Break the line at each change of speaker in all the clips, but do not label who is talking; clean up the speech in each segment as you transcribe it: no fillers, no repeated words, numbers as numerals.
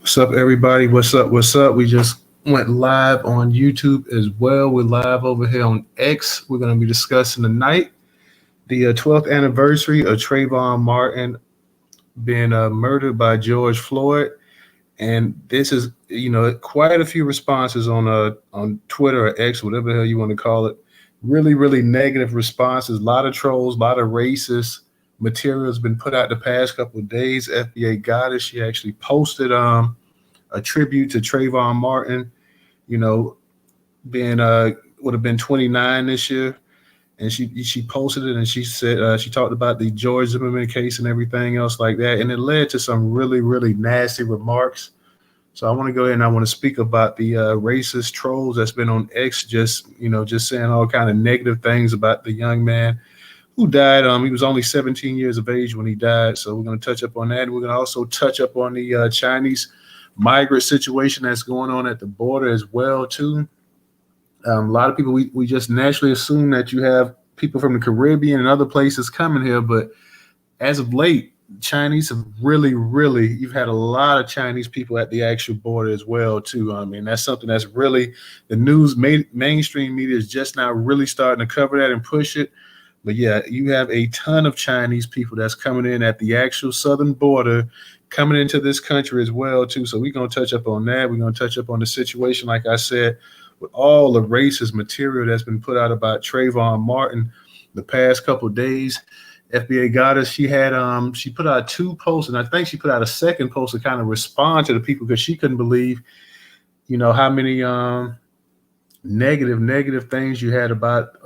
What's up, everybody? What's up? What's up? We just went live on YouTube as well. We're live over here on X. We're going to be discussing tonight the 12th anniversary of Trayvon Martin being murdered by George Floyd. And this is, quite a few responses on Twitter or X, whatever the hell you want to call it. Really, really negative responses. A lot of trolls, a lot of racist material has been put out the past couple of days. FBA Goddess, she actually posted a tribute to Trayvon Martin, you know, being would have been 29 this year. And she posted it and she said she talked about the George Zimmerman case and everything else like that. And it led to some really, really nasty remarks. So I want to go ahead and I want to speak about the racist trolls that's been on X, just saying all kind of negative things about the young man who died. He was only 17 years of age when he died. So we're going to touch up on that. And we're going to also touch up on the Chinese migrant situation that's going on at the border as well too. A lot of people, we just naturally assume that you have people from the Caribbean and other places coming here, but as of late, Chinese have really, you've had a lot of Chinese people at the actual border as well too. I mean, that's something that's really the news mainstream media is just now really starting to cover that and push it. But yeah, you have a ton of Chinese people that's coming in at the actual southern border, coming into this country as well too. So we're gonna touch up on that. We're gonna touch up on the situation, like I said, with all the racist material that's been put out about Trayvon Martin the past couple of days. FBA Goddess, she put out two posts, and I think she put out a second post to kind of respond to the people because she couldn't believe, how many negative things you had about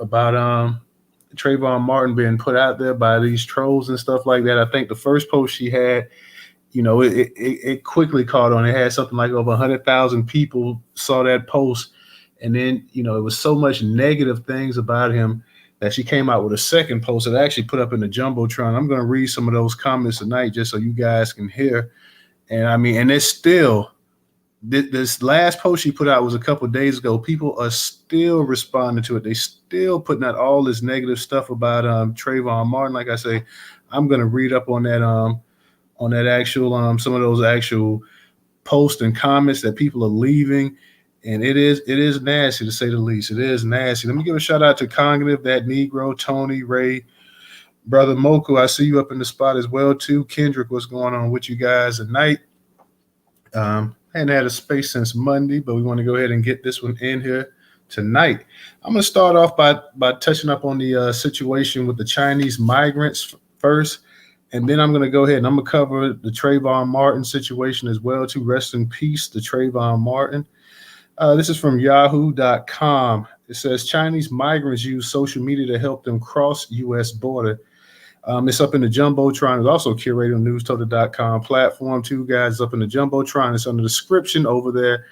Trayvon Martin being put out there by these trolls and stuff like that. I think the first post she had, it quickly caught on. It had something like over 100,000 people saw that post. And then, it was so much negative things about him that she came out with a second post that I actually put up in the Jumbotron. I'm going to read some of those comments tonight just so you guys can hear. And I mean, and it's still, this last post she put out was a couple of days ago. People are still responding to it. They still putting out all this negative stuff about Trayvon Martin. Like I say, I'm going to read up on that actual, some of those actual posts and comments that people are leaving. And it is nasty, to say the least. It is nasty. Let me give a shout out to Cognitive, That Negro, Tony, Ray, Brother Moku. I see you up in the spot as well too. Kendrick, what's going on with you guys tonight? Hadn't had a space since Monday, but we want to go ahead and get this one in here tonight. I'm going to start off by touching up on the situation with the Chinese migrants first, and then I'm going to go ahead and I'm going to cover the Trayvon Martin situation as well too. Rest in peace to Trayvon Martin. This is from yahoo.com. It says Chinese migrants use social media to help them cross U.S. border. It's up in the Jumbotron. It's also curated on Newstoter.com platform too, guys. Up in the Jumbotron. It's on the description over there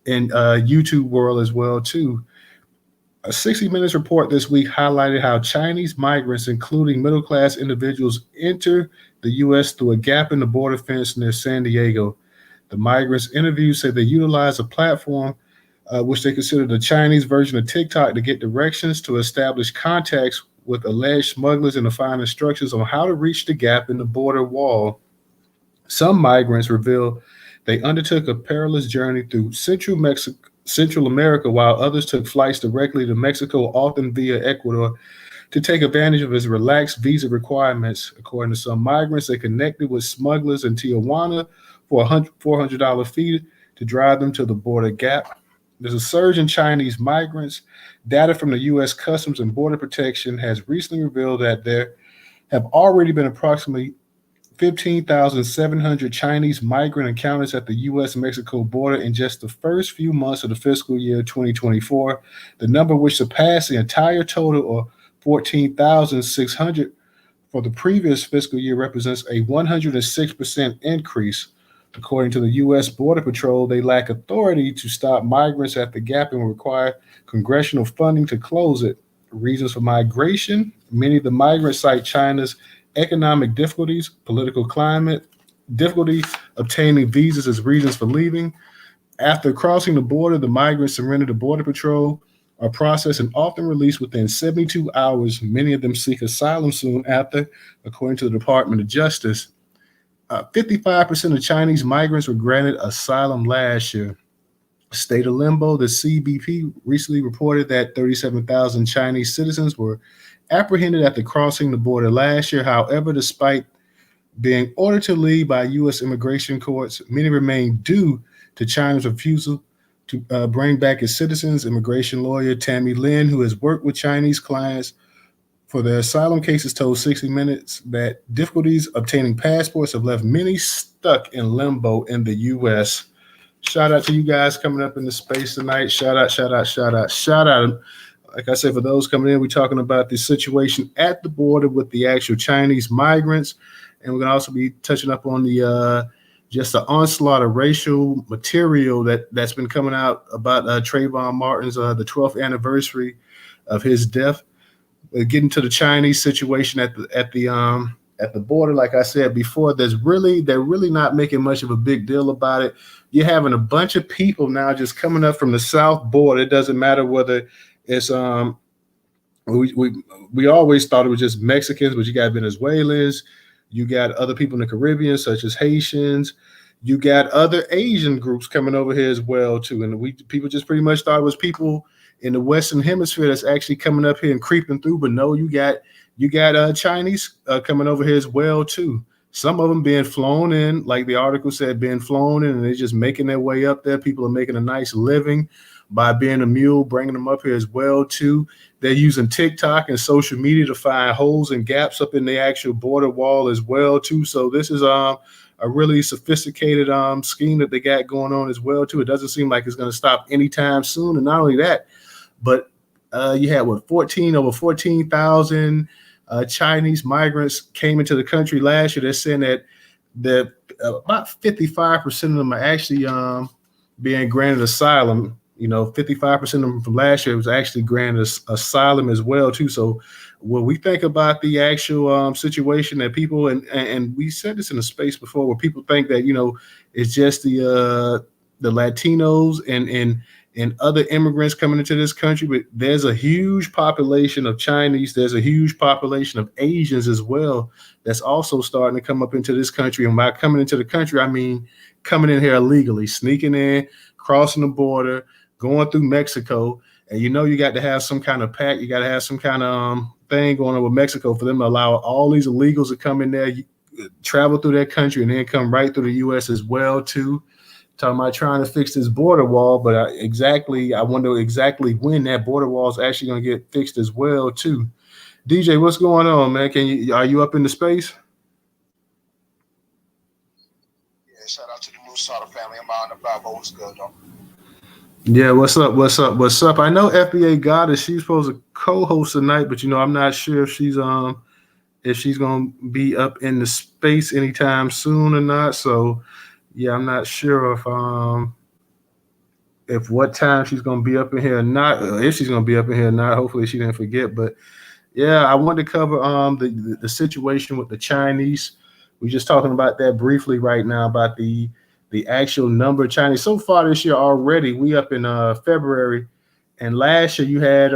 in YouTube world as well too. A 60 Minutes report this week highlighted how Chinese migrants, including middle-class individuals, enter the U.S. through a gap in the border fence near San Diego. The migrants interviewed said they utilize a platform which they consider the Chinese version of TikTok to get directions to establish contacts with alleged smugglers and to find instructions on how to reach the gap in the border wall. Some migrants revealed they undertook a perilous journey through Central America, while others took flights directly to Mexico, often via Ecuador, to take advantage of its relaxed visa requirements. According to some migrants, they connected with smugglers in Tijuana for a $400 fee to drive them to the border gap. There's a surge in Chinese migrants. Data from the U.S. Customs and Border Protection has recently revealed that there have already been approximately 15,700 Chinese migrant encounters at the U.S.-Mexico border in just the first few months of the fiscal year 2024, the number which surpassed the entire total of 14,600 for the previous fiscal year represents a 106% increase. According to the U.S. Border Patrol, they lack authority to stop migrants at the gap and require congressional funding to close it. Reasons for migration: many of the migrants cite China's economic difficulties, political climate, difficulty obtaining visas as reasons for leaving. After crossing the border, the migrants surrender to Border Patrol, are processed and often released within 72 hours. Many of them seek asylum soon after, according to the Department of Justice. 55% of Chinese migrants were granted asylum last year. State of limbo, the CBP recently reported that 37,000 Chinese citizens were apprehended after crossing the border last year. However, despite being ordered to leave by U.S. immigration courts, many remain due to China's refusal to bring back its citizens. Immigration lawyer Tammy Lin, who has worked with Chinese clients for their asylum cases, told 60 Minutes that difficulties obtaining passports have left many stuck in limbo in the U.S. Shout out to you guys coming up in the space tonight. Shout out, shout out, shout out, shout out. Like I said, for those coming in, we're talking about the situation at the border with the actual Chinese migrants. And we're going to also be touching up on the just the onslaught of racial material that's been coming out about Trayvon Martin's the 12th anniversary of his death. Getting to the Chinese situation at the border, like I said before, they're really not making much of a big deal about it. You're having a bunch of people now just coming up from the south border. It doesn't matter whether it's we always thought it was just Mexicans, but you got Venezuelans, you got other people in the Caribbean, such as Haitians, you got other Asian groups coming over here as well too. And people just pretty much thought it was people in the Western Hemisphere that's actually coming up here and creeping through. But no, you got Chinese coming over here as well too. Some of them being flown in, like the article said, being flown in, and they're just making their way up there. People are making a nice living by being a mule, bringing them up here as well too. They're using TikTok and social media to find holes and gaps up in the actual border wall as well too. So this is a really sophisticated scheme that they got going on as well too. It doesn't seem like it's going to stop anytime soon. And not only that, but you had over 14,000 Chinese migrants came into the country last year. They're saying that about 55% of them are actually being granted asylum. 55% of them from last year was actually granted asylum as well too. So when we think about the actual situation that people and we said this in a space before, where people think that it's just the Latinos and other immigrants coming into this country, but there's a huge population of Chinese, there's a huge population of Asians as well that's also starting to come up into this country. And by coming into the country, I mean coming in here illegally, sneaking in, crossing the border, going through Mexico. And you got to have some kind of pact, you got to have some kind of thing going on with Mexico for them to allow all these illegals to come in there, travel through their country, and then come right through the U.S. as well too. Talking about trying to fix this border wall, but I wonder exactly when that border wall is actually going to get fixed as well too. DJ, what's going on, man? Are you up in the space?
Yeah, shout out to the Newstoter family. I'm out and about, but what's good though?
Yeah, what's up? I know FBA got it. She's supposed to co-host tonight, but I'm not sure if she's gonna be up in the space anytime soon or not. So yeah, I'm not sure if what time she's gonna be up in here or not, or if she's gonna be up in here or not. Hopefully she didn't forget. But yeah, I wanted to cover the situation with the Chinese. We're just talking about that briefly right now, about the actual number of Chinese. So far this year already, we up in February, and last year you had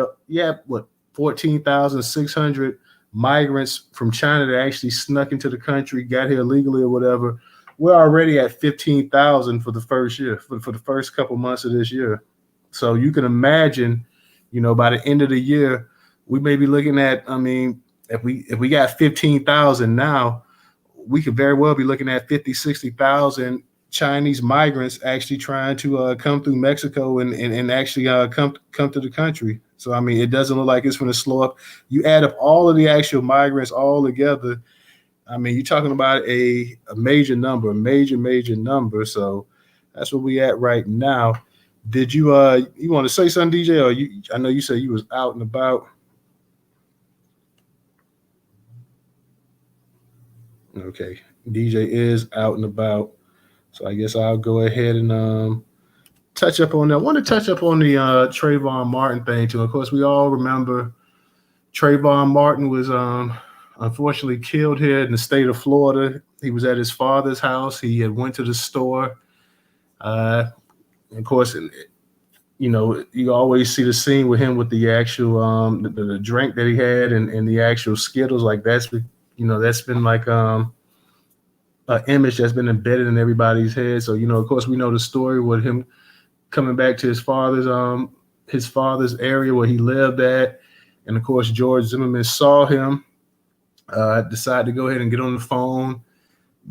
14,600 migrants from China that actually snuck into the country, got here legally or whatever. We're already at 15,000 for the first year, for the first couple months of this year. So you can imagine, by the end of the year, we may be looking at, if we got 15,000 now, we could very well be looking at 50, 60,000 Chinese migrants actually trying to come through Mexico and actually come to the country. So, it doesn't look like it's going to slow up. You add up all of the actual migrants all together, you're talking about a major number, a major number. So that's where we at right now. Did you want to say something, DJ? Or I know you said you was out and about. Okay, DJ is out and about. So I guess I'll go ahead and touch up on that. I want to touch up on the Trayvon Martin thing too. Of course, we all remember Trayvon Martin was unfortunately killed here in the state of Florida. He was at his father's house. He had went to the store. Of course, you always see the scene with him with the actual the drink that he had and the actual Skittles. Like that's been like image that's been embedded in everybody's head. So, of course, we know the story with him coming back to his father's area where he lived at, and of course George Zimmerman saw him, decided to go ahead and get on the phone.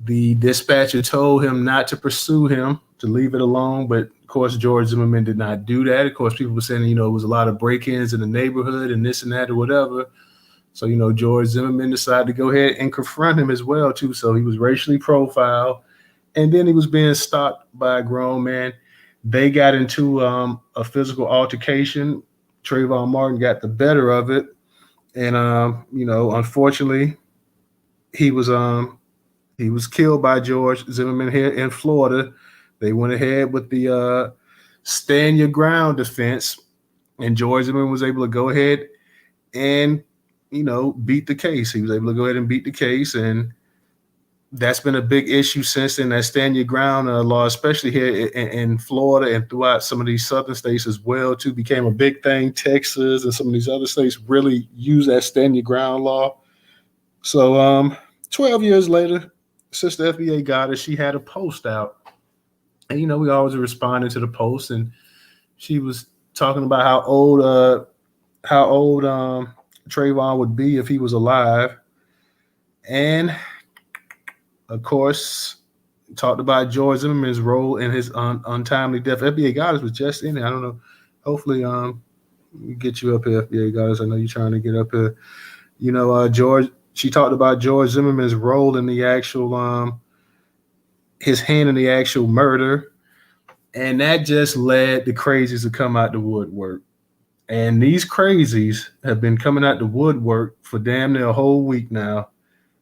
The dispatcher told him not to pursue him, to leave it alone, but of course George Zimmerman did not do that. Of course, people were saying, it was a lot of break-ins in the neighborhood and this and that or whatever. So, George Zimmerman decided to go ahead and confront him as well, too. So he was racially profiled, and then he was being stopped by a grown man. They got into a physical altercation. Trayvon Martin got the better of it, and unfortunately, he was killed by George Zimmerman here in Florida. They went ahead with the stand your ground defense, and George Zimmerman was able to go ahead and beat the case. He was able to go ahead and beat the case, and that's been a big issue since then. That stand your ground law, especially here in Florida and throughout some of these southern states as well, too, became a big thing. Texas and some of these other states really use that stand your ground law. So 12 years later, since the FBA got her, she had a post out. And, we always responded to the post, and she was talking about how old Trayvon would be if he was alive. And of course, talked about George Zimmerman's role in his untimely death. FBA Goddess was just in it. I don't know. Hopefully, we get you up here, FBA Goddess. I know you're trying to get up here. George. She talked about George Zimmerman's role in the actual, his hand in the actual murder, and that just led the crazies to come out the woodwork. And these crazies have been coming out the woodwork for damn near a whole week now,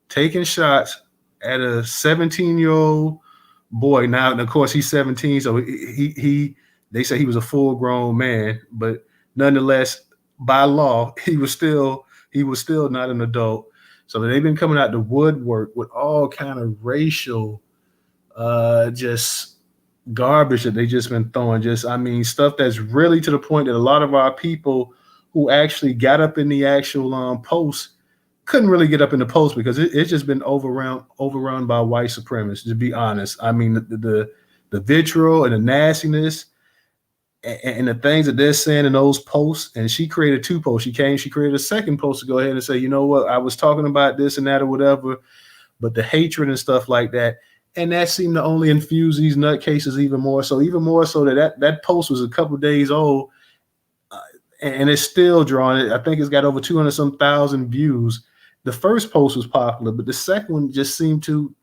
taking shots at a 17-year-old boy. Now, and of course, he's 17, so they say he was a full-grown man, but nonetheless, by law, he was still not an adult. So they've been coming out the woodwork with all kind of racial, just garbage that they just been throwing. Stuff that's really to the point that a lot of our people who actually got up in the actual post couldn't really get up in the post because it's just been overrun by white supremacists, to be honest. The vitriol and the nastiness and the things that they're saying in those posts. And she created 2 posts. She created a second post to go ahead and say, you know what, I was talking about this and that or whatever, but the hatred and stuff like that. And that seemed to only infuse these nutcases even more so that post was a couple of days old, and it's still drawing. I think it's got over 200 some thousand views. The first post was popular, but the second one just seemed to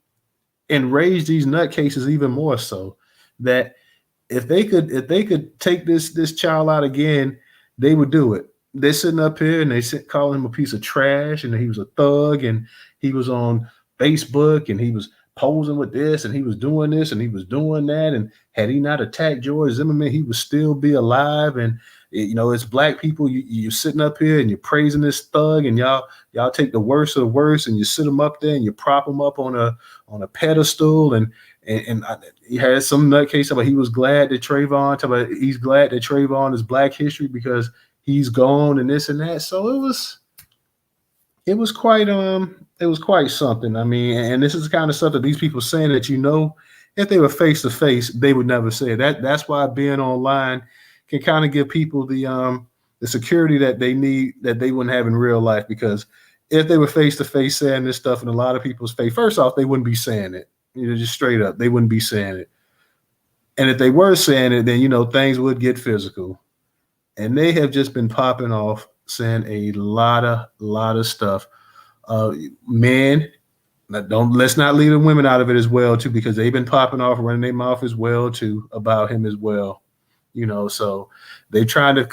enrage these nutcases even more so, that if they could take this child out again, they would do it. They're sitting up here and calling him a piece of trash, and he was a thug, and he was on Facebook, and he was posing with this, and he was doing this, and he was doing that. And had he not attacked George Zimmerman, he would still be alive. And it's black people. You're sitting up here and you're praising this thug, and y'all take the worst of the worst, and you sit him up there and you prop him up on a pedestal. And he had some nutcase about he's glad that Trayvon is Black history because he's gone and this and that. So it was quite something. And this is the kind of stuff that these people saying that, if they were face to face, they would never say that. That's why being online can kind of give people the security that they need that they wouldn't have in real life. Because if they were face to face saying this stuff in a lot of people's face, first off, they wouldn't be saying it. Just straight up, they wouldn't be saying it. And if they were saying it, then things would get physical. And they have just been popping off saying a lot of stuff. Men, let's not leave the women out of it as well too, because they've been popping off, running their mouth as well too about him as well. So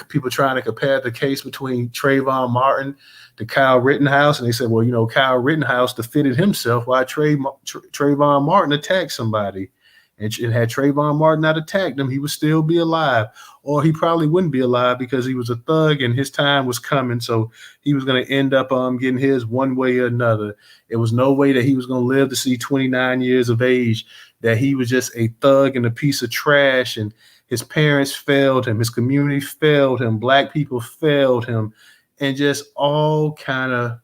people trying to compare the case between Trayvon Martin to Kyle Rittenhouse, and they said, well, Kyle Rittenhouse defended himself while Trayvon Martin attacked somebody. And had Trayvon Martin not attacked him, he would still be alive, or he probably wouldn't be alive because he was a thug and his time was coming. So he was going to end up getting his one way or another. It was no way that he was going to live to see 29 years of age, that he was just a thug and a piece of trash. And his parents failed him. His community failed him. Black people failed him. And just all kind of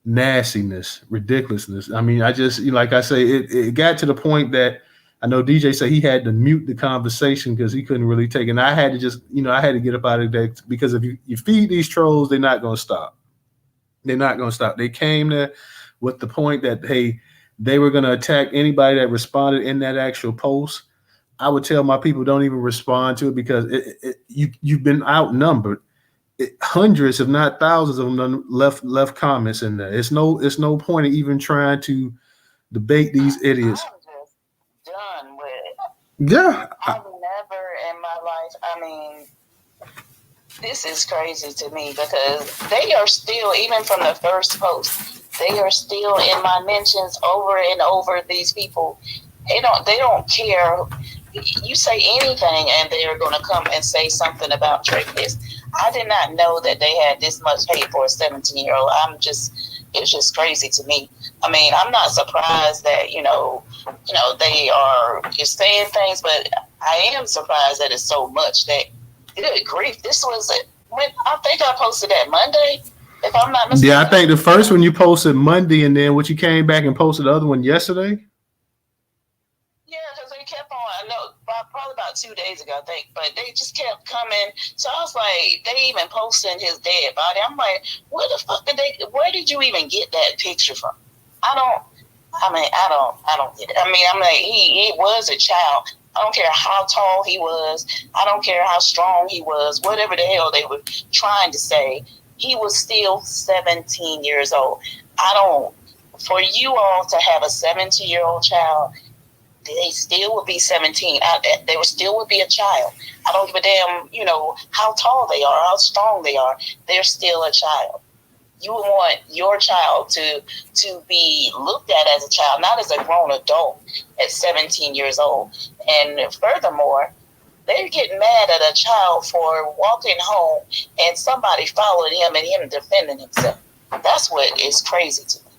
nastiness, ridiculousness. I mean, I just like I say, it got to the point that I know DJ said he had to mute the conversation because he couldn't really take it. And I had to just, I had to get up out of there because if you feed these trolls, they're not going to stop. They're not going to stop. They came there with the point that, hey, they were going to attack anybody that responded in that actual post. I would tell my people don't even respond to it because you've been outnumbered. Hundreds, if not thousands, of them left comments in there. It's no point of even trying to debate these idiots.
I'm just done with it.
Yeah,
I've never in my life. I mean, this is crazy to me because they are still, even from the first post, they are still in my mentions over and over. These people, they don't care. You say anything, and they're going to come and say something about Trayvon. I did not know that they had this much hate for a 17-year-old. It's just crazy to me. I mean, I'm not surprised that they are saying things, but I am surprised that it's so much. That good grief, this was it. When I think I posted that Monday, if I'm not mistaken.
Yeah, I think the first one you posted Monday, and then what you came back and posted the other one yesterday.
Yeah, because they kept on. I know probably about 2 days ago, I think, but they just kept coming. So I was like, they even posting his dead body. I'm like, where the fuck where did you even get that picture from? I don't get it. I mean, I'm like, he was a child. I don't care how tall he was. I don't care how strong he was. Whatever the hell they were trying to say, he was still 17 years old. For you all to have a 17-year-old child, they still would be 17. They still would be a child. I don't give a damn, how tall they are, how strong they are. They're still a child. You would want your child to be looked at as a child, not as a grown adult at 17 years old. And furthermore, they're getting mad at a child for walking home and somebody followed him and him defending himself. That's what is crazy to me.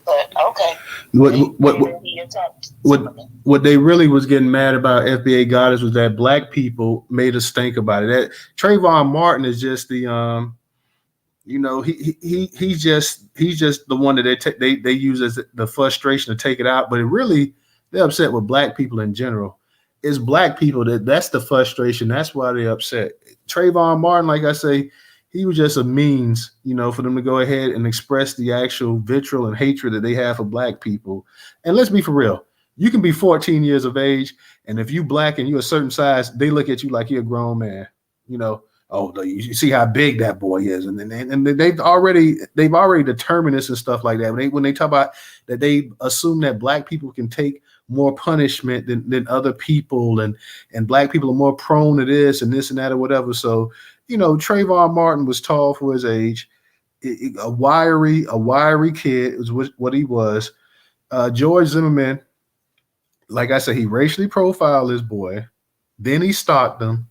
But okay.
What they really was getting mad about FBA Goddess was that black people made us think about it. That Trayvon Martin is just the he's just the one that they use as the frustration to take it out. But they're upset with black people in general. It's black people that's the frustration. That's why they're upset. Trayvon Martin, like I say, he was just a means, for them to go ahead and express the actual vitriol and hatred that they have for black people. And let's be for real. You can be 14 years of age, and if you black and you're a certain size, they look at you like you're a grown man. Oh, you see how big that boy is, and they've already determined this and stuff like that. When they talk about that, they assume that black people can take more punishment than other people, and black people are more prone to this and that or whatever. So, Trayvon Martin was tall for his age, a wiry kid is what he was. George Zimmerman, like I said, he racially profiled this boy, then he stalked him.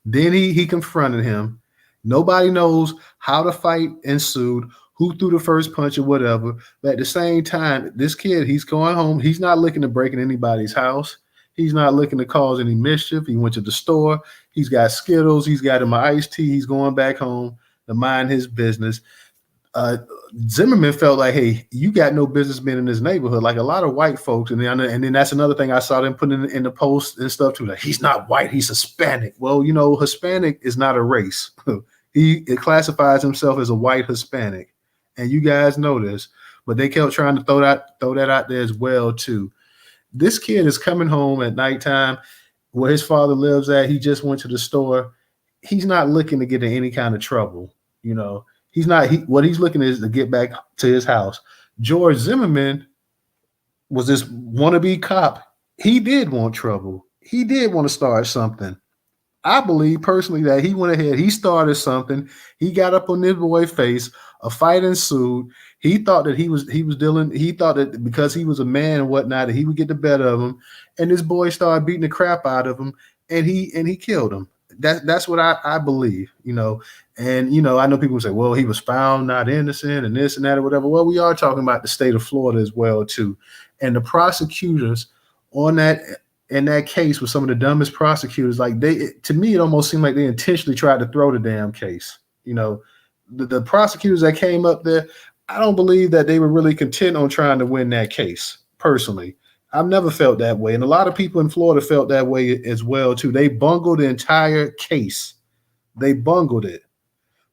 Then he confronted him. Nobody knows how the fight ensued, who threw the first punch or whatever. But at the same time, this kid, he's going home. He's not looking to break in anybody's house. He's not looking to cause any mischief. He went to the store. He's got Skittles. He's got him an iced tea. He's going back home to mind his business. Zimmerman felt like, hey, you got no business being in this neighborhood. Like a lot of white folks, and then that's another thing I saw them put in the post and stuff too. Like, he's not white, he's Hispanic. Well, Hispanic is not a race. He classifies himself as a white Hispanic, and you guys know this. But they kept trying to throw that out there as well too. This kid is coming home at nighttime where his father lives at. He just went to the store. He's not looking to get in any kind of trouble, He's not. What he's looking is to get back to his house. George Zimmerman was this wannabe cop. He did want trouble. He did want to start something. I believe personally that he went ahead. He started something. He got up on this boy's face. A fight ensued. He thought that he was dealing. He thought that because he was a man and whatnot, that he would get the better of him. And this boy started beating the crap out of him, and he killed him. That's what I believe, And I know people say, well, he was found not innocent and this and that or whatever. Well, we are talking about the state of Florida as well too, and the prosecutors in that case were some of the dumbest prosecutors. Like to me, it almost seemed like they intentionally tried to throw the damn case. The prosecutors that came up there, I don't believe that they were really content on trying to win that case. Personally, I've never felt that way, and a lot of people in Florida felt that way as well too. They bungled the entire case. They bungled it.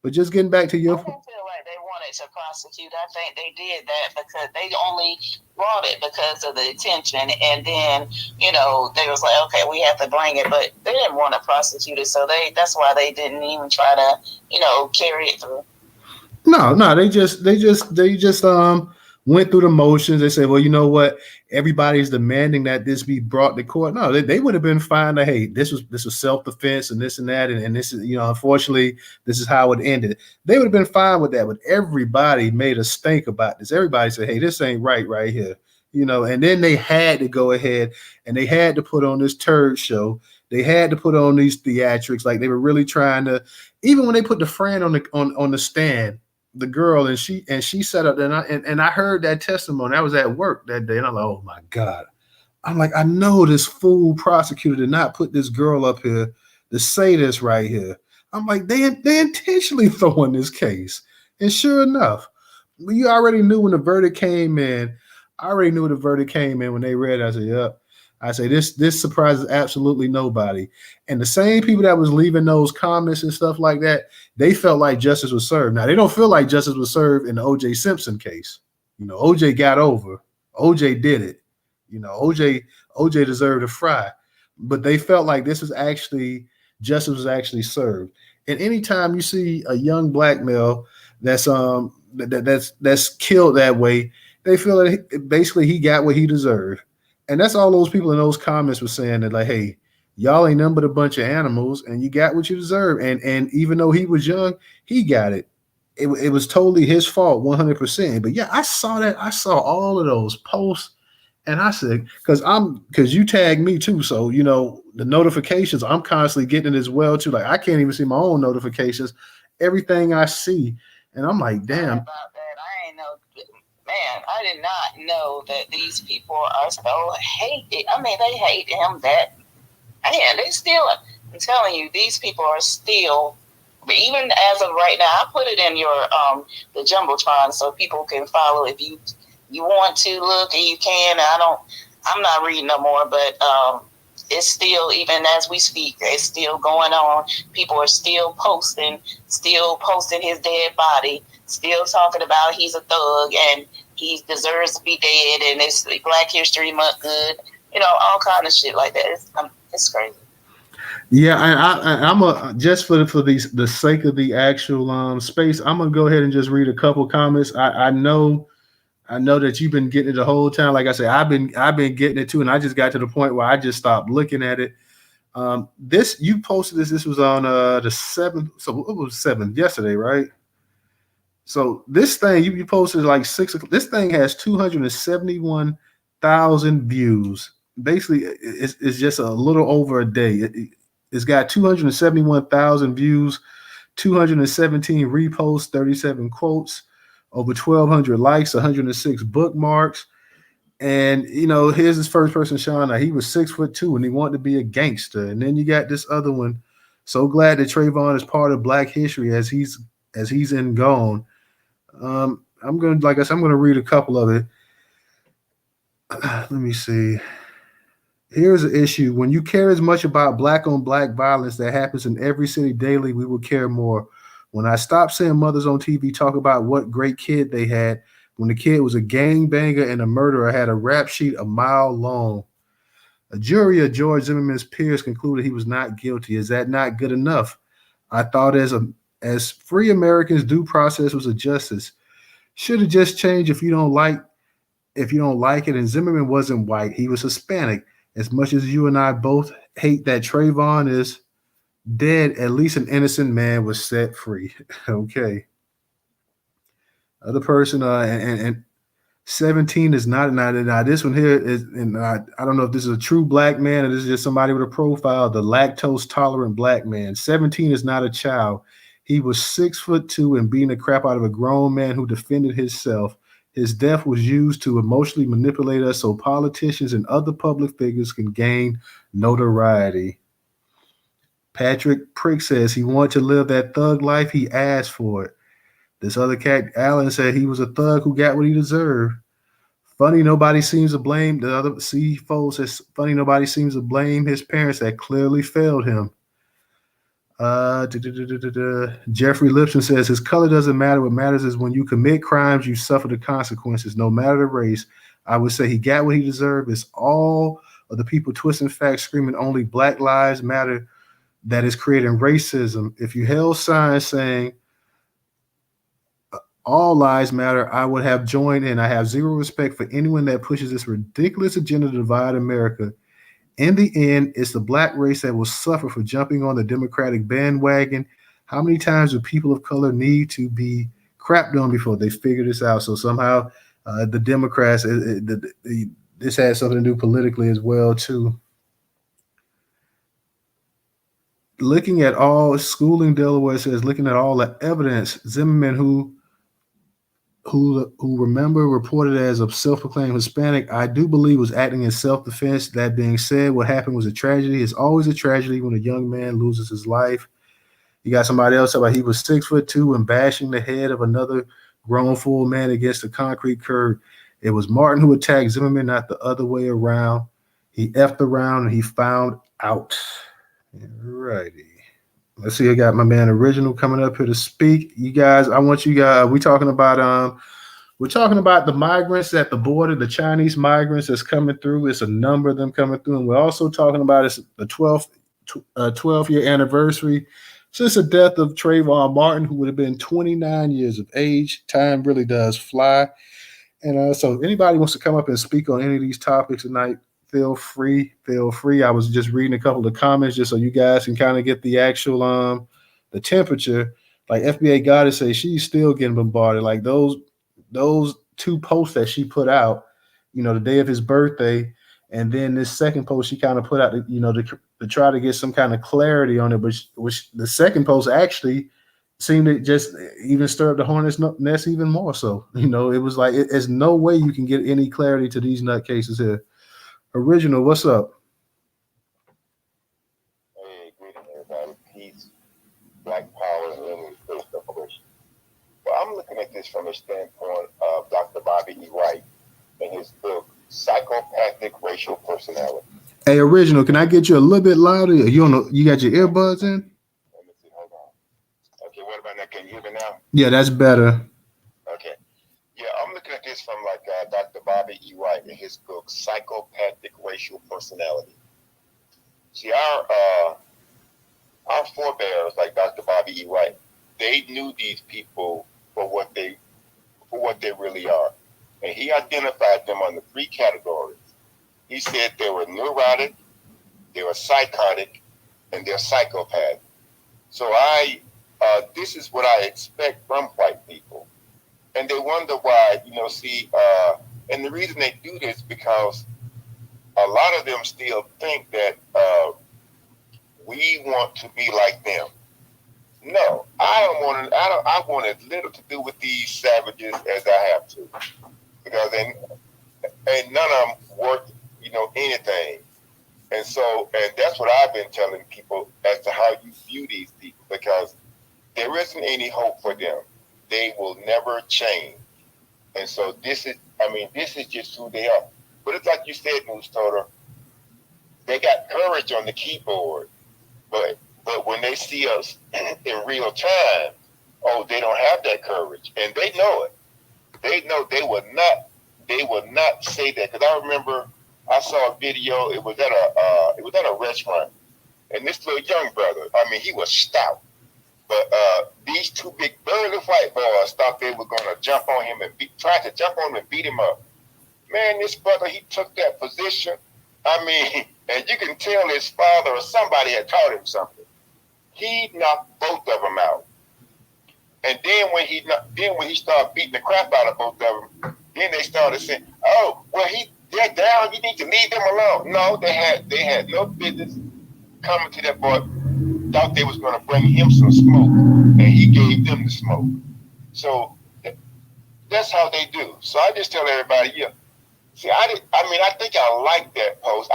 But just getting back to
I
your
didn't feel like they wanted to prosecute. I think they did that because they only brought it because of the attention, and then they was like, okay, we have to bring it, but they didn't want to prosecute it, so that's why they didn't even try to carry it through.
No, they just went through the motions. They said, well, you know what? Everybody's demanding that this be brought to court. No, they would have been fine to, hey, this was self-defense and this and that, and this is, unfortunately, this is how it ended. They would have been fine with that, but everybody made a stink about this. Everybody said, hey, this ain't right here. And then they had to go ahead and they had to put on this turd show. They had to put on these theatrics, like they were really trying to. Even when they put the friend on the stand, the girl, and she set up, and I heard that testimony. I was at work that day, and I'm like, oh my God. I'm like, I know this fool prosecutor did not put this girl up here to say this right here. I'm like, they intentionally throwing this case. And sure enough, you already knew when the verdict came in. I already knew the verdict came in when they read it. I said, yep. I say this surprises absolutely nobody. And the same people that was leaving those comments and stuff like that, they felt like justice was served. Now, they don't feel like justice was served in the O.J. Simpson case. O.J. got over. O.J. did it. O.J. deserved a fry. But they felt like justice was actually served. And anytime you see a young black male that's killed that way, they feel that basically he got what he deserved. And that's all those people in those comments were saying, that like, hey, y'all ain't nothing but a bunch of animals, and you got what you deserve. And even though he was young, he got it. It was totally his fault, 100%. But yeah, I saw that. I saw all of those posts, and I said, because you tagged me too, so the notifications I'm constantly getting as well too. Like I can't even see my own notifications. Everything I see, and I'm like, damn.
About that, I ain't know. Man, I did not know that these people are so hated. I mean, they hate him that. Man, they still, I'm telling you, these people are still, even as of right now, I put it in your, the Jumbotron so people can follow if you want to look and you can. I'm not reading no more, but it's still, even as we speak, it's still going on. People are still posting his dead body, still talking about he's a thug and he deserves to be dead, and it's Black History Month good, all kind of shit like that. It's crazy.
Yeah, I'm just for the sake of the actual space, I'm gonna go ahead and just read a couple comments. I know that you've been getting it the whole time. Like I said, I've been getting it too, and I just got to the point where I just stopped looking at it. This you posted this. This was on the 7th. So it was 7th yesterday, right? So this thing you posted like 6 o'clock. This thing has 271,000 views. Basically, it's just a little over a day. It's got 271,000 views, 217 reposts, 37 quotes, over 1,200 likes, 106 bookmarks. And here's his first person showing that he was 6'2" and he wanted to be a gangster. And then you got this other one. So glad that Trayvon is part of Black history as he's in gone. I'm gonna read a couple of it. Let me see. Here's an issue. When you care as much about black on black violence that happens in every city daily, we will care more. When I stopped seeing mothers on TV talk about what great kid they had, when the kid was a gangbanger and a murderer, had a rap sheet a mile long. A jury of George Zimmerman's peers concluded he was not guilty. Is that not good enough? I thought as free Americans, due process was a justice. Should have just changed if you don't like it. And Zimmerman wasn't white. He was Hispanic. As much as you and I both hate that Trayvon is dead, at least an innocent man was set free. Okay. Other person, and 17 is not. Now this one here is, and I don't know if this is a true black man or this is just somebody with a profile. The lactose tolerant black man. 17 is not a child. He was 6'2" and beating the crap out of a grown man who defended himself. His death was used to emotionally manipulate us so politicians and other public figures can gain notoriety. Patrick Prick says he wanted to live that thug life. He asked for it. This other cat, Allen, said he was a thug who got what he deserved. Funny, nobody seems to blame the other. C4 says, funny, nobody seems to blame his parents that clearly failed him. Jeffrey Lipson says his color doesn't matter. What matters is when you commit crimes, you suffer the consequences, no matter the race. I would say he got what he deserved. It's all of the people twisting facts, screaming only Black Lives Matter that is creating racism. If you held signs saying all lives matter, I would have joined in. I have zero respect for anyone that pushes this ridiculous agenda to divide America. In the end, it's the Black race that will suffer for jumping on the Democratic bandwagon. How many times do people of color need to be crapped on before they figure this out? So somehow the Democrats, this has something to do politically as well, too. Looking at all schooling, Delaware says, looking at all the evidence, Zimmerman, who remember reported as a self-proclaimed Hispanic, I do believe was acting in self-defense. That being said, what happened was a tragedy. It's always a tragedy when a young man loses his life. You got somebody else about he was 6'2" and bashing the head of another grown full man against the concrete curb. It was Martin who attacked Zimmerman, not the other way around. He effed around and he found out. Righty. Let's see, I got my man Original coming up here to speak. You guys, I want you guys, we're talking about the migrants at the border, the Chinese migrants that's coming through. It's a number of them coming through. And we're also talking about it's the 12th-year anniversary since the death of Trayvon Martin, who would have been 29 years of age. Time really does fly. And so anybody wants to come up and speak on any of these topics tonight, feel free. I was just reading a couple of comments just so you guys can kind of get the actual the temperature. Like FBA Goddess say she's still getting bombarded. Like those two posts that she put out, the day of his birthday, and then this second post she kind of put out, to try to get some kind of clarity on it. But which the second post actually seemed to just even stir up the hornet's nest even more. So, it was like, there's no way you can get any clarity to these nutcases here. Original, what's up?
Hey, greeting everybody. Peace, Black Power, and women's first separation. Well, I'm looking at this from the standpoint of Dr. Bobby E. Wright in his book, Psychopathic Racial Personality.
Hey, Original, can I get you a little bit louder? You got your earbuds in?
Let me see, hold on. Okay, what about now? Can you hear me now?
Yeah, that's better.
Okay. Yeah, I'm looking at this from Dr. Bobby E. Wright in his book, Psychopathic Racial Personality. See, our forebears, like Dr. Bobby E. Wright, they knew these people for what they really are. And he identified them under 3 categories. He said they were neurotic, they were psychotic, and they're psychopaths. So this is what I expect from white people. And they wonder why, and the reason they do this because a lot of them still think that we want to be like them. No, I want as little to do with these savages as I have to, because ain't none of them worth, anything. And that's what I've been telling people as to how you view these people, because there isn't any hope for them. They will never change. And so this is just who they are. But it's like you said, Newstoter, they got courage on the keyboard, but when they see us in real time, they don't have that courage, and they know it. They know they would not say that, because I remember I saw a video. It was at a restaurant, and this little young brother, he was stout, but these 2 big burly white boys thought they were gonna jump on him and tried to jump on him and beat him up. Man, this brother, he took that position. And you can tell his father or somebody had taught him something. He knocked both of them out. And then when he started beating the crap out of both of them, then they started saying, "Oh, well, they're down. You need to leave them alone." No, they had no business coming to that boy. Thought they was going to bring him some smoke, and he gave them the smoke. So that's how they do. So I just tell everybody, yeah. See, I think I like that post.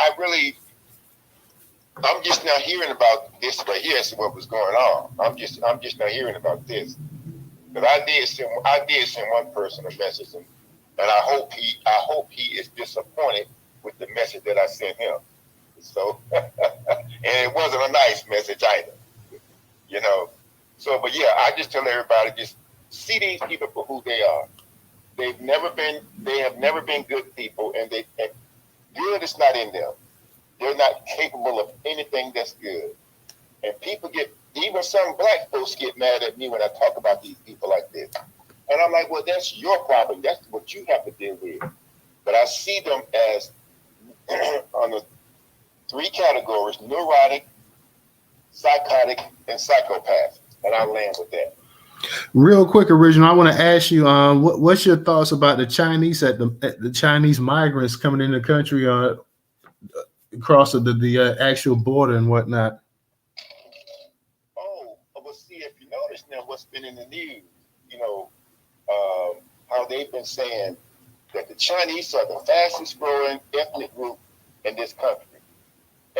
I'm just now hearing about this right here. So what was going on? I'm just now hearing about this. But I did send one person a message, and I hope he is disappointed with the message that I sent him. So, and it wasn't a nice message either, you know. So, but yeah, I just tell everybody, just see these people for who they are. They have never been good people, and good is not in them. They're not capable of anything that's good. And even some black folks get mad at me when I talk about these people like this. And I'm like, well, that's your problem. That's what you have to deal with. But I see them as on the 3 categories: neurotic, psychotic, and psychopath. And I'll land with that.
Real quick, original. I want to ask you, what's your thoughts about the Chinese the Chinese migrants coming in the country across the actual border and whatnot?
Oh, well, see, if you notice now, what's been in the news, you know, how they've been saying that the Chinese are the fastest growing ethnic group in this country.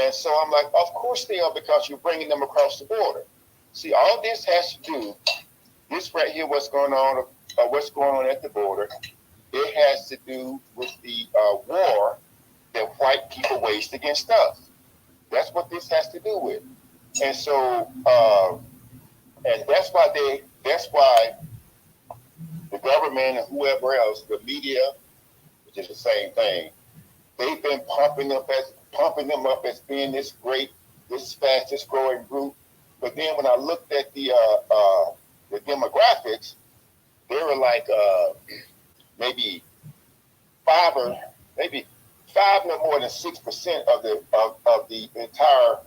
And so I'm like, of course they are, because you're bringing them across the border. See, all this has to do, this right here, what's going on at the border, it has to do with the war that white people waged against us. That's what this has to do with. And so, and that's why the government and whoever else, the media, which is the same thing, they've been pumping them up as being this fastest growing group. But then when I looked at the demographics, they were like maybe 5 no more than 6% of the entire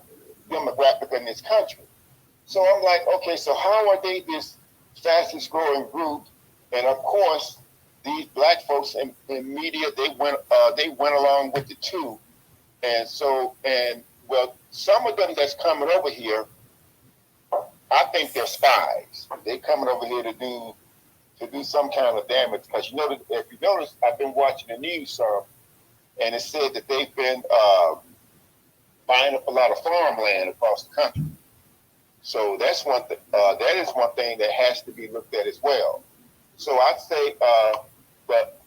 demographic in this country. So I'm like, okay, so how are they this fastest growing group? And of course, these black folks in media, they went along with it too. And so, well, some of them that's coming over here, I think they're spies. They're coming over here to do some kind of damage. Because if you notice, I've been watching the news some, and it said that they've been buying up a lot of farmland across the country. So that is one thing that has to be looked at as well. So I'd say, but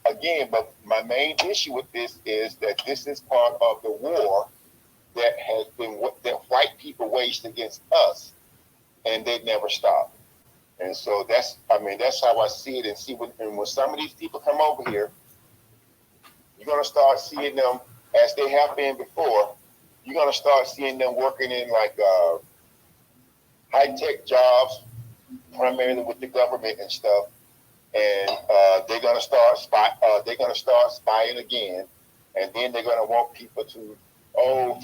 my main issue with this is that this is part of the war that white people waged against us, and they never stopped. And so that's how I see it. And when some of these people come over here, you're gonna start seeing them as they have been before. You're gonna start seeing them working in like high-tech jobs, primarily with the government and stuff. And they're gonna start spying again, and then they're gonna want people to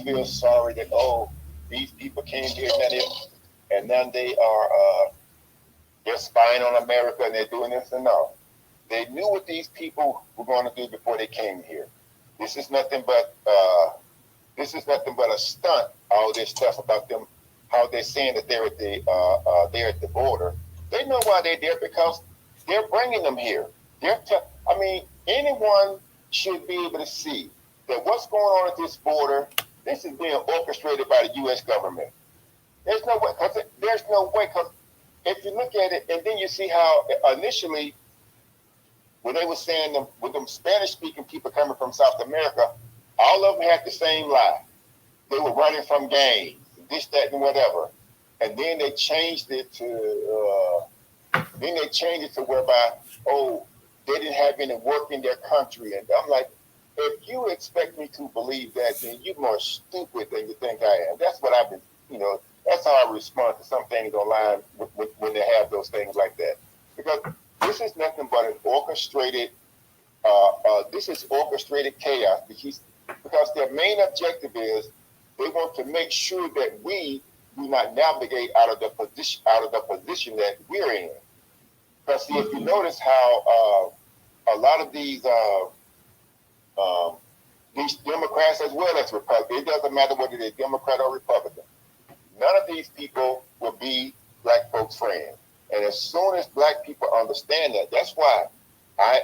feel sorry that these people came here and then they are they're spying on America and they're doing this. And no, they knew what these people were going to do before they came here. This is nothing but a stunt. All this stuff about them, how they're saying that they're at the border. They know why they're there, because they're bringing them here. Anyone should be able to see that what's going on at this border, this is being orchestrated by the U.S. government. There's no way, because if you look at it, and then you see how initially, when they were saying with them Spanish-speaking people coming from South America, all of them had the same lie. They were running from gangs, this, that, and whatever. And then they changed it to whereby, they didn't have any work in their country. And I'm like, if you expect me to believe that, then you're more stupid than you think I am. That's what I've been, that's how I respond to some things online when they have those things like that. Because this is nothing but an orchestrated, chaos. Because their main objective is they want to make sure that we do not navigate out of the position that we're in. Because see, if you notice how a lot of these Democrats as well as Republicans, it doesn't matter whether they're Democrat or Republican, none of these people will be black folks' friends. And as soon as black people understand that, that's why I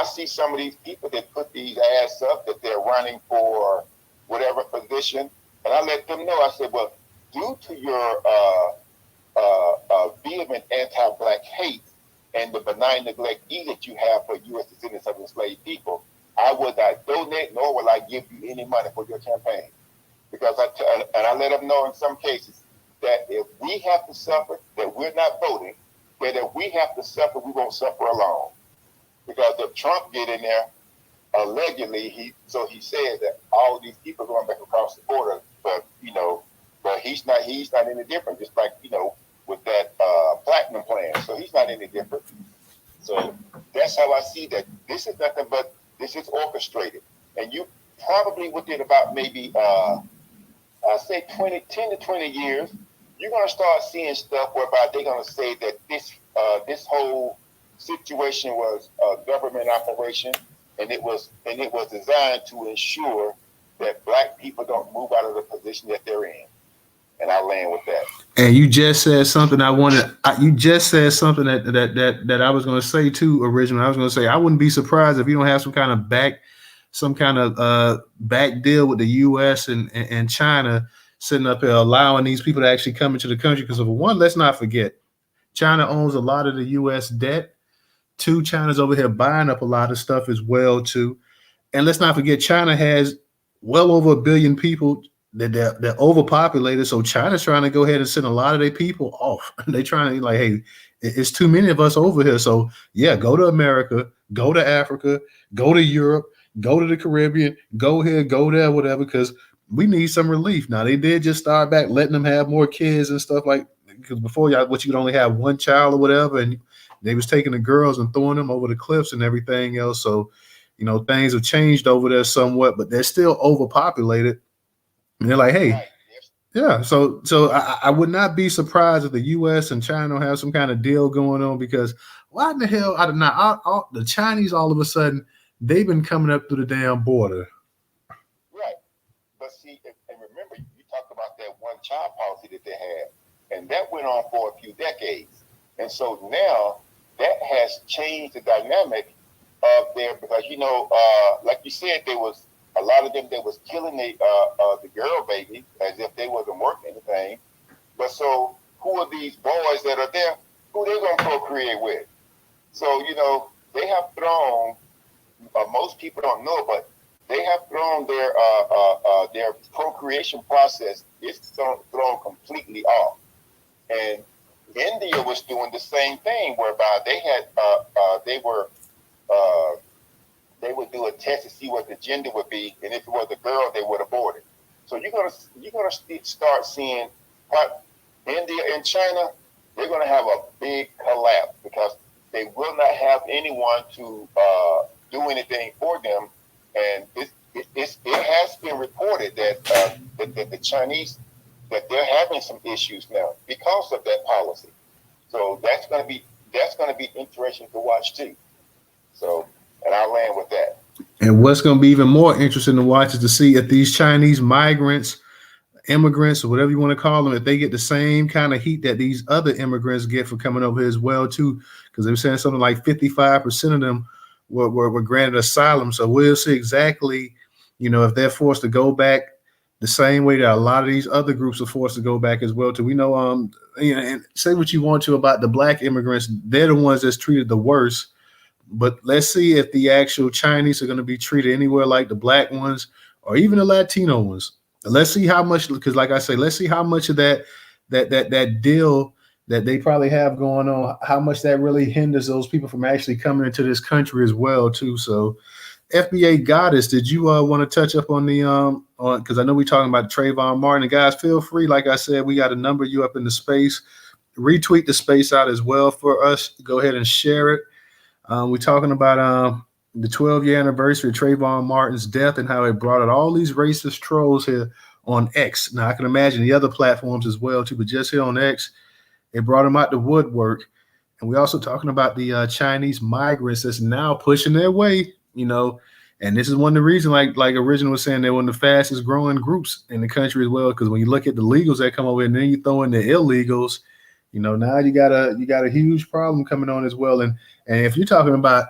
see some of these people that put these ads up that they're running for whatever position, and I let them know, I said, well, due to your vehement anti-black hate, and the benign neglect that you have for U.S. descendants of enslaved people, I would not donate nor will I give you any money for your campaign. Because I let them know in some cases that if we have to suffer, that we're not voting, that if we have to suffer, we won't suffer alone. Because if Trump get in there, allegedly, he said that all of these people are going back across the border, but he's not any different. Just like with that platinum plan, so he's not any different. So that's how I see that. This is nothing but this is orchestrated, and you probably within about maybe I say 10 to 20 years, you're going to start seeing stuff whereby they're going to say that this whole situation was a government operation, and it was designed to ensure that black people don't move out of the position that they're in. And I land with that.
And you just said something you just said something that I was going to say too originally. I was going to say I wouldn't be surprised if you don't have some kind of back deal with the U.S. and China sitting up here allowing these people to actually come into the country. Because, for one, let's not forget, China owns a lot of the U.S. debt. Two, China's over here buying up a lot of stuff as well, too. And let's not forget, China has well over 1 billion people that they're overpopulated. So China's trying to go ahead and send a lot of their people off. They're trying to hey, it's too many of us over here. So, yeah, go to America, go to Africa, go to Europe, go to the Caribbean, go here, go there, whatever, because we need some relief. Now, they did just start back letting them have more kids and stuff because before you could only have one child or whatever, and they was taking the girls and throwing them over the cliffs and everything else. So, things have changed over there somewhat, but they're still overpopulated. And they're like, hey, yeah. So I would not be surprised if the U.S. and China don't have some kind of deal going on, because why in the hell the Chinese all of a sudden, they've been coming up through the damn border.
Right. But see, and remember, you talked about that one-child policy that they had, and that went on for a few decades. And so now that has changed the dynamic of there, because, like you said, there was a lot of them that was killing the girl baby as if they wasn't working anything. But so who are these boys that are there? Who they going to procreate with? So, they have thrown, most people don't know, but they have thrown their procreation process is thrown completely off. And India was doing the same thing, whereby they had they would do a test to see what the gender would be, and if it was a girl, they would abort it. So you're gonna start seeing India and China. They're gonna have a big collapse because they will not have anyone to do anything for them, and it has been reported that the Chinese, that they're having some issues now because of that policy. So that's gonna be interesting to watch too. So, and I'll land with that.
And what's going to be even more interesting to watch is to see if these Chinese migrants, immigrants, or whatever you want to call them, if they get the same kind of heat that these other immigrants get for coming over here as well too, because they were saying something like 55% of them were granted asylum. So we'll see exactly, if they're forced to go back the same way that a lot of these other groups are forced to go back as well too. We know, and say what you want to about the black immigrants, they're the ones that's treated the worst. But let's see if the actual Chinese are going to be treated anywhere like the black ones or even the Latino ones. Let's see how much, because like I say, let's see how much of that deal that they probably have going on, how much that really hinders those people from actually coming into this country as well too. So FBA Goddess, did you want to touch up on the because I know we're talking about Trayvon Martin. And guys, feel free, like I said, we got a number you up in the space. Retweet the space out as well for us. Go ahead and share it. We're talking about the 12-year anniversary of Trayvon Martin's death and how it brought out all these racist trolls here on X. Now, I can imagine the other platforms as well, too, but just here on X, it brought them out the woodwork. And we're also talking about the Chinese migrants that's now pushing their way, and this is one of the reasons, like Original was saying, they're one of the fastest growing groups in the country as well, because when you look at the legals that come over and then you throw in the illegals, now you got a huge problem coming on as well. And if you're talking about,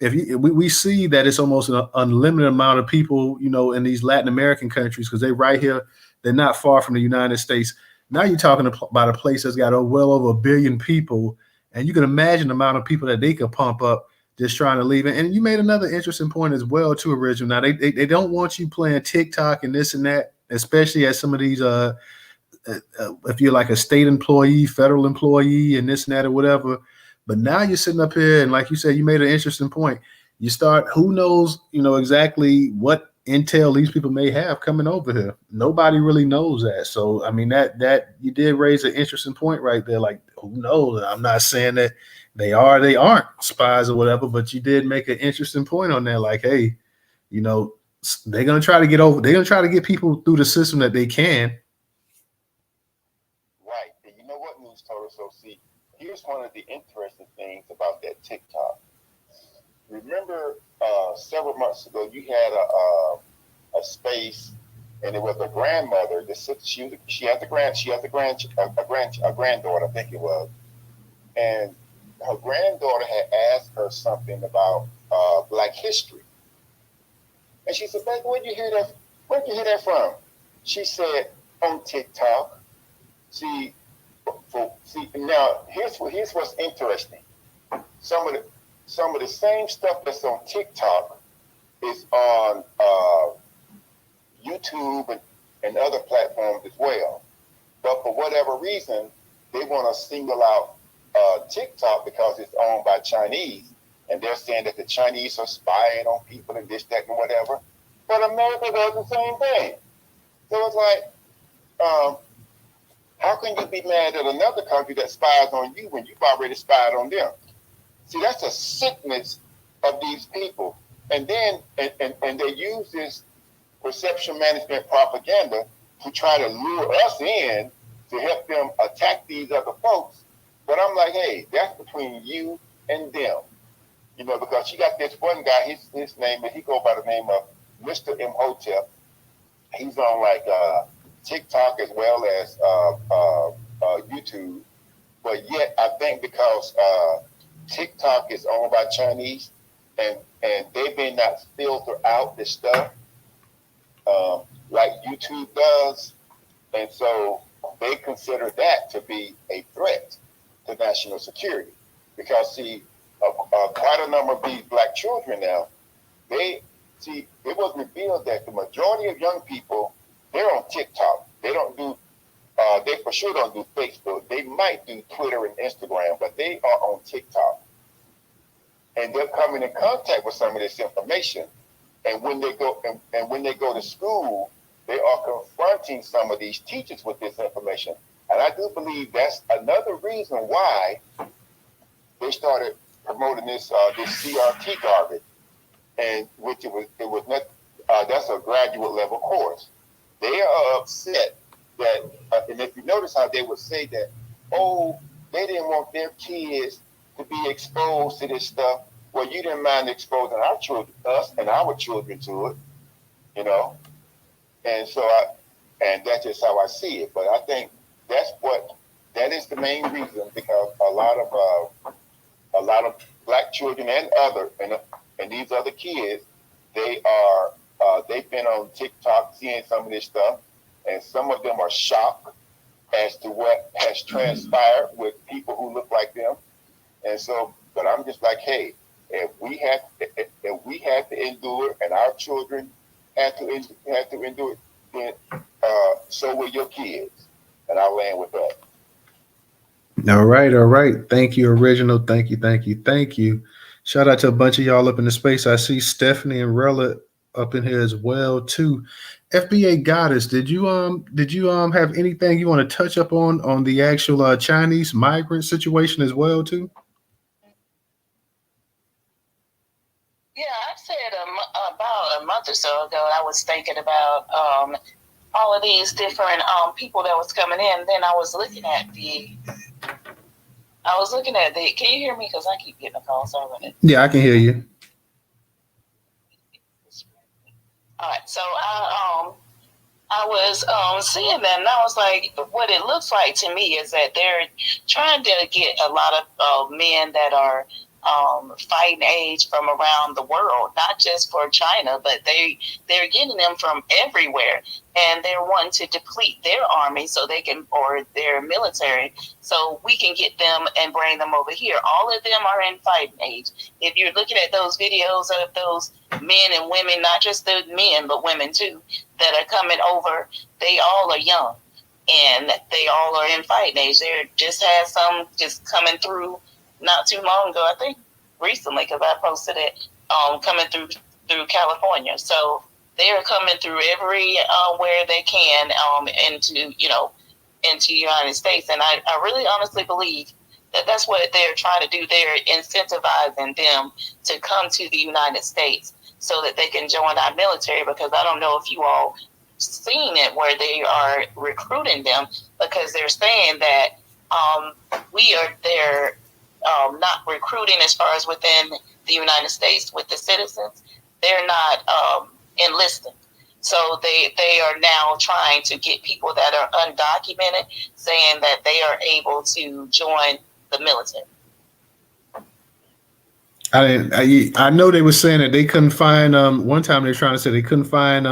we see that it's almost an unlimited amount of people, in these Latin American countries, because they're right here. They're not far from the United States. Now you're talking about a place that's got well over 1 billion people, And you can imagine the amount of people that they could pump up just trying to leave. And you made another interesting point as well, too, Original. Now, they don't want you playing TikTok and this and that, especially at some of these, if you're like a state employee, federal employee, and this and that or whatever. But now you're sitting up here, and like you said, you made an interesting point. You start, who knows, exactly what intel these people may have coming over here. Nobody really knows that. So, I mean, that you did raise an interesting point right there. Like, who knows? I'm not saying that they aren't spies or whatever, but you did make an interesting point on that. Like, hey, they're going to try to get people through the system that they can.
Right. And you know what, Newstoter? So see, here's one of the interesting things about that TikTok. Remember, several months ago, you had a space, and it was a grandmother. She had a granddaughter, I think it was, and her granddaughter had asked her something about Black history, and she said, "Baby, where'd you hear that? Where'd you hear that from?" She said, "On TikTok." See, now here's what's interesting. Some of the same stuff that's on TikTok is on YouTube and other platforms as well. But for whatever reason, they want to single out TikTok because it's owned by Chinese. And they're saying that the Chinese are spying on people and this, that, and whatever. But America does the same thing. So it's like, how can you be mad at another country that spies on you when you've already spied on them? See, that's a sickness of these people. And then, and they use this perception management propaganda to try to lure us in to help them attack these other folks. But I'm like, hey, that's between you and them. Because you got this one guy, his name, he go by the name of Mr. Imhotep. He's on like TikTok as well as YouTube. But yet, I think because TikTok is owned by Chinese, and they may not filter out this stuff like YouTube does, and so they consider that to be a threat to national security. Because see, quite a number of these Black children now, it was revealed that the majority of young people, they're on TikTok. They don't do. They for sure don't do Facebook. They might do Twitter and Instagram, but they are on TikTok. And they're coming in contact with some of this information. And when they go to school, they are confronting some of these teachers with this information. And I do believe that's another reason why they started promoting this CRT garbage, and which it was not. That's a graduate level course. They are upset that, and if you notice how they would say that, oh, they didn't want their kids to be exposed to this stuff. Well, you didn't mind exposing us and our children to it, And so and that's just how I see it. But I think that is the main reason, because a lot of Black children and these other kids, they've been on TikTok seeing some of this stuff, and some of them are shocked as to what has transpired with people who look like them. And so, but I'm just like, hey, if we have to endure, and our children have to endure it, then so will your kids. And I'll land with that.
All right. Thank you, Original. Thank you. Shout out to a bunch of y'all up in the space. I see Stephanie and Rella up in here as well too. FBA Goddess, did you have anything you want to touch up on the actual Chinese migrant situation as well too?
Yeah, I said about a month or so ago, I was thinking about all of these different people that was coming in. Then I was looking at can you hear me? Because I keep getting a call. Sorry about it.
Yeah, I can hear you.
All right, so I was seeing that, and I was like, what it looks like to me is that they're trying to get a lot of men that are fighting age from around the world, not just for China, but they're getting them from everywhere, and they're wanting to deplete their army so they can, or their military, so we can get them and bring them over here. All of them are in fighting age. If you're looking at those videos of those men and women, not just the men but women too, that are coming over, they all are young, and they all are in fighting age. There just had some just coming through not too long ago, I think recently, because I posted it, coming through California. So they're coming through every where they can into the United States, and I really honestly believe that that's what they're trying to do. They're incentivizing them to come to the United States so that they can join our military, because I don't know if you all seen it where they are recruiting them, because they're saying that we are there. Not recruiting as far as within the United States with the citizens. They're not enlisting. So they are now trying to get people that are undocumented, saying that they are able to join the military.
I know they were saying that they couldn't find one time they were trying to say they couldn't find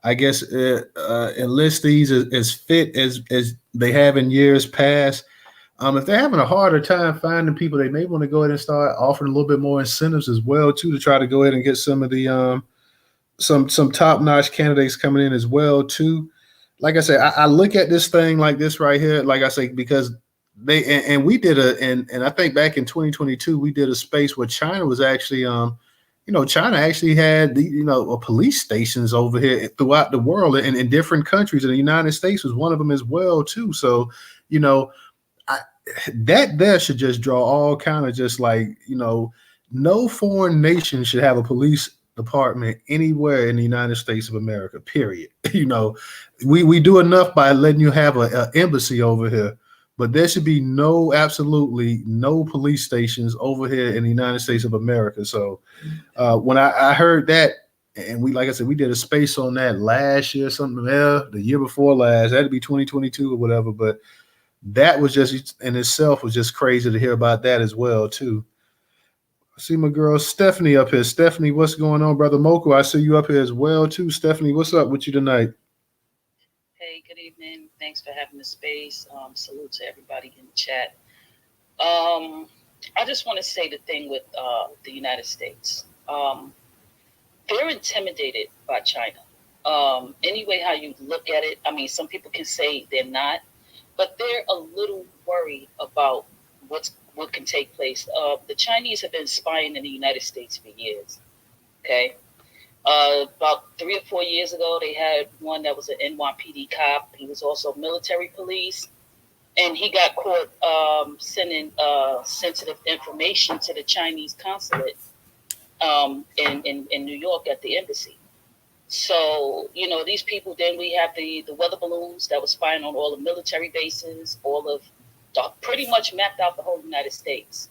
I guess enlistees as fit as they have in years past. If they're having a harder time finding people, they may want to go ahead and start offering a little bit more incentives as well too, to try to go ahead and get some of the some top-notch candidates coming in as well too. Like I said, I look at this thing like this right here, like I say, because they and we did and I think back in 2022 we did a space where China was actually China actually had police stations over here throughout the world in different countries, and the United States was one of them as well too. So that there should just draw all kind of just like, no foreign nation should have a police department anywhere in the United States of America, period. We do enough by letting you have an embassy over here, but there should be absolutely no police stations over here in the United States of America. So when I heard that, and like I said, we did a space on that last year, the year before last, that'd be 2022 or whatever, but that was just in itself was just crazy to hear about that as well too. I see my girl Stephanie up here. Stephanie, what's going on, brother Moko? I see you up here as well too. Stephanie, what's up with you tonight?
Hey, good evening. Thanks for having the space. Salute to everybody in the chat. I just want to say the thing with the United States. They're intimidated by China. Anyway, how you look at it, I mean, some people can say they're not, but they're a little worried about what can take place. The Chinese have been spying in the United States for years. Okay, about 3 or 4 years ago, they had one that was an NYPD cop. He was also military police, and he got caught sending sensitive information to the Chinese consulate in New York at the embassy. So, these people, then we have the weather balloons that were spying on all the military bases, pretty much mapped out the whole United States.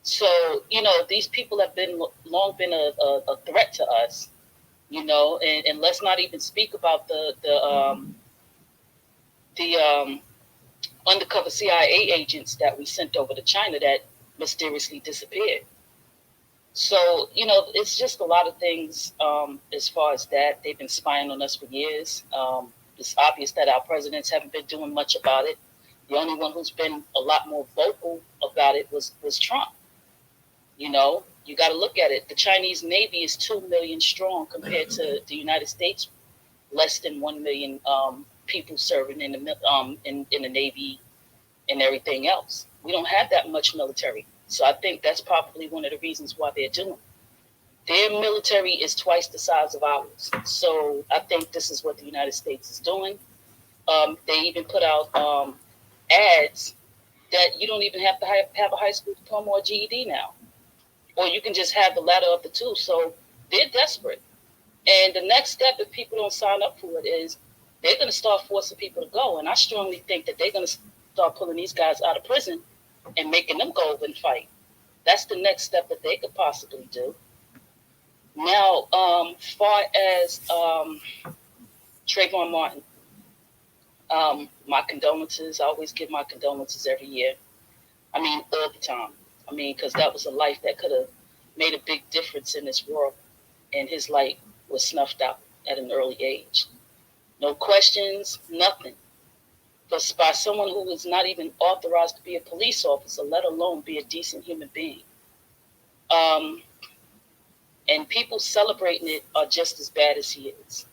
So, these people have long been a threat to us, and let's not even speak about the undercover CIA agents that we sent over to China that mysteriously disappeared. So, it's just a lot of things as far as that. They've been spying on us for years. It's obvious that our presidents haven't been doing much about it. The only one who's been a lot more vocal about it was Trump. You got to look at it. The Chinese Navy is 2 million strong compared to the United States, less than 1 million people serving in the Navy and everything else. We don't have that much military. So I think that's probably one of the reasons why they're doing it. Their military is twice the size of ours. So I think this is what the United States is doing. They even put out ads that you don't even have to have a high school diploma or GED now. Or you can just have the latter of the two. So they're desperate. And the next step, if people don't sign up for it, is they're going to start forcing people to go. And I strongly think that they're going to start pulling these guys out of prison and making them go over and fight. That's the next step that they could possibly do. Now, far as Trayvon Martin, my condolences. I always give my condolences every year. I mean, all the time. I mean, because that was a life that could have made a big difference in this world, and his life was snuffed out at an early age. No questions, nothing. But by someone who was not even authorized to be a police officer, let alone be a decent human being. And people celebrating it are just as bad as he is.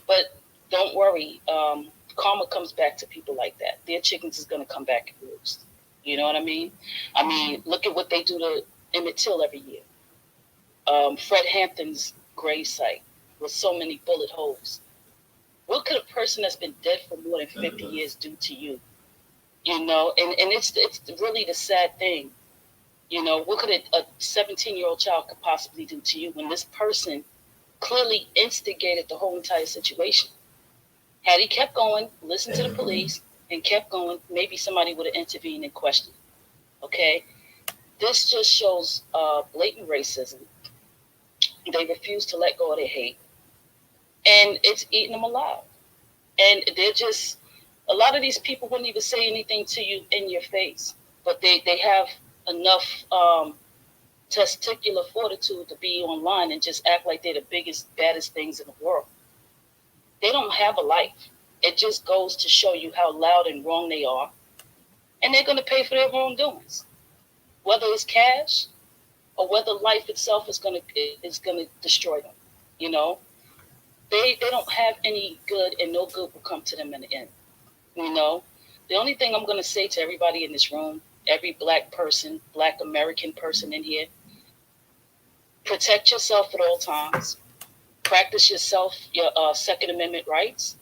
But don't worry, karma comes back to people like that. Their chickens is going to come back and roost. You know what I mean? I mean, look at what they do to Emmett Till every year. Fred Hampton's gravesite with so many bullet holes. What could a person that's been dead for more than 50 years do to you? You know, and it's really the sad thing. You know, what could a 17-year-old child could possibly do to you when this person clearly instigated the whole entire situation? Had he kept going, listened to the police, and kept going, maybe somebody would have intervened and questioned. Okay? This just shows blatant racism. They refuse to let go of their hate. And it's eating them alive. And they're just, a lot of these people wouldn't even say anything to you in your face, but they have enough testicular fortitude to be online and just act like they're the biggest, baddest things in the world. They don't have a life. It just goes to show you how loud and wrong they are. And they're going to pay for their wrongdoings, whether it's cash or whether life itself is going to destroy them. You know, they don't have any good, and no good will come to them in the end. You know, the only thing I'm going to say to everybody in this room, every Black person, Black American person in here, protect yourself at all times. Practice your Second Amendment rights,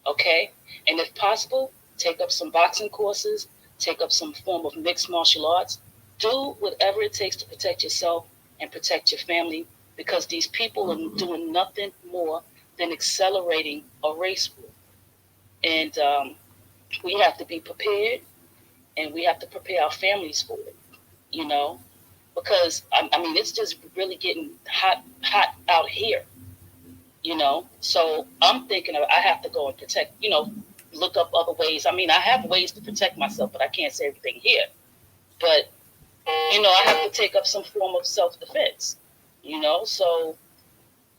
okay? And if possible, take up some boxing courses, take up some form of mixed martial arts. Do whatever it takes to protect yourself and protect your family, because these people are doing nothing more than accelerating a race war. And we have to be prepared, and we have to prepare our families for it, you know, because, I mean, it's just really getting hot out here, you know. So I'm thinking I have to go and protect, you know, look up other ways. I mean, I have ways to protect myself, but I can't say everything here. But, you know, I have to take up some form of self-defense, you know. So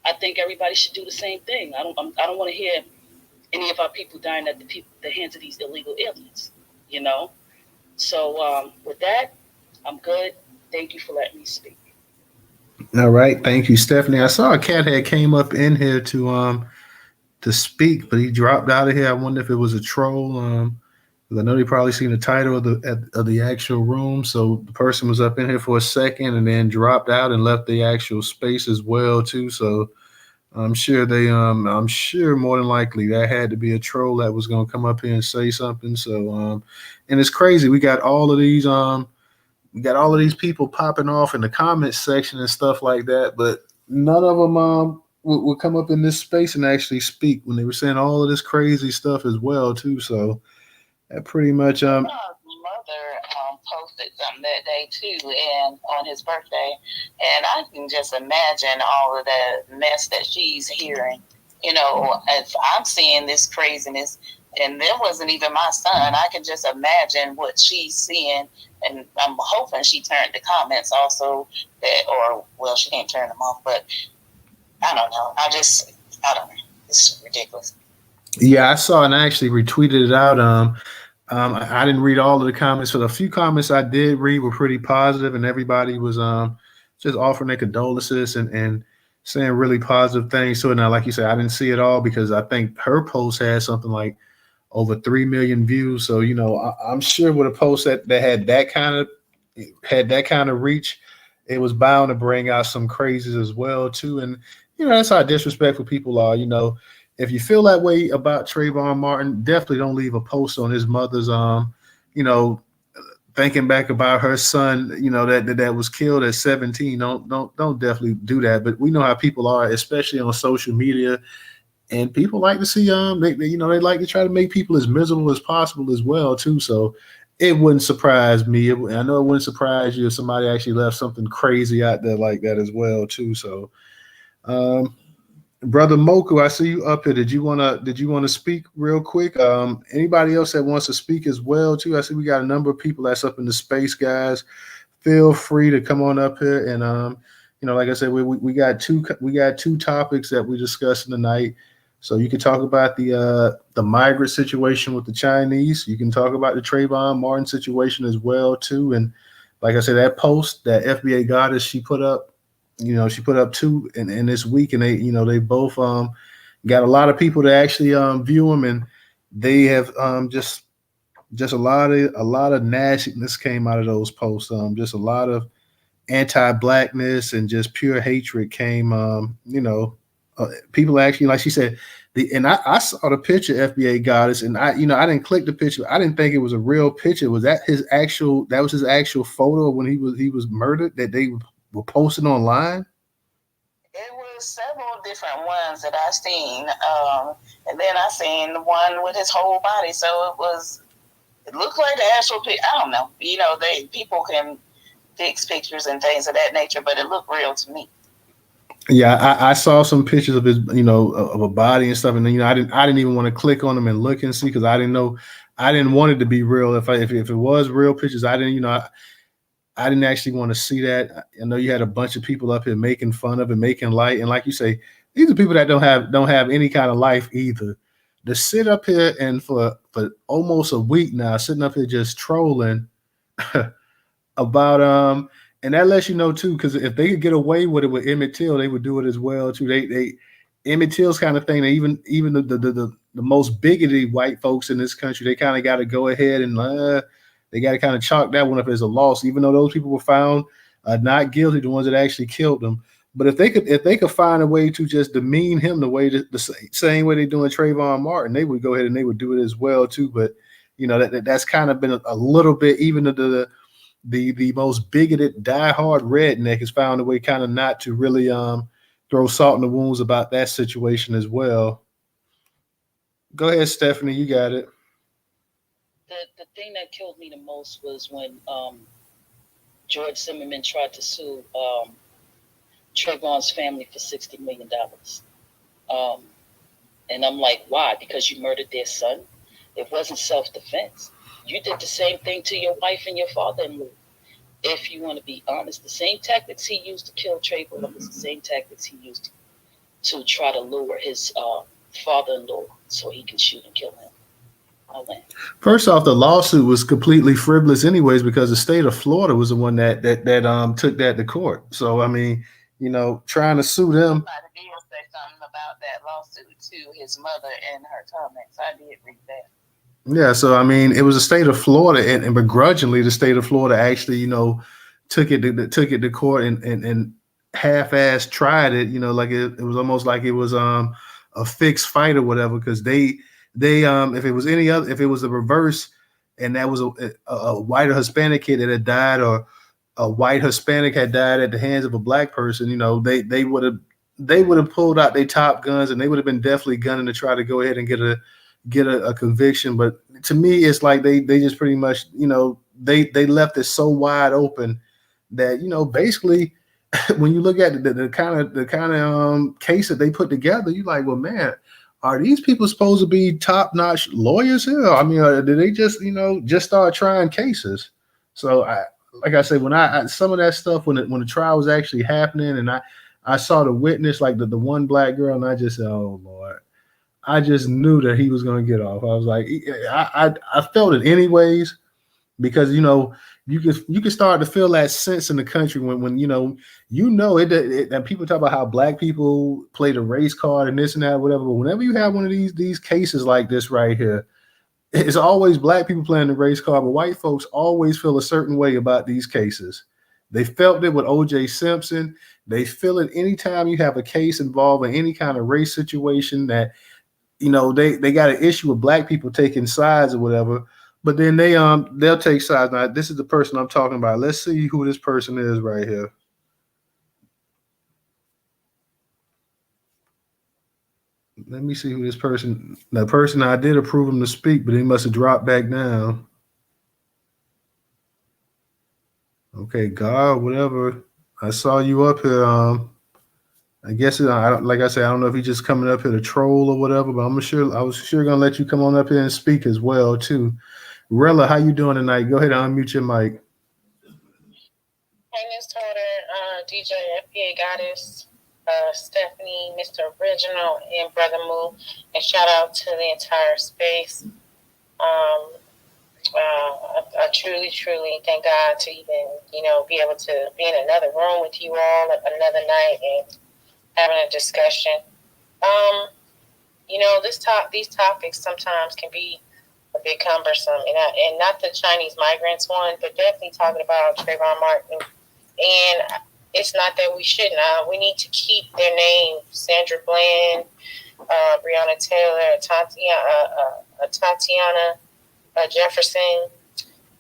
I think everybody should do the same thing. I don't want to hear any of our people dying at the hands of these illegal aliens, you know. So with that, I'm good. Thank you for letting me speak.
All right, thank you, Stephanie. I saw a cat had came up in here to speak, but he dropped out of here. I wonder if it was a troll. Because I know they probably seen the title of the actual room. So the person was up in here for a second and then dropped out and left the actual space as well too. So I'm sure I'm sure more than likely that had to be a troll that was going to come up here and say something. So and it's crazy. We got all of these people popping off in the comments section and stuff like that, but none of them would come up in this space and actually speak when they were saying all of this crazy stuff as well too. So that pretty much
mother posted something that day too, and on his birthday, and I can just imagine all of the mess that she's hearing. You know, as I'm seeing this craziness, and that wasn't even my son. I can just imagine what she's seeing, and I'm hoping she turned the comments also she didn't turn them off, but I don't know. I don't know. It's ridiculous.
Yeah, I saw and I actually retweeted it out. I didn't read all of the comments, but the few comments I did read were pretty positive, and everybody was just offering their condolences and saying really positive things. So now, like you said, I didn't see it all because I think her post had something like over 3 million views. So, you know, I'm sure with a post that had that kind of reach, it was bound to bring out some crazies as well too. And you know, that's how disrespectful people are. You know, if you feel that way about Trayvon Martin, definitely don't leave a post on his mother's you know, thinking back about her son, you know, that was killed at 17. Don't definitely do that. But we know how people are, especially on social media. And people like to see they like to try to make people as miserable as possible as well too. So it wouldn't surprise me. I know it wouldn't surprise you if somebody actually left something crazy out there like that as well too. So, Brother Moku, I see you up here. Did you wanna speak real quick? Anybody else that wants to speak as well too? I see we got a number of people that's up in the space, guys. feel free to come on up here and like I said, we got two topics that we're discussing tonight. So you can talk about the migrant situation with the Chinese. You can talk about the Trayvon Martin situation as well too. And like I said, that post that FBA goddess she put up, she put up two in this week, and they both got a lot of people to actually view them, and they have just a lot of nastiness came out of those posts. Just a lot of anti-blackness and just pure hatred came. People actually, like she said, I saw the picture FBA goddess, and I didn't click the picture. I didn't think it was a real picture. Was that his actual? That was his actual photo when he was murdered that they were posting online.
It was several different ones that I seen, and then I seen the one with his whole body. So it looked like the actual picture. I don't know. People can fix pictures and things of that nature, but it looked real to me.
Yeah, I saw some pictures of his, of a body and stuff, and then I didn't even want to click on them and look and see because I didn't know, I didn't want it to be real. If it was real pictures, I didn't, I didn't actually want to see that. I know you had a bunch of people up here making fun of it, making light, and like you say, these are people that don't have any kind of life either. To sit up here and for almost a week now, sitting up here just trolling about and that lets you know too, because if they could get away with it with Emmett Till, they would do it as well too. They Emmett Till's kind of thing. They even the most bigoted white folks in this country, they kind of got to go ahead and they got to kind of chalk that one up as a loss, even though those people were found not guilty, the ones that actually killed them. But if they could find a way to just demean him the way the same way they're doing Trayvon Martin, they would go ahead and they would do it as well too. But that's kind of been a little bit, even the most bigoted, diehard redneck has found a way kind of not to really throw salt in the wounds about that situation as well. Go ahead, Stephanie, you got it.
The thing that killed me the most was when George Zimmerman tried to sue Trayvon's family for $60 million. And I'm like, why? Because you murdered their son? It wasn't self-defense. You did the same thing to your wife and your father-in-law. If you want to be honest, the same tactics he used to kill Trayvon was the same tactics he used to try to lure his father-in-law so he can shoot and kill him.
First off, the lawsuit was completely frivolous anyways, because the state of Florida was the one that took that to court. So I mean, trying to sue them.
Somebody did say something about that lawsuit to his mother in her comments. I did read that.
Yeah, so I mean, it was the state of Florida, and begrudgingly, the state of Florida actually, took it to court and half-ass tried it. Like it was almost like it was a fixed fight or whatever, because they if it was the reverse, and that was a white or Hispanic kid that had died, or a white Hispanic had died at the hands of a black person, they would have pulled out their top guns, and they would have been definitely gunning to try to go ahead and get a conviction. But to me, it's like they just pretty much, they left it so wide open that, basically when you look at the kind of case that they put together, you're like, well, man, are these people supposed to be top-notch lawyers here? I mean, did they just start trying cases? So like I said, when I some of that stuff, when the trial was actually happening, and I saw the witness, like the one black girl, and I just said, oh Lord, I just knew that he was going to get off. I was like, I felt it anyways, because you can start to feel that sense in the country when that people talk about how black people play the race card and this and that, whatever. But whenever you have one of these cases like this right here, it's always black people playing the race card, but white folks always feel a certain way about these cases. They felt it with O.J. Simpson. They feel it anytime you have a case involving any kind of race situation that they got an issue with black people taking sides or whatever. But then they'll take sides. Now, this is the person I'm talking about. Let's see who this person is right here. Let me see who this person. The person, I did approve him to speak, but he must have dropped back down. Okay, God, whatever. I saw you up here. I guess like I said, I don't know if he's just coming up here to troll or whatever, but I was sure gonna let you come on up here and speak as well too. Rella, how you doing tonight? Go ahead and unmute your mic.
Hey, Newstoter, DJ FBA Goddess, Stephanie, Mr. Original, and Brother Moo, and shout out to the entire space. I truly, truly thank God to even, be able to be in another room with you all another night and having a discussion. These topics sometimes can be a bit cumbersome, and not the Chinese migrants one, but definitely talking about Trayvon Martin. And it's not that we shouldn't. We need to keep their names: Sandra Bland, Breonna Taylor, Tatiana Jefferson,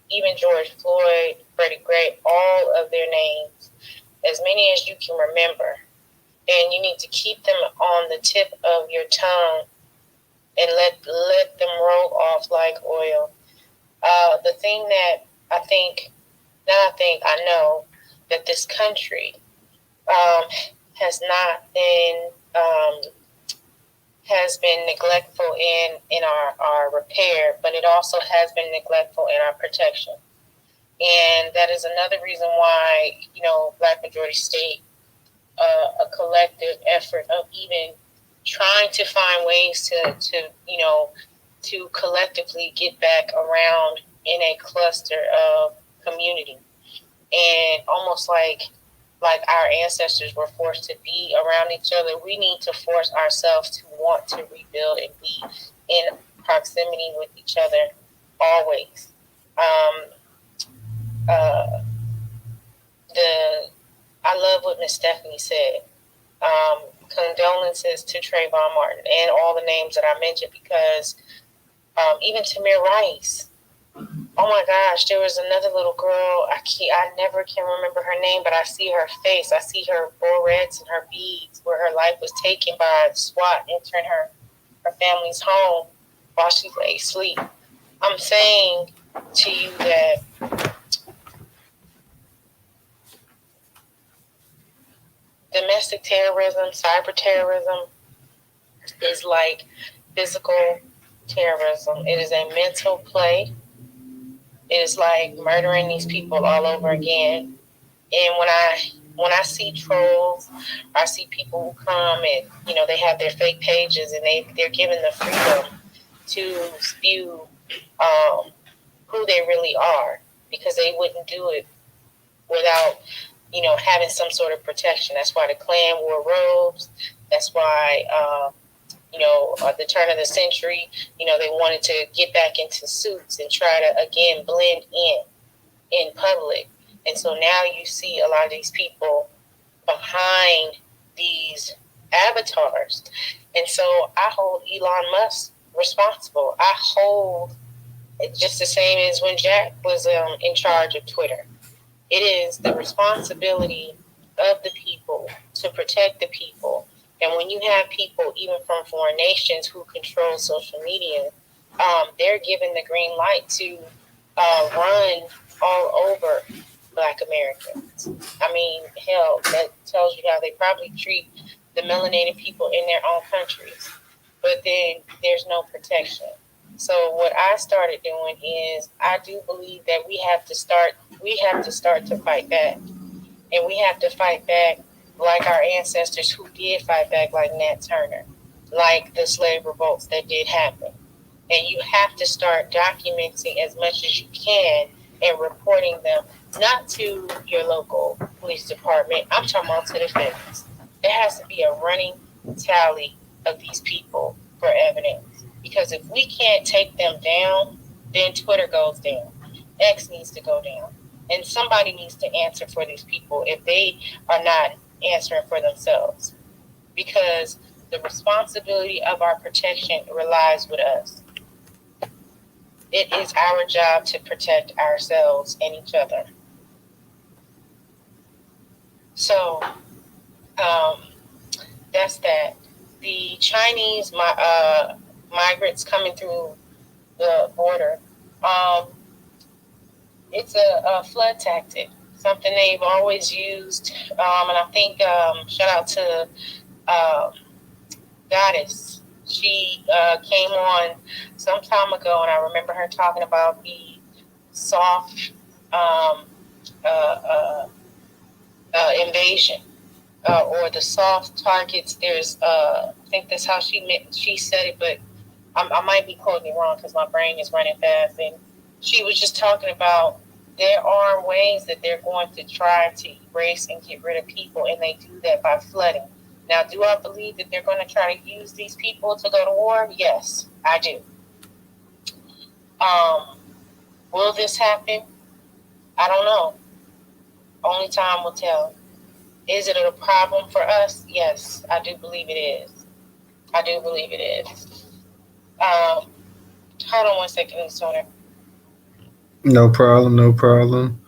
even George Floyd, Freddie Gray, all of their names, as many as you can remember. And you need to keep them on the tip of your tongue and let them roll off like oil. The thing that I know that this country has not been has been neglectful in our repair, but it also has been neglectful in our protection. And that is another reason why, Black Majority State, a collective effort of even trying to find ways to collectively get back around in a cluster of community. And almost like our ancestors were forced to be around each other, we need to force ourselves to want to rebuild and be in proximity with each other always. I love what Miss Stephanie said. Condolences to Trayvon Martin and all the names that I mentioned, because even Tamir Rice. Oh my gosh, there was another little girl. I never can remember her name, but I see her face. I see her barrettes and her beads, where her life was taken by SWAT entering her family's home while she lay asleep. I'm saying to you that domestic terrorism, cyber terrorism is like physical terrorism. It is a mental play. It is like murdering these people all over again. And when I see trolls, I see people who come and they have their fake pages and they're given the freedom to spew who they really are, because they wouldn't do it without having some sort of protection. That's why the Klan wore robes. That's why at the turn of the century, they wanted to get back into suits and try to, again, blend in public. And so now you see a lot of these people behind these avatars. And so I hold Elon Musk responsible. I hold it just the same as when Jack was in charge of Twitter. It is the responsibility of the people to protect the people. And when you have people, even from foreign nations, who control social media, they're given the green light to run all over Black Americans. I mean, hell, that tells you how they probably treat the melanated people in their own countries. But then there's no protection. So what I started doing is, I do believe that we have to start to fight back. And we have to fight back like our ancestors who did fight back, like Nat Turner, like the slave revolts that did happen. And you have to start documenting as much as you can and reporting them, not to your local police department. I'm talking about to the feds. There has to be a running tally of these people for evidence. Because if we can't take them down, then Twitter goes down. X needs to go down. And somebody needs to answer for these people if they are not answering for themselves. Because the responsibility of our protection relies with us. It is our job to protect ourselves and each other. So, that's that. The Chinese migrants coming through the border, it's a flood tactic, something they've always used. And I think, shout out to Goddess. She came on some time ago, and I remember her talking about the soft invasion or the soft targets. There's, I think that's how she said it, but I might be quoting it wrong because my brain is running fast. And she was just talking about there are ways that they're going to try to erase and get rid of people, and they do that by flooding. Now, do I believe that they're going to try to use these people to go to war? Yes, I do. Will this happen? I don't know. Only time will tell. Is it a problem for us? Yes, I do believe it is. I do believe it is. Hold on one second, Newstoter.
No problem, no problem.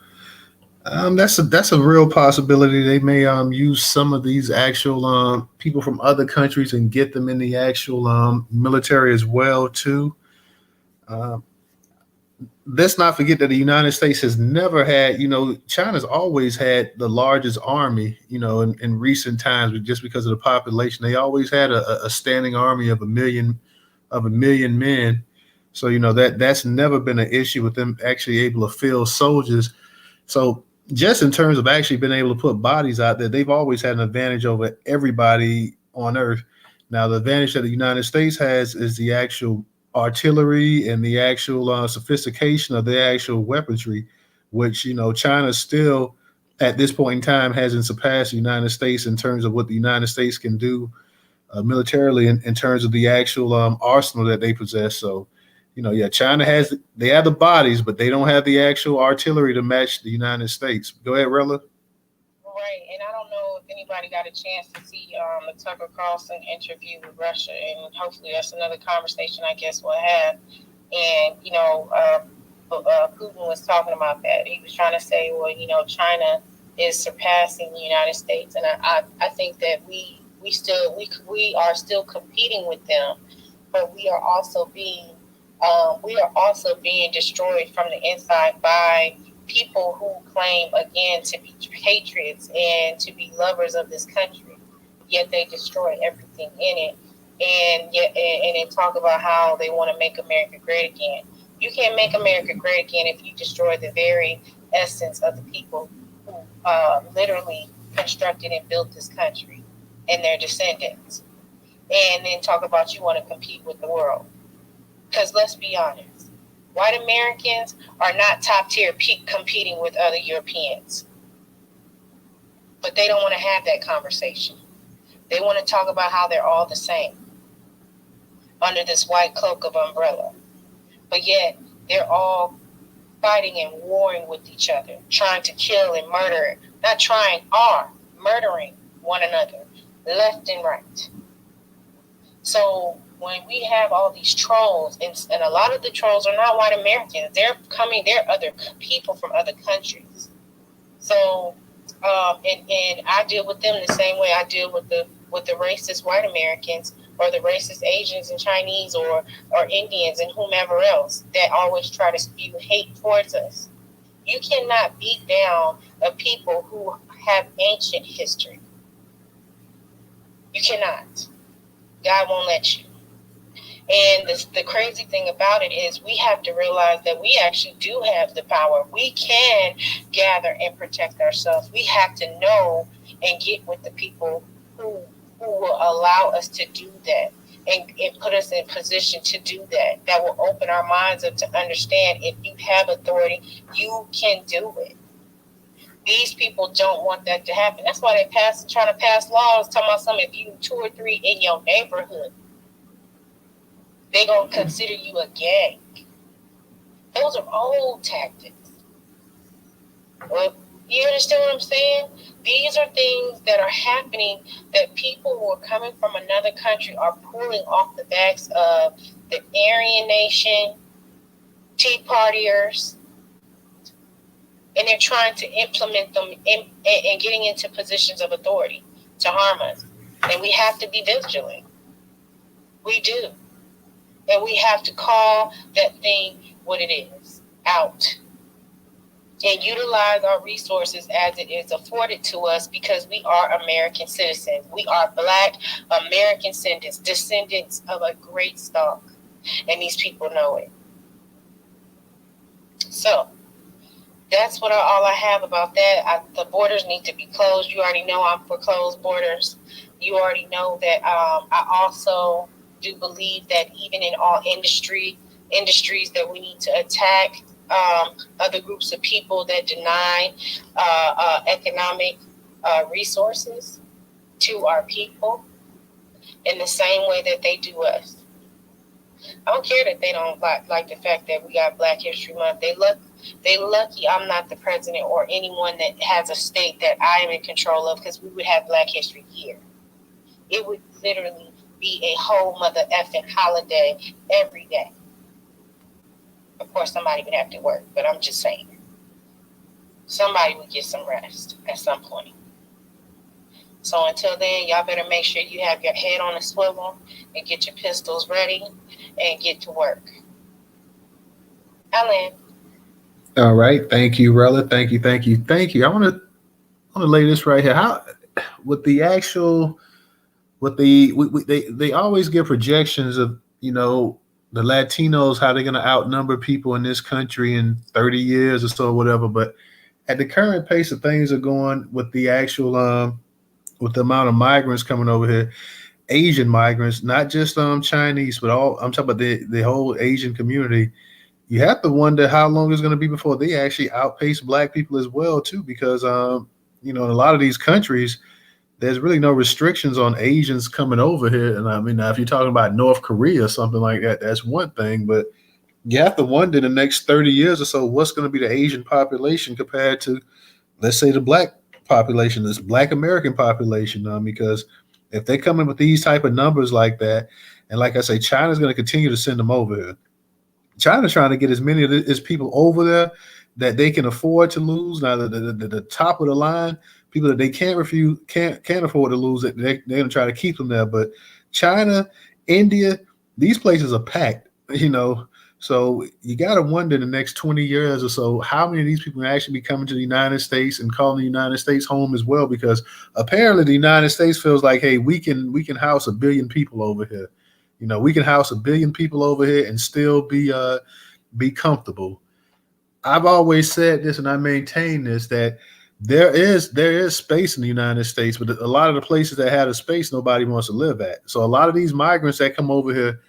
That's a real possibility. They may use some of these actual people from other countries and get them in the actual military as well too. Uh, let's not forget that the United States has never had, China's always had the largest army, in recent times, just because of the population. They always had a standing army of a million men. So, that's never been an issue with them actually able to field soldiers. So just in terms of actually being able to put bodies out there, they've always had an advantage over everybody on earth. Now, the advantage that the United States has is the actual artillery and the actual sophistication of the actual weaponry, which, China still at this point in time hasn't surpassed the United States in terms of what the United States can do militarily in terms of the actual arsenal that they possess. So, China they have the bodies, but they don't have the actual artillery to match the United States. Go ahead, Rella.
Right, and I don't know if anybody got a chance to see the Tucker Carlson interview with Russia, and hopefully that's another conversation I guess we'll have. And, Putin was talking about that. He was trying to say, well, China is surpassing the United States, and I think that we are still competing with them, but we are also being destroyed from the inside by people who claim again to be patriots and to be lovers of this country, yet they destroy everything in it, and they talk about how they want to make America great again. You can't make America great again if you destroy the very essence of the people who literally constructed and built this country and their descendants, and then talk about you want to compete with the world. Because let's be honest, white Americans are not top tier competing with other Europeans. But they don't want to have that conversation. They want to talk about how they're all the same under this white cloak of umbrella. But yet they're all fighting and warring with each other, trying to kill and murder. Not trying, are murdering one another left and right. So when we have all these trolls, and a lot of the trolls are not white Americans, they're other people from other countries. So, and I deal with them the same way I deal with the racist white Americans or the racist Asians and Chinese or Indians and whomever else that always try to spew hate towards us. You cannot beat down a people who have ancient history. You cannot. God won't let you. And the crazy thing about it is we have to realize that we actually do have the power. We can gather and protect ourselves. We have to know and get with the people who will allow us to do that and put us in position to do that. That will open our minds up to understand if you have authority, you can do it. These people don't want that to happen. That's why they're trying to pass laws talking about something. If you 2 or 3 in your neighborhood, they're going to consider you a gang. Those are old tactics. Well, you understand what I'm saying? These are things that are happening that people who are coming from another country are pulling off the backs of the Aryan Nation, Tea Partiers, and they're trying to implement them and getting into positions of authority to harm us. And we have to be vigilant. We do. And we have to call that thing what it is, out. And utilize our resources as it is afforded to us because we are American citizens. We are Black American descendants of a great stock. And these people know it. So, that's all I have about that. The borders need to be closed. You already know I'm for closed borders. You already know that I also do believe that even in all industries that we need to attack other groups of people that deny economic resources to our people in the same way that they do us. I don't care that they don't like the fact that we got Black History Month. They lucky I'm not the president or anyone that has a state that I am in control of, because we would have Black History here. It would literally be a whole mother effing holiday every day. Of course, somebody would have to work, but I'm just saying. Somebody would get some rest at some point. So until then, y'all better make sure you have your head on a swivel and get your pistols ready and get to work. Alan.
All right. Thank you, Rella. Thank you. I want to lay this right here. How with the actual they always give projections of, the Latinos, how they're going to outnumber people in this country in 30 years or so, or whatever. But at the current pace of things are going with the actual with the amount of migrants coming over here, Asian migrants, not just Chinese, but I'm talking about the whole Asian community. You have to wonder how long it's going to be before they actually outpace Black people as well, too, because in a lot of these countries, there's really no restrictions on Asians coming over here. And I mean, now if you're talking about North Korea or something like that, that's one thing. But you have to wonder in the next 30 years or so, what's going to be the Asian population compared to, let's say, the Black population, this Black American population, because if they come in with these type of numbers like that, and like I say, China's going to continue to send them over here. China's trying to get as many of its people over there that they can afford to lose. Now, the top of the line, people that they can't afford to lose, they're going to try to keep them there. But China, India, these places are packed, So you got to wonder in the next 20 years or so, how many of these people can actually be coming to the United States and calling the United States home as well? Because apparently the United States feels like, hey, we can house 1 billion people over here. We can house 1 billion people over here and still be comfortable. I've always said this, and I maintain this, that there is space in the United States, but a lot of the places that have a space, nobody wants to live at. So a lot of these migrants that come over here,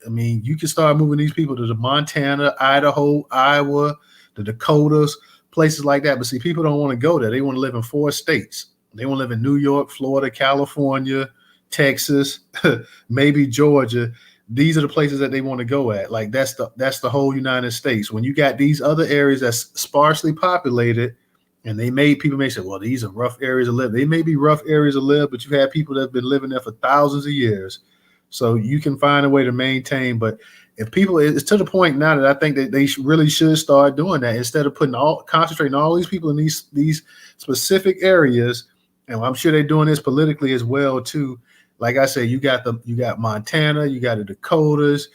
I mean, you can start moving these people to the Montana, Idaho, Iowa, the Dakotas, places like that. But see, people don't want to go there. They want to live in 4 states. They want to live in New York, Florida, California, Texas, maybe Georgia. These are the places that they want to go at. Like that's the whole United States. When you got these other areas that's sparsely populated, and people may say, well, these are rough areas to live. They may be rough areas to live, but you have people that have been living there for thousands of years. So you can find a way to maintain. But if people, it's to the point now that I think that they really should start doing that instead of concentrating all these people in these specific areas. And I'm sure they're doing this politically as well too. Like I said, you got Montana, you got the Dakotas,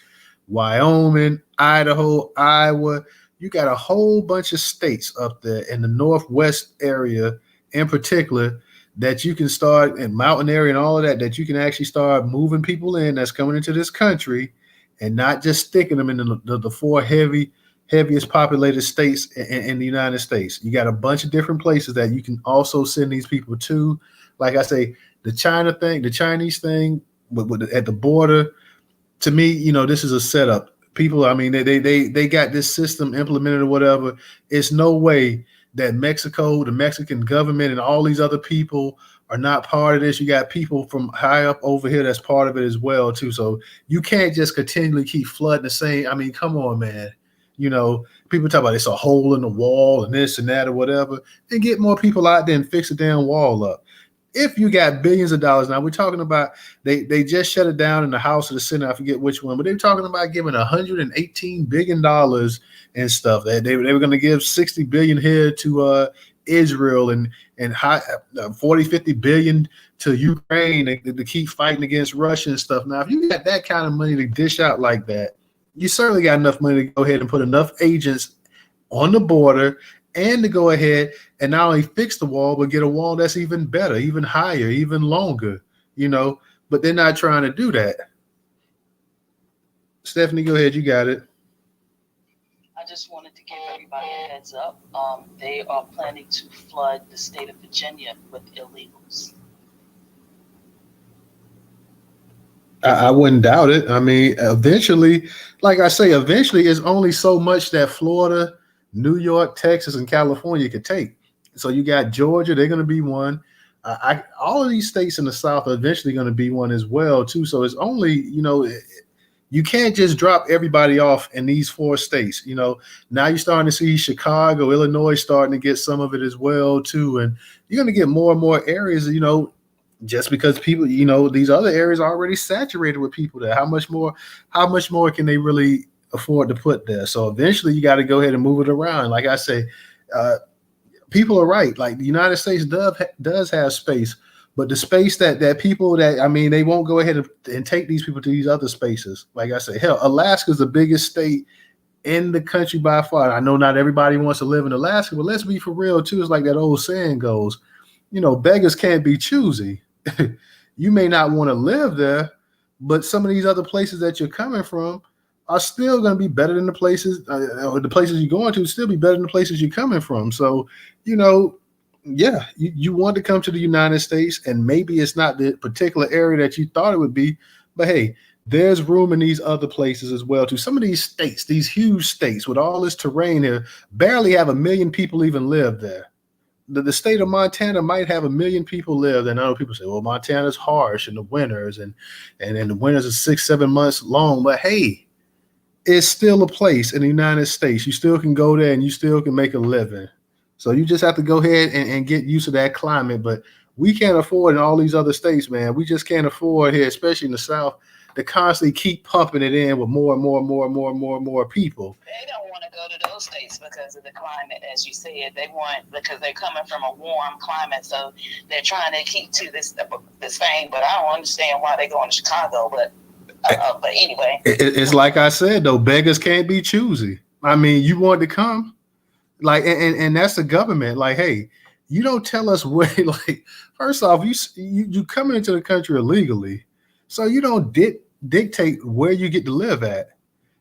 Wyoming, Idaho, Iowa. You got a whole bunch of states up there in the Northwest area in particular that you can start, in mountain area and all of that you can actually start moving people in that's coming into this country and not just sticking them in the 4 heaviest populated states in the United States. You got a bunch of different places that you can also send these people to. Like I say, the Chinese thing at the border, to me, this is a setup. People, I mean, they got this system implemented or whatever. It's no way that Mexico, the Mexican government, and all these other people are not part of this. You got people from high up over here that's part of it as well too. So you can't just continually keep flooding the same. I mean, come on, man. People talk about it's a hole in the wall and this and that or whatever. Then get more people out there and fix the damn wall up. If you got billions of dollars, now we're talking about they just shut it down in the House or the Senate, I forget which one, but they're talking about giving $118 billion and stuff. They were going to give $60 billion here to Israel and 40-50 billion to Ukraine to keep fighting against Russia and stuff. Now, if you got that kind of money to dish out like that, you certainly got enough money to go ahead and put enough agents on the border and to go ahead and not only fix the wall, but get a wall that's even better, even higher, even longer, but they're not trying to do that. Stephanie, go ahead. You got it.
I just wanted to give everybody a heads up. They are planning to flood the state of Virginia with illegals.
I wouldn't doubt it. I mean, eventually, like I say, eventually it's only so much that Florida, New York, Texas, and California could take. So you got Georgia, they're going to be one. All of these states in the South are eventually going to be one as well, too. So it's only, you can't just drop everybody off in these 4 states. Now you're starting to see Chicago, Illinois starting to get some of it as well, too. And you're going to get more and more areas, just because people, these other areas are already saturated with people there. How much more can they really afford to put there? So eventually you got to go ahead and move it around. Like I say, people are right. Like the United States does have space, but the space that people they won't go ahead and take these people to these other spaces. Like I say, hell, Alaska's the biggest state in the country by far. I know not everybody wants to live in Alaska, but let's be for real too. It's like that old saying goes, beggars can't be choosy. You may not want to live there, but some of these other places that you're coming from are still going to be better than the places, or the places you're going to still be better than the places you're coming from. So, yeah, you want to come to the United States, and maybe it's not the particular area that you thought it would be, but hey, there's room in these other places as well too. Some of these states, these huge states with all this terrain here, barely have 1 million people even live there. The state of Montana might have 1 million people live, and I know people say, well, Montana's harsh in the winters, and the winters are 6-7 months long, but hey, it's still a place in the United States. You still can go there and you still can make a living. So you just have to go ahead and get used to that climate. But we can't afford in all these other states, man. We just can't afford here, especially in the South, to constantly keep pumping it in with more and more and more and more and more and more people.
They don't want to go to those states because of the climate, as you said. They want, because they're coming from a warm climate, so they're trying to keep to this thing. But I don't understand why they're going to Chicago. But anyway,
it's like I said though, beggars can't be choosy. I mean, you want to come, like, and that's the government. Like, hey, you don't tell us where. Like, first off, you coming into the country illegally, so you don't dictate where you get to live at.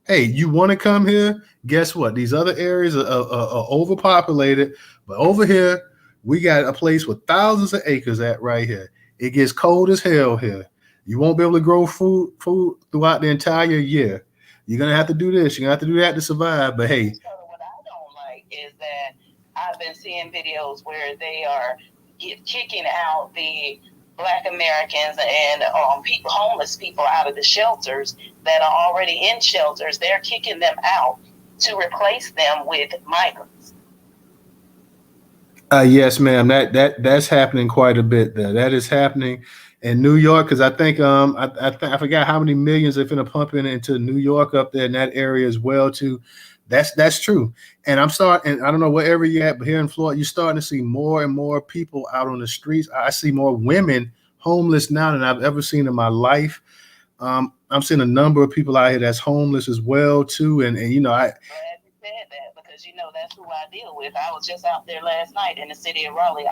Hey, you want to come here? Guess what? These other areas are overpopulated, but over here we got a place with thousands of acres at right here. It gets cold as hell here. You won't be able to grow food throughout the entire year. You're gonna have to do this. You're gonna have to do that to survive. But hey,
what I don't like is that I've been seeing videos where they are kicking out the Black Americans and homeless people out of the shelters that are already in shelters. They're kicking them out to replace them with migrants.
Yes, ma'am. That's happening quite a bit there. That is happening in New York, because I think I forgot how many millions they're finna pump into New York up there in that area as well too. That's true. And I don't know wherever you're at, but here in Florida, you're starting to see more and more people out on the streets. I see more women homeless now than I've ever seen in my life. I'm seeing a number of people out here that's homeless as well too. And
I'm glad you said that, because that's who I deal with. I was just out there last night in the city of Raleigh.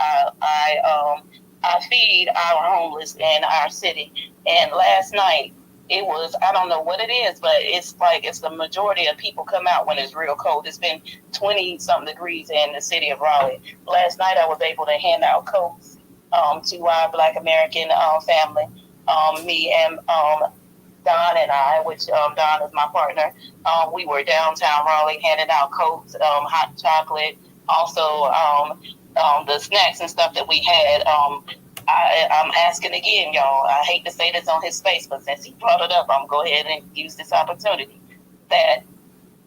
I feed our homeless in our city, and last night it was, I don't know what it is, but it's like it's the majority of people come out when it's real cold. It's been 20-something degrees in the city of Raleigh. Last night I was able to hand out coats to our Black American family. Me and Don and I, which Don is my partner, we were downtown Raleigh handing out coats, hot chocolate, also the snacks and stuff that we had. I'm asking again, y'all. I hate to say this on his face, but since he brought it up, I'm going to go ahead and use this opportunity that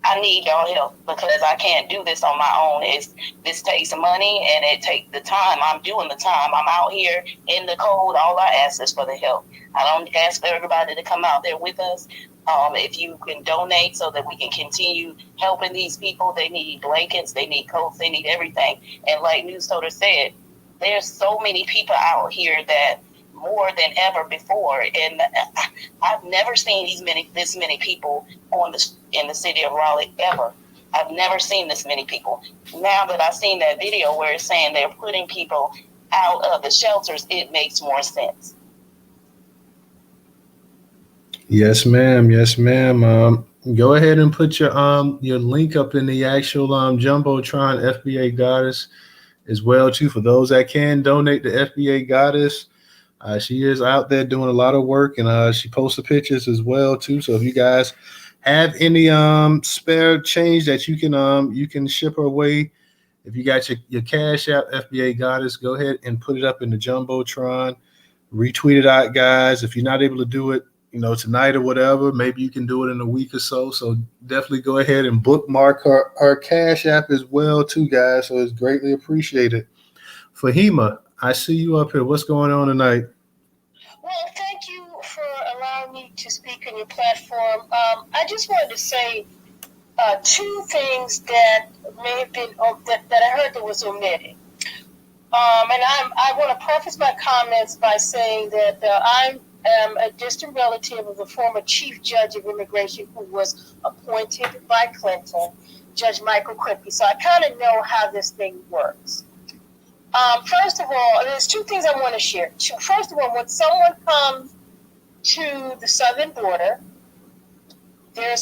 I need y'all help, because I can't do this on my own. This takes money, and it takes the time. I'm doing the time. I'm out here in the cold. All I ask is for the help. I don't ask for everybody to come out there with us. If you can donate so that we can continue helping these people, they need blankets, they need coats, they need everything. And like Newstoter said, there's so many people out here that more than ever before, and I've never seen this many people in the city of Raleigh ever. I've never seen this many people. Now that I've seen that video where it's saying they're putting people out of the shelters, it makes more sense.
Yes, ma'am. Yes, ma'am. Go ahead and put your link up in the actual Jumbotron FBA Goddess as well too. For those that can donate to FBA Goddess, she is out there doing a lot of work, and she posts the pictures as well too. So if you guys have any spare change that you can ship her way, if you got your Cash App FBA Goddess, go ahead and put it up in the Jumbotron. Retweet it out, guys. If you're not able to do it, tonight or whatever, maybe you can do it in a week or so. So definitely go ahead and bookmark her Cash App as well too, guys. So it's greatly appreciated. Fahima, I see you up here. What's going on tonight?
Well, thank you for allowing me to speak on your platform. I just wanted to say two things that may have been that I heard that was omitted. I want to preface my comments by saying that I am a distant relative of the former chief judge of immigration who was appointed by Clinton, Judge Michael Crispy. So I kind of know how this thing works. First of all, there's two things I want to share. First of all, when someone comes to the southern border, they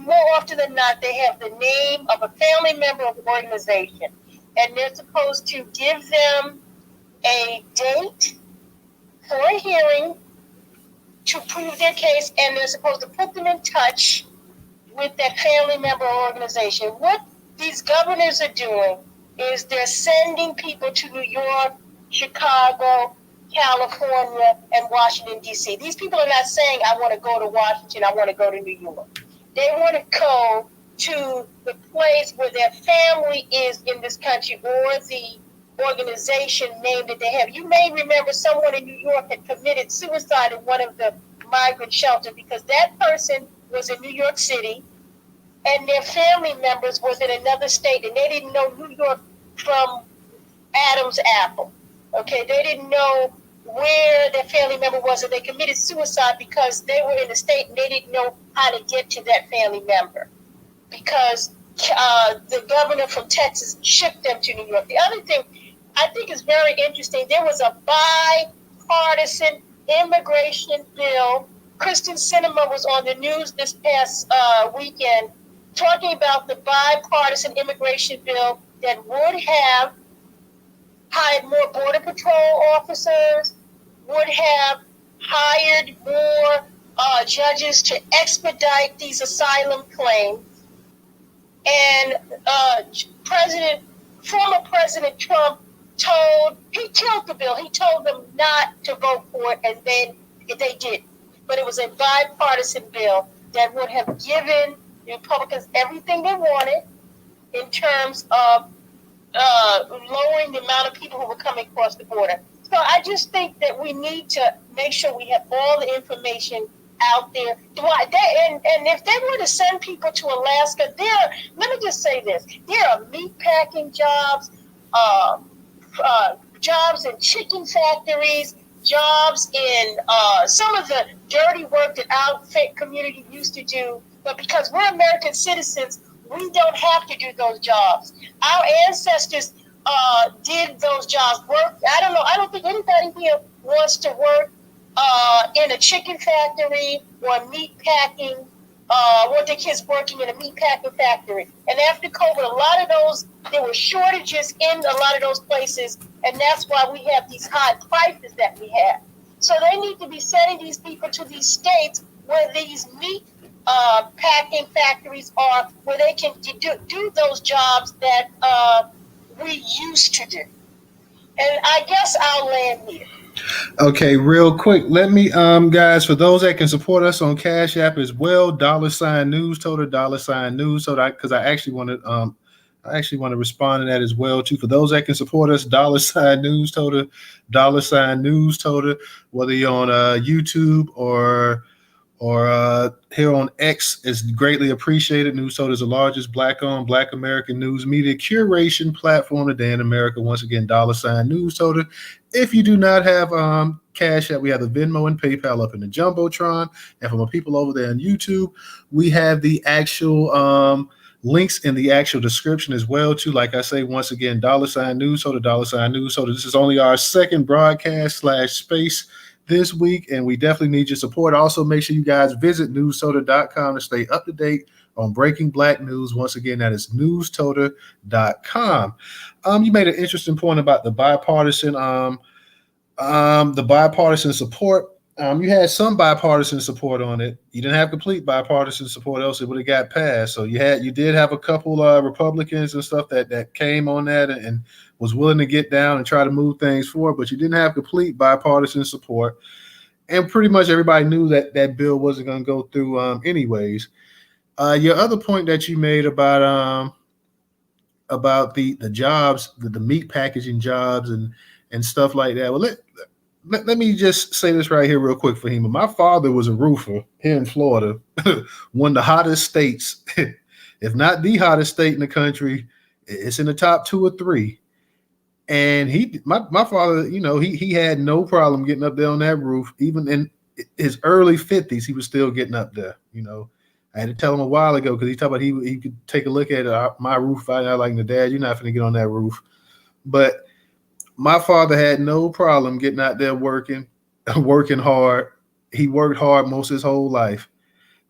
more often than not, they have the name of a family member of the organization, and they're supposed to give them a date for a hearing to prove their case, and they're supposed to put them in touch with that family member or organization. What these governors are doing is they're sending people to New York, Chicago, California, and Washington, D.C. These people are not saying, I want to go to Washington, I want to go to New York. They want to go to the place where their family is in this country, or the organization name that they have. You may remember someone in New York had committed suicide in one of the migrant shelters because that person was in New York City and their family members was in another state, and they didn't know New York from Adam's apple. Okay, they didn't know where their family member was, and they committed suicide because they were in the state and they didn't know how to get to that family member because the governor from Texas shipped them to New York. The other thing I think is very interesting, there was a bipartisan immigration bill. Kristen Sinema was on the news this past weekend talking about the bipartisan immigration bill that would have hired more Border Patrol officers, would have hired more judges to expedite these asylum claims. And former President Trump he killed the bill. He told them not to vote for it, and then they did. But it was a bipartisan bill that would have given the Republicans everything they wanted in terms of lowering the amount of people who were coming across the border. So I just think that we need to make sure we have all the information out there. And if they were to send people to Alaska, let me just say this, there are meatpacking jobs, jobs in chicken factories, jobs in some of the dirty work that our community used to do. But because we're American citizens, we don't have to do those jobs. Our ancestors did those jobs. I don't think anybody here wants to work in a chicken factory or meat packing, want their kids working in a meat packing factory. And after COVID, there were shortages in a lot of those places, and that's why we have these high prices that we have. So they need to be sending these people to these states where these meat packing factories are, where they can do those jobs that we used to do. And I guess I'll land here.
Okay, real quick, let me guys, for those that can support us on Cash App as well, $Newstoter, $Newstoter, because I actually want to respond to that as well too. For those that can support us, $Newstoter, $Newstoter, whether you're on YouTube or here on X, is greatly appreciated. Newstoter is the largest Black-owned, Black American news media curation platform today in America. Once again, $Newstoter. If you do not have Cash App, we have the Venmo and PayPal up in the Jumbotron. And for my people over there on YouTube, we have the actual links in the actual description as well too. Like I say, once again, $Newstoter, $Newstoter. This is only our second broadcast / space this week, and we definitely need your support. Also, make sure you guys visit newstoter.com to stay up to date on breaking Black news. Once again, that is newstoter.com. You made an interesting point about the bipartisan support. You had some bipartisan support on it. You didn't have complete bipartisan support, else it would have got passed. So you did have a couple Republicans and stuff that came on that and was willing to get down and try to move things forward, but you didn't have complete bipartisan support. And pretty much everybody knew that bill wasn't going to go through anyways. Your other point that you made about the jobs, the meat packaging jobs and stuff like that. Well, let me just say this right here real quick, Fahima. My father was a roofer here in Florida, one of the hottest states, if not the hottest state in the country. It's in the top 2 or 3. And my father, he had no problem getting up there on that roof. Even in his early 50s, he was still getting up there. I had to tell him a while ago because he talked about he could take a look at my roof. I like, Dad, you're not going to get on that roof. But my father had no problem getting out there working hard. He worked hard most of his whole life.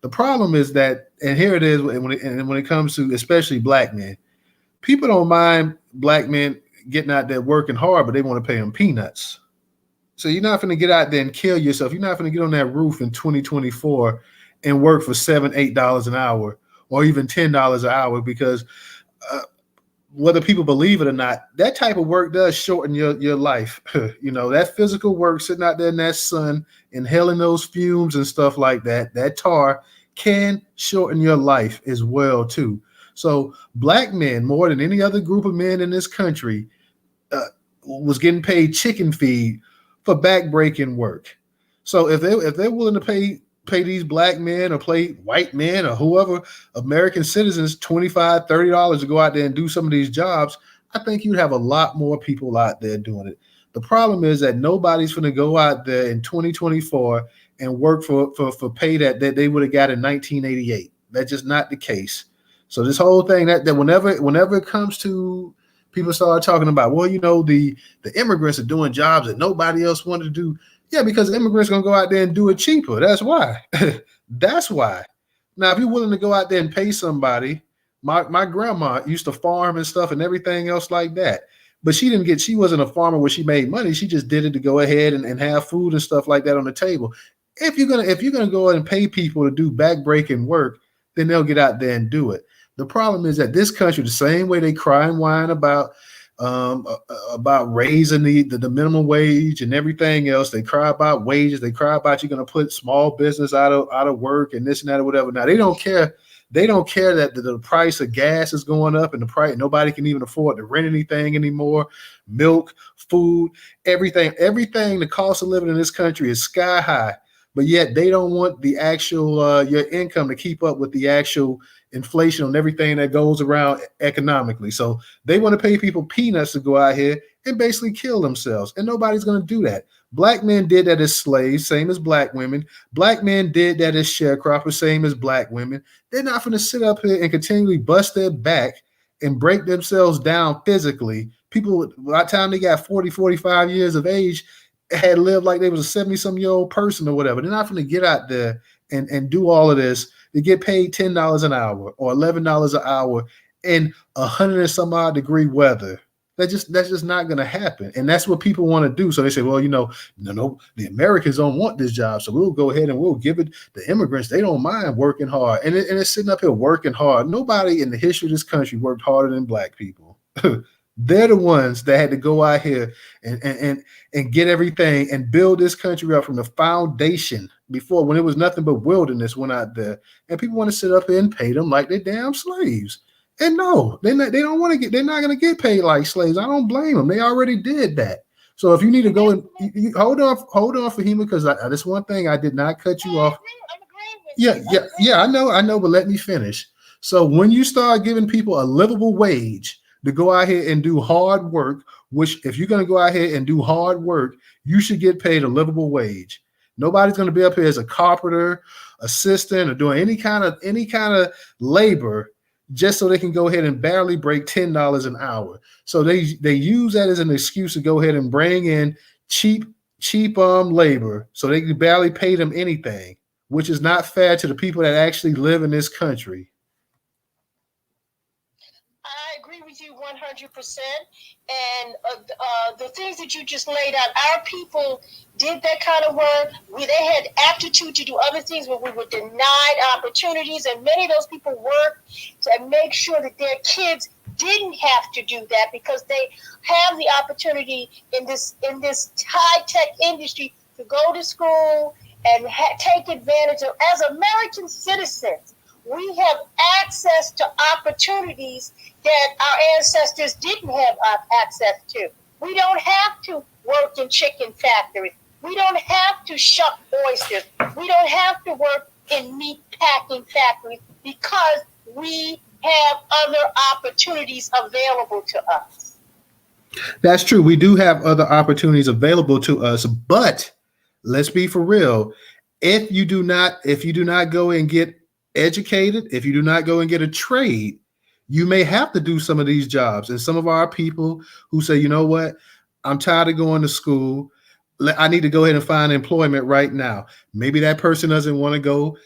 The problem is that, and here it is, when it comes to especially Black men, people don't mind Black men getting out there working hard, but they want to pay them peanuts. So you're not going to get out there and kill yourself. You're not going to get on that roof in 2024 and work for $7, $8 an hour, or even $10 an hour, because whether people believe it or not, that type of work does shorten your life. That physical work, sitting out there in that sun, inhaling those fumes and stuff like that, that tar can shorten your life as well too. So Black men, more than any other group of men in this country, was getting paid chicken feed for back-breaking work. So if they're willing to pay these Black men or pay white men or whoever, American citizens, $25, $30 to go out there and do some of these jobs, I think you'd have a lot more people out there doing it. The problem is that nobody's going to go out there in 2024 and work for pay that they would have got in 1988. That's just not the case. So this whole thing that whenever it comes to people start talking about, well, the immigrants are doing jobs that nobody else wanted to do. Yeah, because immigrants are going to go out there and do it cheaper. That's why. That's why. Now, if you're willing to go out there and pay somebody, my grandma used to farm and stuff and everything else like that. But she wasn't a farmer where she made money. She just did it to go ahead and have food and stuff like that on the table. If you're gonna go ahead and pay people to do back-breaking work, then they'll get out there and do it. The problem is that this country, the same way they cry and whine about raising the minimum wage and everything else, they cry about wages. They cry about you're going to put small business out of work and this and that or whatever. Now they don't care. They don't care that the price of gas is going up and the price, nobody can even afford to rent anything anymore. Milk, food, everything. The cost of living in this country is sky high, but yet they don't want the actual your income to keep up with the actual inflation on everything that goes around economically. So they want to pay people peanuts to go out here and basically kill themselves. And nobody's going to do that. Black men did that as slaves, same as Black women. Black men did that as sharecroppers, same as Black women. They're not going to sit up here and continually bust their back and break themselves down physically. People, by the time they got 40, 45 years of age, had lived like they was a 70-some-year-old person or whatever. They're not going to get out there and do all of this. They get paid $10 an hour or $11 an hour in 100 and some odd degree weather. That's just not going to happen. And that's what people want to do. So they say, well, no, the Americans don't want this job. So we'll go ahead and we'll give it. The immigrants, they don't mind working hard. And it's sitting up here working hard. Nobody in the history of this country worked harder than Black people. They're the ones that had to go out here and get everything and build this country up from the foundation before, when it was nothing but wilderness went out there. And people want to sit up here and pay them like they're damn slaves. And no, they're not going to get paid like slaves. I don't blame them. They already did that. So if you need to go and hold on, Fahima, because that's one thing I did not cut you off. Yeah, I know, but let me finish. So when you start giving people a livable wage to go out here and do hard work, which if you're going to go out here and do hard work, you should get paid a livable wage. Nobody's going to be up here as a carpenter, assistant, or doing any kind of labor just so they can go ahead and barely break $10 an hour. So they use that as an excuse to go ahead and bring in cheap cheap labor, so they can barely pay them anything, which is not fair to the people that actually live in this country.
I agree with you 100%. And the things that you just laid out, our people did that kind of work. They had aptitude to do other things, but we were denied opportunities. And many of those people worked to make sure that their kids didn't have to do that, because they have the opportunity in this high tech industry to go to school and take advantage of. As American citizens, we have access to opportunities that our ancestors didn't have access to. We don't have to work in chicken factories. We don't have to shuck oysters. We don't have to work in meat packing factories, because we have other opportunities available to us.
That's true. We do have other opportunities available to us, but let's be for real. If you do not go and get educated, if you do not go and get a trade, you may have to do some of these jobs. And some of our people who say, you know what, I'm tired of going to school, I need to go ahead and find employment right now. Maybe that person doesn't want to go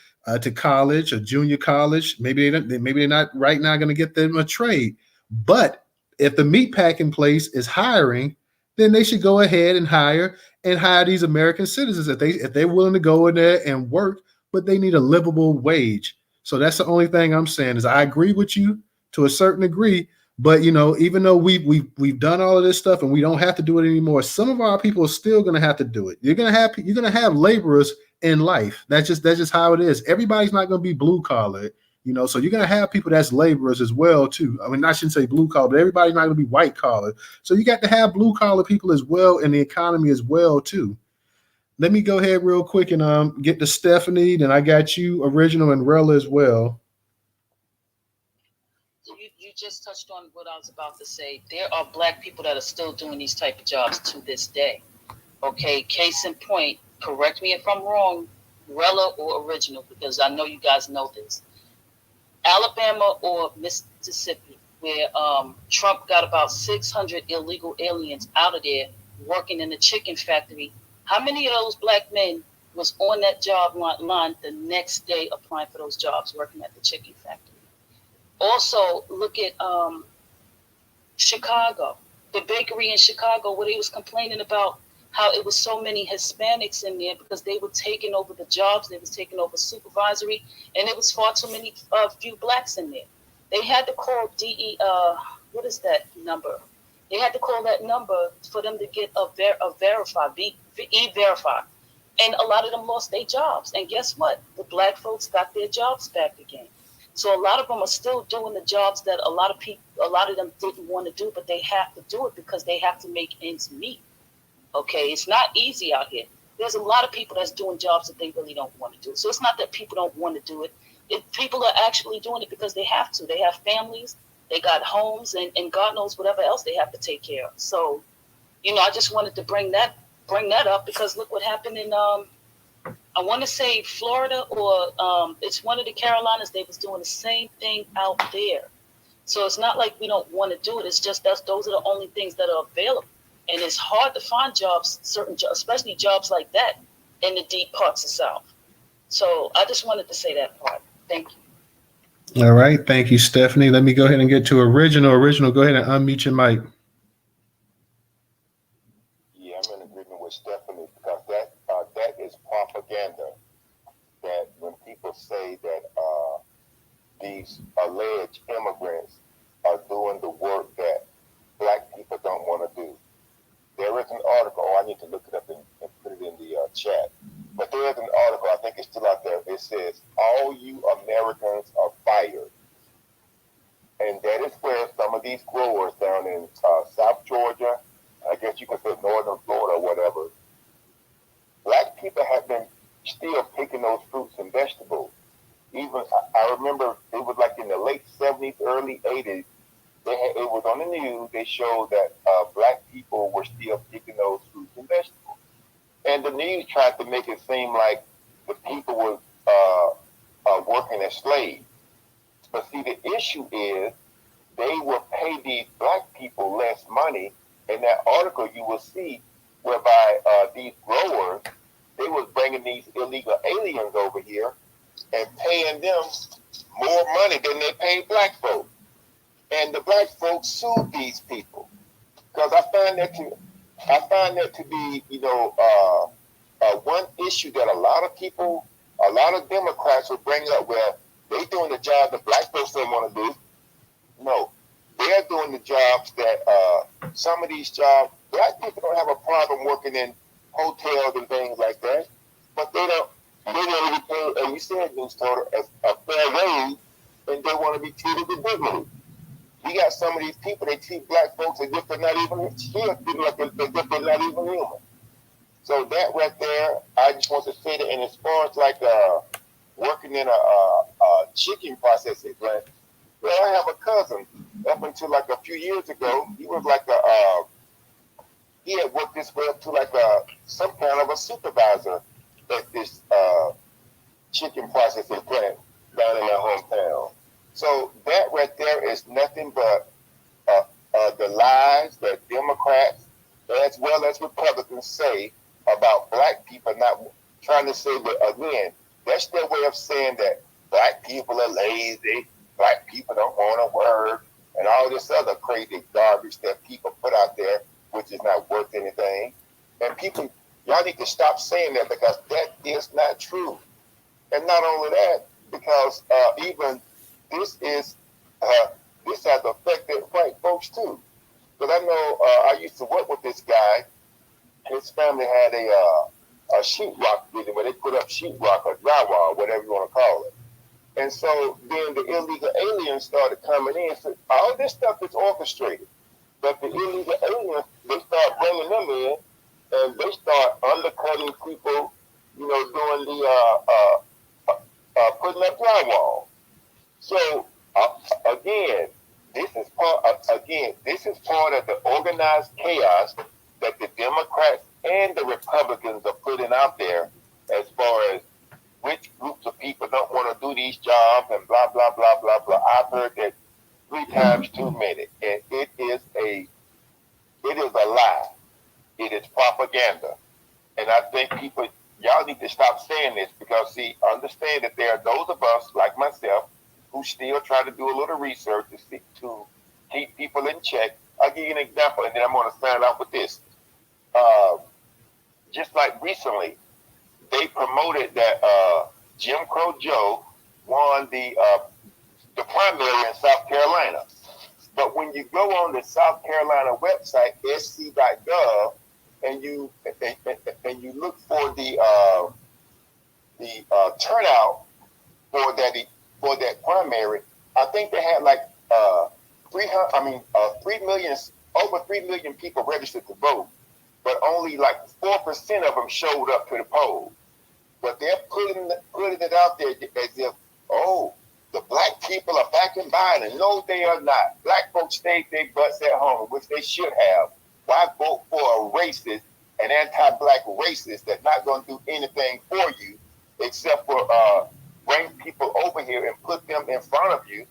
to college or junior college. Maybe they're not right now going to get them a trade. But if the meatpacking place is hiring, then they should go ahead and hire these American citizens if they're willing to go in there and work, but they need a livable wage. So that's the only thing I'm saying is I agree with you to a certain degree, but even though we've done all of this stuff and we don't have to do it anymore, some of our people are still going to have to do it. You're going to have laborers in life. That's just how it is. Everybody's not going to be blue collar, so you're going to have people that's laborers as well too. I mean, I shouldn't say blue collar, but everybody's not going to be white collar. So you got to have blue collar people as well in the economy as well too. Let me go ahead real quick and get to Stephanie. Then I got you, Original, and Rella as well.
You just touched on what I was about to say. There are Black people that are still doing these type of jobs to this day. Okay, case in point, correct me if I'm wrong, Rella or Original, because I know you guys know this. Alabama or Mississippi, where Trump got about 600 illegal aliens out of there working in the chicken factory. How many of those Black men was on that job line the next day applying for those jobs working at the chicken factory? Also, look at Chicago, the bakery in Chicago, where they was complaining about how it was so many Hispanics in there because they were taking over the jobs, they was taking over supervisory, and it was far too many few Blacks in there. They had to call what is that number? They had to call that number for them to get a verify, e-verify. And a lot of them lost their jobs. And guess what? The Black folks got their jobs back again. So a lot of them are still doing the jobs that a lot of them didn't want to do, but they have to do it because they have to make ends meet. Okay, it's not easy out here. There's a lot of people that's doing jobs that they really don't want to do. So it's not that people don't want to do it. People are actually doing it because they have to. They have families, they got homes, and God knows whatever else they have to take care of. So, I just wanted to bring that up because look what happened in I want to say Florida or it's one of the Carolinas. They was doing the same thing out there. So it's not like we don't want to do it. It's just those are the only things that are available. And it's hard to find jobs, certain jobs, especially jobs like that in the deep parts of South. So I just wanted to say that part. Thank you.
All right. Thank you, Stephanie. Let me go ahead and get to Original. Original, go ahead and unmute your mic.
Yeah, I'm in agreement with Stephanie because that is propaganda. That when people say that these alleged immigrants are doing the work that Black people don't want to do. There is an article, I need to look it up and put it in the chat. But there is an article, I think it's still out there. It says, all you Americans are fired. And that is where some of these growers down in South Georgia, I guess you could say northern Florida or whatever, Black people have been still picking those fruits and vegetables. Even, I remember it was like in the late 70s, early 80s, it was on the news, they showed that Black people were still picking those fruits and vegetables. And the news tried to make it seem like the people were working as slaves. But see, the issue is they will pay these Black people less money. In that article, you will see whereby these growers, they was bringing these illegal aliens over here and paying them more money than they paid black folks. And the black folks sued these people because I find that to be, one issue that a lot of people, a lot of Democrats will bring up where they doing the job that black folks don't want to do. No, they're doing the jobs that some of these jobs, black people don't have a problem working in hotels and things like that, but they don't be paid, as you said, Newstoter, a fair wage, and they want to be treated with dignity. We got some of these people, they treat black folks as if they're not even here, like as if they're not even human. So that right there, I just want to say that, and as far as like working in a chicken processing plant, well, I have a cousin up until like a few years ago. He was like he had worked his way up to like some kind of a supervisor at this chicken processing plant down in my hometown. So that right there is nothing but the lies that Democrats as well as Republicans say about black people not trying to say that, again, that's their way of saying that black people are lazy, black people don't want to work, and all this other crazy garbage that people put out there, which is not worth anything. And people, y'all need to stop saying that because that is not true. And not only that, because even this has affected white folks too. But I know I used to work with this guy. His family had a sheetrock building where they put up sheetrock or drywall, whatever you want to call it. And so then the illegal aliens started coming in. So all this stuff is orchestrated. But the illegal aliens, they start bringing them in, and they start undercutting people, doing the putting up drywall. So again, this is part of the organized chaos that the Democrats and the Republicans are putting out there as far as which groups of people don't want to do these jobs and blah, blah, blah, blah, blah. I've heard that 3 times too many. And it is a lie. It is propaganda. And I think people, y'all need to stop saying this because, see, understand that there are those of us, like myself, who still try to do a little research to keep people in check. I'll give you an example, and then I'm going to sign off with this. Just like recently, they promoted that Jim Crow Joe won the primary in South Carolina. But when you go on the South Carolina website, sc.gov, and you look for the turnout for that primary, I think they had like 3 million, over 3 million people registered to vote, but only like 4% of them showed up to the poll. But they're putting it out there as if, the black people are backing Biden. No, they are not. Black folks stayed their butts at home, which they should have. Why vote for a racist, an anti-black racist that's not going to do anything for you except for bring people over here and put them in front of you?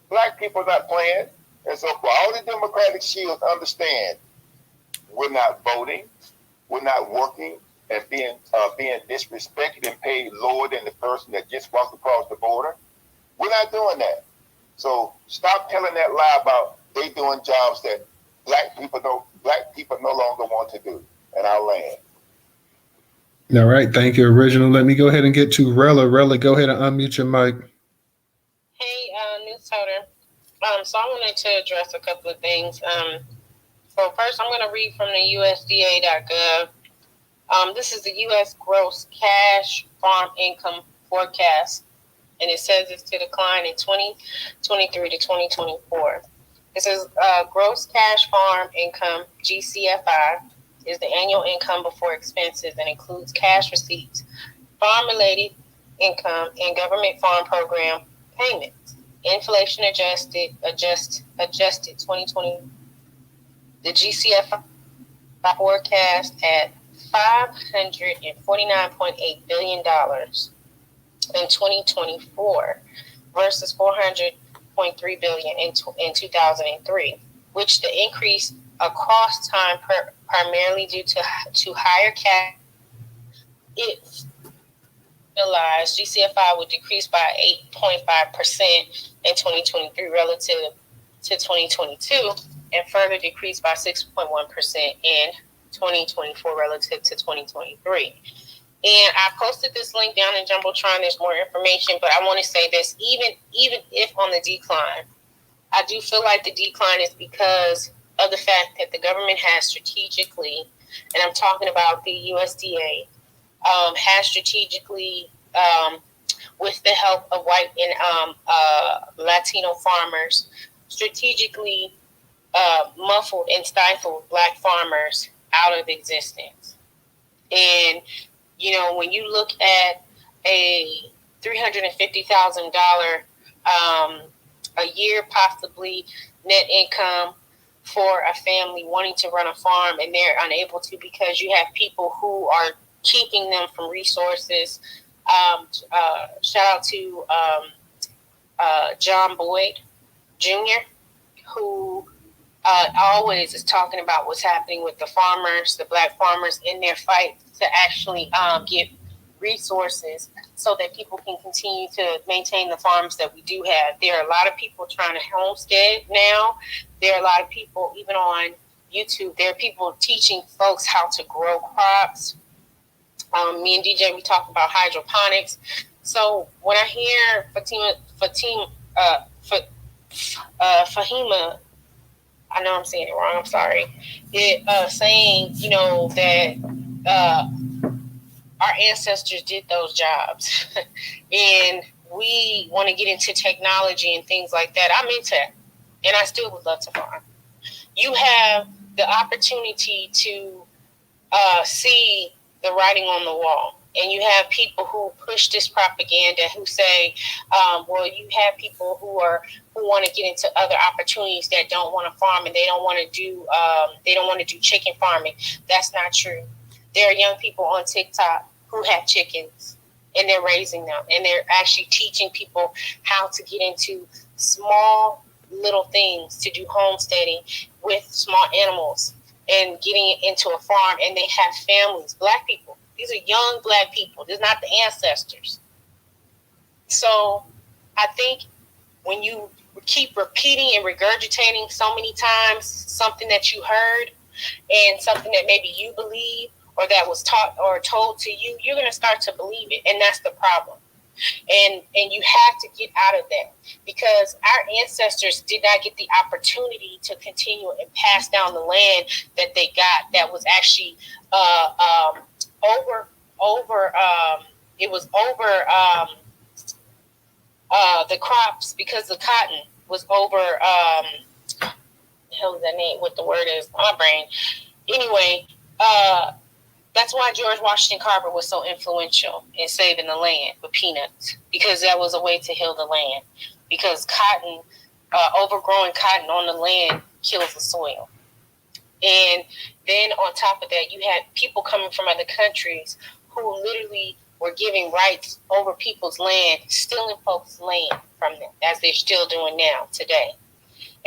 Black people are not playing. And so for all the Democratic shields, understand, we're not voting, we're not working, and being disrespected and paid lower than the person that just walked across the border. We're not doing that. So stop telling that lie about they doing jobs that black people no longer want to do. And I'll land.
All right, thank you, Original. Let me go ahead and get to Rella. Rella, go ahead and unmute your mic.
Hey, Newstoter. So I wanted to address a couple of things. So first, I'm going to read from the USDA.gov. This is the U.S. gross cash farm income forecast, and it says it's to decline in 2023 to 2024. It says gross cash farm income, GCFI, is the annual income before expenses and includes cash receipts, farm-related income, and government farm program payments. Inflation adjusted 2020. The GCFI forecast at $549.8 billion in 2024 versus $400.3 billion in 2003, which the increase across time, primarily due to higher cap. It realized GCFI would decrease by 8.5% in 2023 relative to 2022, and further decrease by 6.1% in 2024 relative to 2023. And I posted this link down in Jumbotron. There's more information, but I want to say this: even if on the decline, I do feel like the decline is because of the fact that the government has strategically, and I'm talking about the USDA, has strategically, with the help of white and Latino farmers, strategically muffled and stifled Black farmers out of existence. And, you know, when you look at a $350,000 a year, possibly net income for a family wanting to run a farm, and they're unable to because you have people who are keeping them from resources. Shout out to John Boyd Jr., who always is talking about what's happening with the farmers, the Black farmers, in their fight to actually get resources so that people can continue to maintain the farms that we do have. There are a lot of people trying to homestead now. There are a lot of people, even on YouTube, there are people teaching folks how to grow crops. Me and DJ, we talk about hydroponics. So when I hear Fahima, I know I'm saying it wrong, I'm sorry, saying, you know, that our ancestors did those jobs and we want to get into technology and things like that. I'm into it, and I still would love to farm. You have the opportunity to see the writing on the wall, and you have people who push this propaganda, who say, well, you have people who want to get into other opportunities that don't want to farm, and they don't want to do chicken farming. That's not true. There are young people on TikTok who have chickens, and they're raising them, and they're actually teaching people how to get into small little things, to do homesteading with small animals and getting into a farm, and they have families, Black people. These are young Black people. These are not the ancestors. So I think when you keep repeating and regurgitating so many times something that you heard and something that maybe you believe or that was taught or told to you, you're going to start to believe it. And that's the problem. And you have to get out of that, because our ancestors did not get the opportunity to continue and pass down the land that they got that was actually the crops, because the cotton was over the hell is that name, what the word is, my brain. Anyway, that's why George Washington Carver was so influential in saving the land with peanuts, because that was a way to heal the land. Because cotton, overgrowing cotton on the land kills the soil. And then on top of that, you had people coming from other countries who literally were giving rights over people's land, stealing folks' land from them, as they're still doing now today.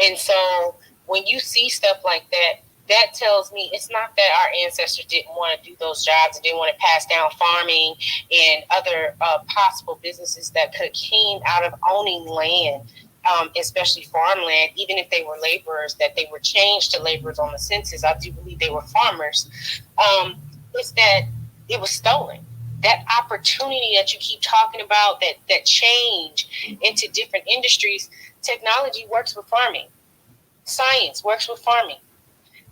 And so when you see stuff like that, that tells me it's not that our ancestors didn't want to do those jobs and didn't want to pass down farming and other possible businesses that could have came out of owning land, especially farmland, even if they were laborers, that they were changed to laborers on the census. I do believe they were farmers. It's that it was stolen. That opportunity that you keep talking about, that change into different industries, technology works with farming. Science works with farming.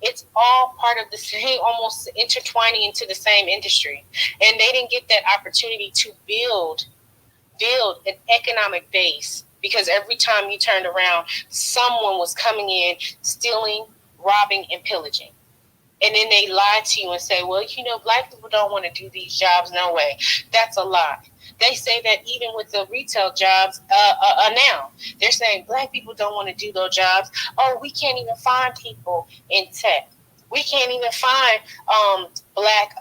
It's all part of the same, almost intertwining into the same industry. And they didn't get that opportunity to build an economic base, because every time you turned around, someone was coming in, stealing, robbing, and pillaging. And then they lie to you and say, well, you know, Black people don't want to do these jobs. No way. That's a lie. They say that even with the retail jobs now. They're saying Black people don't want to do those jobs. Oh, we can't even find people in tech. We can't even find Black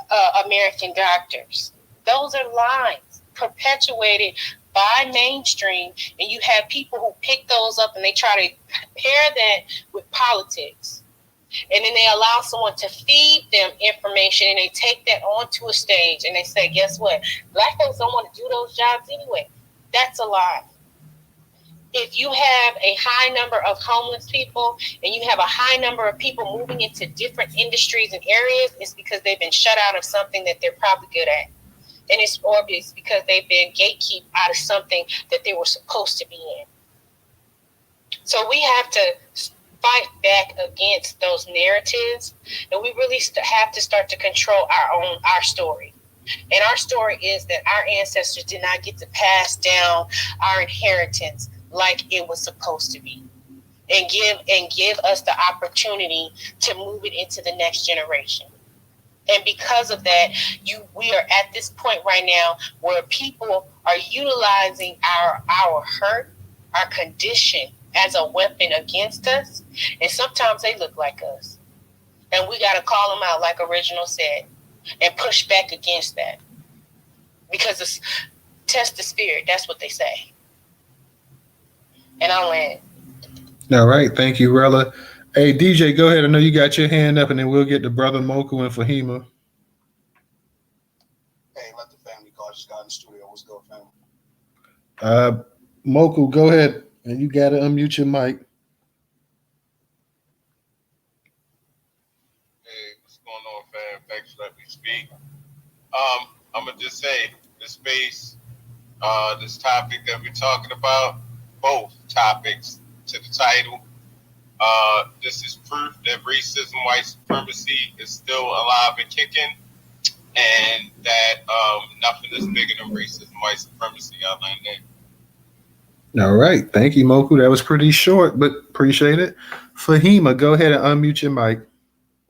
American doctors. Those are lies perpetuated by mainstream, and you have people who pick those up and they try to pair that with politics. And then they allow someone to feed them information, and they take that onto a stage and they say, guess what? Black folks don't want to do those jobs anyway. That's a lie. If you have a high number of homeless people and you have a high number of people moving into different industries and areas, it's because they've been shut out of something that they're probably good at. And it's because they've been gatekept out of something that they were supposed to be in. So we have to fight back against those narratives, and we really have to start to control our story. And our story is that our ancestors did not get to pass down our inheritance like it was supposed to be, and give us the opportunity to move it into the next generation. And because of that, we are at this point right now where people are utilizing our hurt, our condition as a weapon against us. And sometimes they look like us. And we got to call them out, like Original said, and push back against that. Because it's test the spirit. That's what they say. And I'll land.
All right. Thank you, Rella. Hey, DJ, go ahead. I know you got your hand up, and then we'll get to Brother Moku and Fahima.
Hey, let the family call. Just got in the studio. What's good, family?
Moku, go ahead. And you got to unmute your mic.
Hey, what's going on, fam? Thanks for letting me speak. I'm going to just say, this space, this topic that we're talking about, both topics to the title, this is proof that racism, white supremacy is still alive and kicking, and that nothing is bigger than racism, white supremacy. I'll land there.
All right. Thank you, Moku. That was pretty short, but appreciate it. Fahima, go ahead and unmute your mic.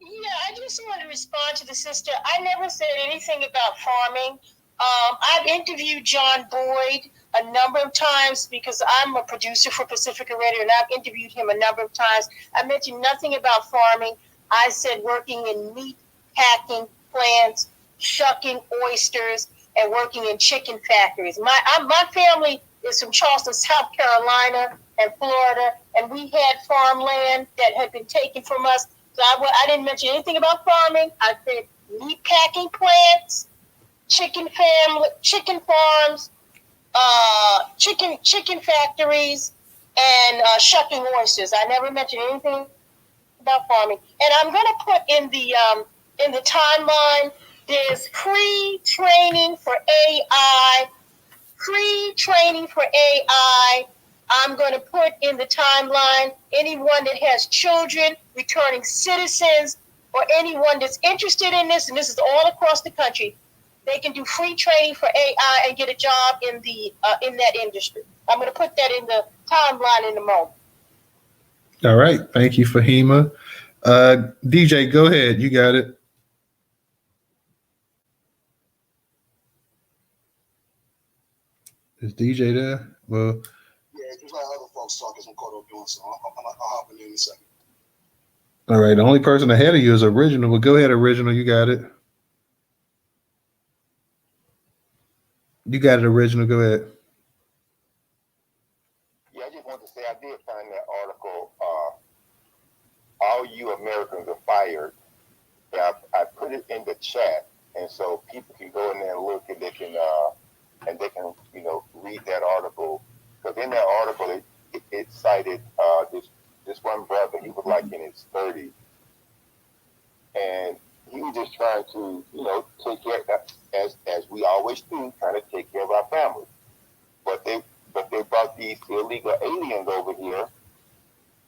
Yeah, I just want to respond to the sister. I never said anything about farming. I've interviewed John Boyd a number of times because I'm a producer for Pacifica Radio, and I've interviewed him a number of times. I mentioned nothing about farming. I said working in meat packing plants, shucking oysters, and working in chicken factories. My family is from Charleston, South Carolina, and Florida, and we had farmland that had been taken from us. So I didn't mention anything about farming. I said meat packing plants, chicken farms, chicken factories, and shucking oysters. I never mentioned anything about farming. And I'm going to put in the timeline, there's free training for AI. Free training for AI. I'm going to put in the timeline anyone that has children, returning citizens, or anyone that's interested in this, and this is all across the country. They can do free training for AI and get a job in that industry. I'm going to put that in the timeline in a moment.
All right. Thank you, Fahima. DJ, go ahead. You got it. Is DJ there? Well,
Yeah, just let other folks talk as I'm caught up doing something. I'll hop in a second.
all right. The only person ahead of you is Original. Well, go ahead, Original. You got it. You got it, Original. Go ahead.
Yeah, I just want to say I did find that article, All You Americans Are Fired. Yeah, I put it in the chat, and so people can go in there and look, and they can read that article. Because in that article, it cited this one brother. He was like in his 30s, and he was just trying to take care, as we always do, trying to take care of our families. But they brought these illegal aliens over here,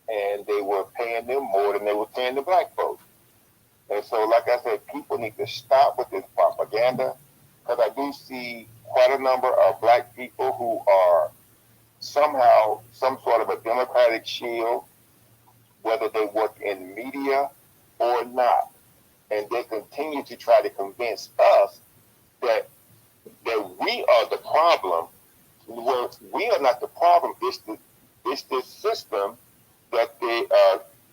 and they were paying them more than they were paying the black folks. And so, like I said, people need to stop with this propaganda, because I do see quite a number of black people who are somehow some sort of a democratic shield, whether they work in media or not. And they continue to try to convince us that we are the problem. Well, we are not the problem. It's this system that they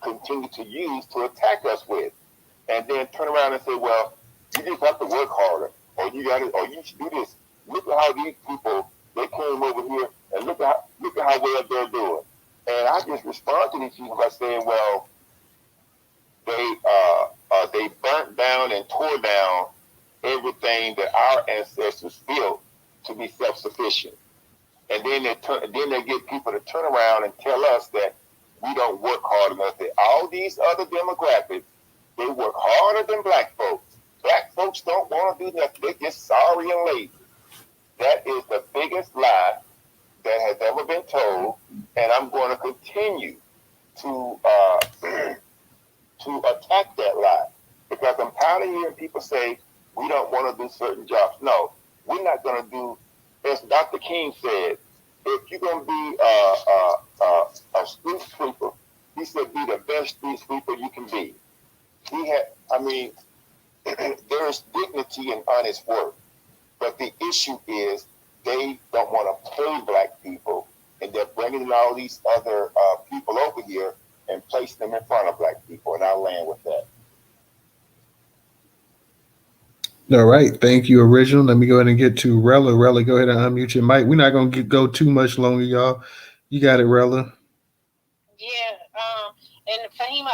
continue to use to attack us with. And then turn around and say, well, you just have to work harder, or you should do this. Look at how these people, they came over here, and look at how well they're doing. And I just respond to these people by saying, well, they burnt down and tore down everything that our ancestors built to be self-sufficient. And then they get people to turn around and tell us that we don't work hard enough. That all these other demographics, they work harder than black folks. Black folks don't want to do nothing. They're just sorry and lazy. That is the biggest lie that has ever been told, and I'm going to continue to attack that lie, because I'm tired of hearing people say we don't want to do certain jobs. No, we're not going to do. As Dr. King said, if you're going to be a street sweeper, he said be the best street sweeper you can be. There is dignity in honest work, but the issue is they don't want to pay black people, and they're bringing all these other people over here and placing them in front of black people, and I'll land with that.
All right. Thank you, Original. Let me go ahead and get to Rella. Rella, go ahead and unmute your mic. We're not going to go too much longer, y'all. You got it, Rella.
Yeah. And Fahima,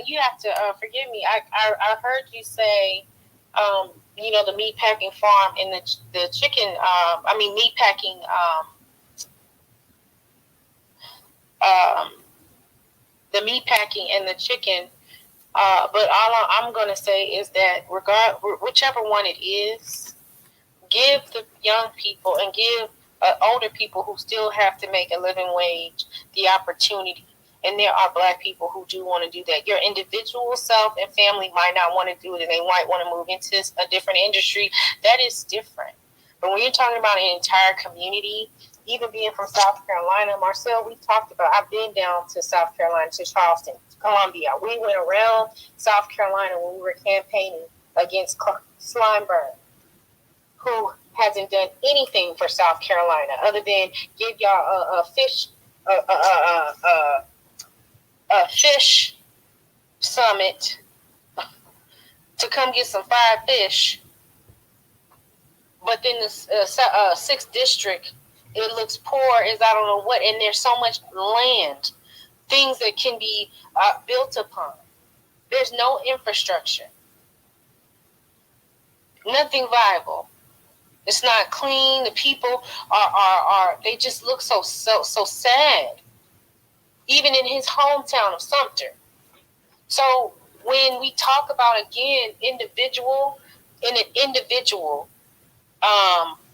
you have to forgive me. I heard you say, the meat packing farm and the chicken. Meat packing. The meat packing and the chicken. But all I'm going to say is that whichever one it is, give the young people and give older people who still have to make a living wage the opportunity. And there are black people who do want to do that. Your individual self and family might not want to do it, and they might want to move into a different industry. That is different. But when you're talking about an entire community, even being from South Carolina, Marcel, we talked about, I've been down to South Carolina, to Charleston, Columbia. We went around South Carolina when we were campaigning against Slimeburn, who hasn't done anything for South Carolina other than give y'all a fish summit to come get some fried fish. But then the 6th district, it looks poor as I don't know what, and there's so much land, things that can be built upon. There's no infrastructure, nothing viable. It's not clean. The people are they just look so sad. Even in his hometown of Sumter. So when we talk about, again, in an individual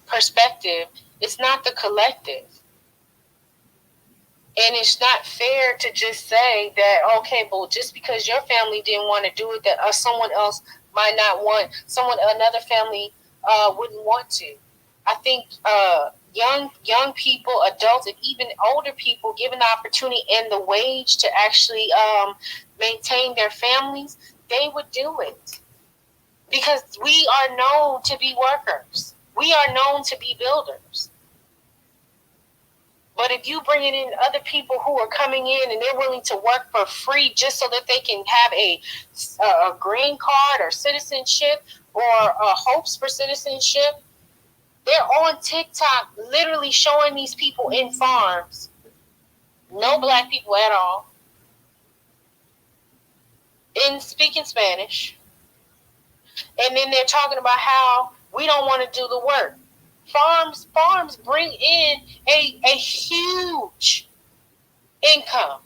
perspective, it's not the collective. And it's not fair to just say that, okay, well, just because your family didn't want to do it, that someone else might not want, another family wouldn't want to. I think young people, adults, and even older people given the opportunity and the wage to actually maintain their families, they would do it. Because we are known to be workers. We are known to be builders. But if you bring in other people who are coming in and they're willing to work for free just so that they can have a green card or citizenship or hopes for citizenship, they're on TikTok literally showing these people in farms, no black people at all, in speaking Spanish. And then they're talking about how we don't want to do the work. Farms bring in a huge income.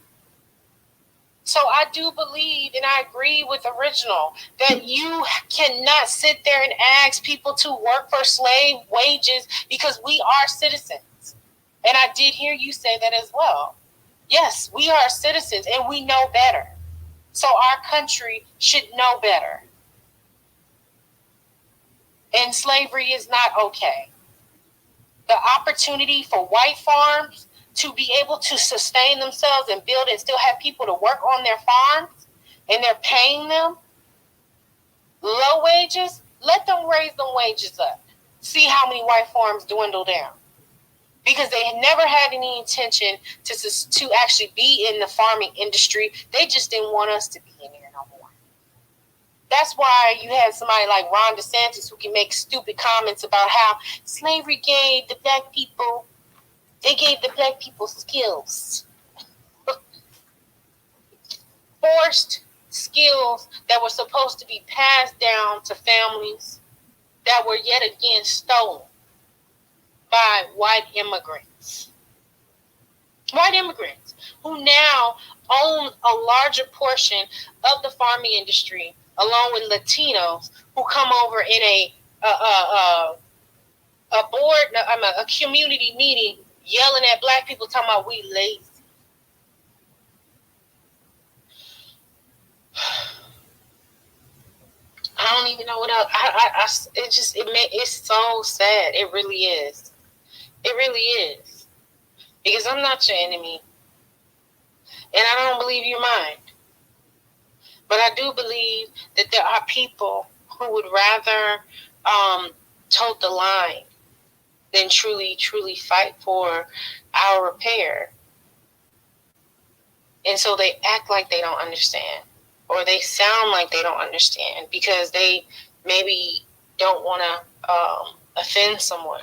So I do believe, and I agree with Original, that you cannot sit there and ask people to work for slave wages because we are citizens. And I did hear you say that as well. Yes, we are citizens and we know better. So our country should know better. And slavery is not okay. The opportunity for white farms to be able to sustain themselves and build and still have people to work on their farms, and they're paying them low wages, let them raise them wages up. See how many white farms dwindle down. Because they had never had any intention to actually be in the farming industry. They just didn't want us to be in there no more. That's why you had somebody like Ron DeSantis who can make stupid comments about how slavery gave the black people, they gave the black people skills. Forced skills that were supposed to be passed down to families that were yet again stolen by white immigrants. White immigrants who now own a larger portion of the farming industry, along with Latinos who come over in a community meeting, yelling at black people, talking about we lazy. I don't even know what else. It's so sad. It really is. It really is. Because I'm not your enemy. And I don't believe you're mine. But I do believe that there are people who would rather toe the line than truly fight for our repair. And so they act like they don't understand. Or they sound like they don't understand because they maybe don't want to offend someone.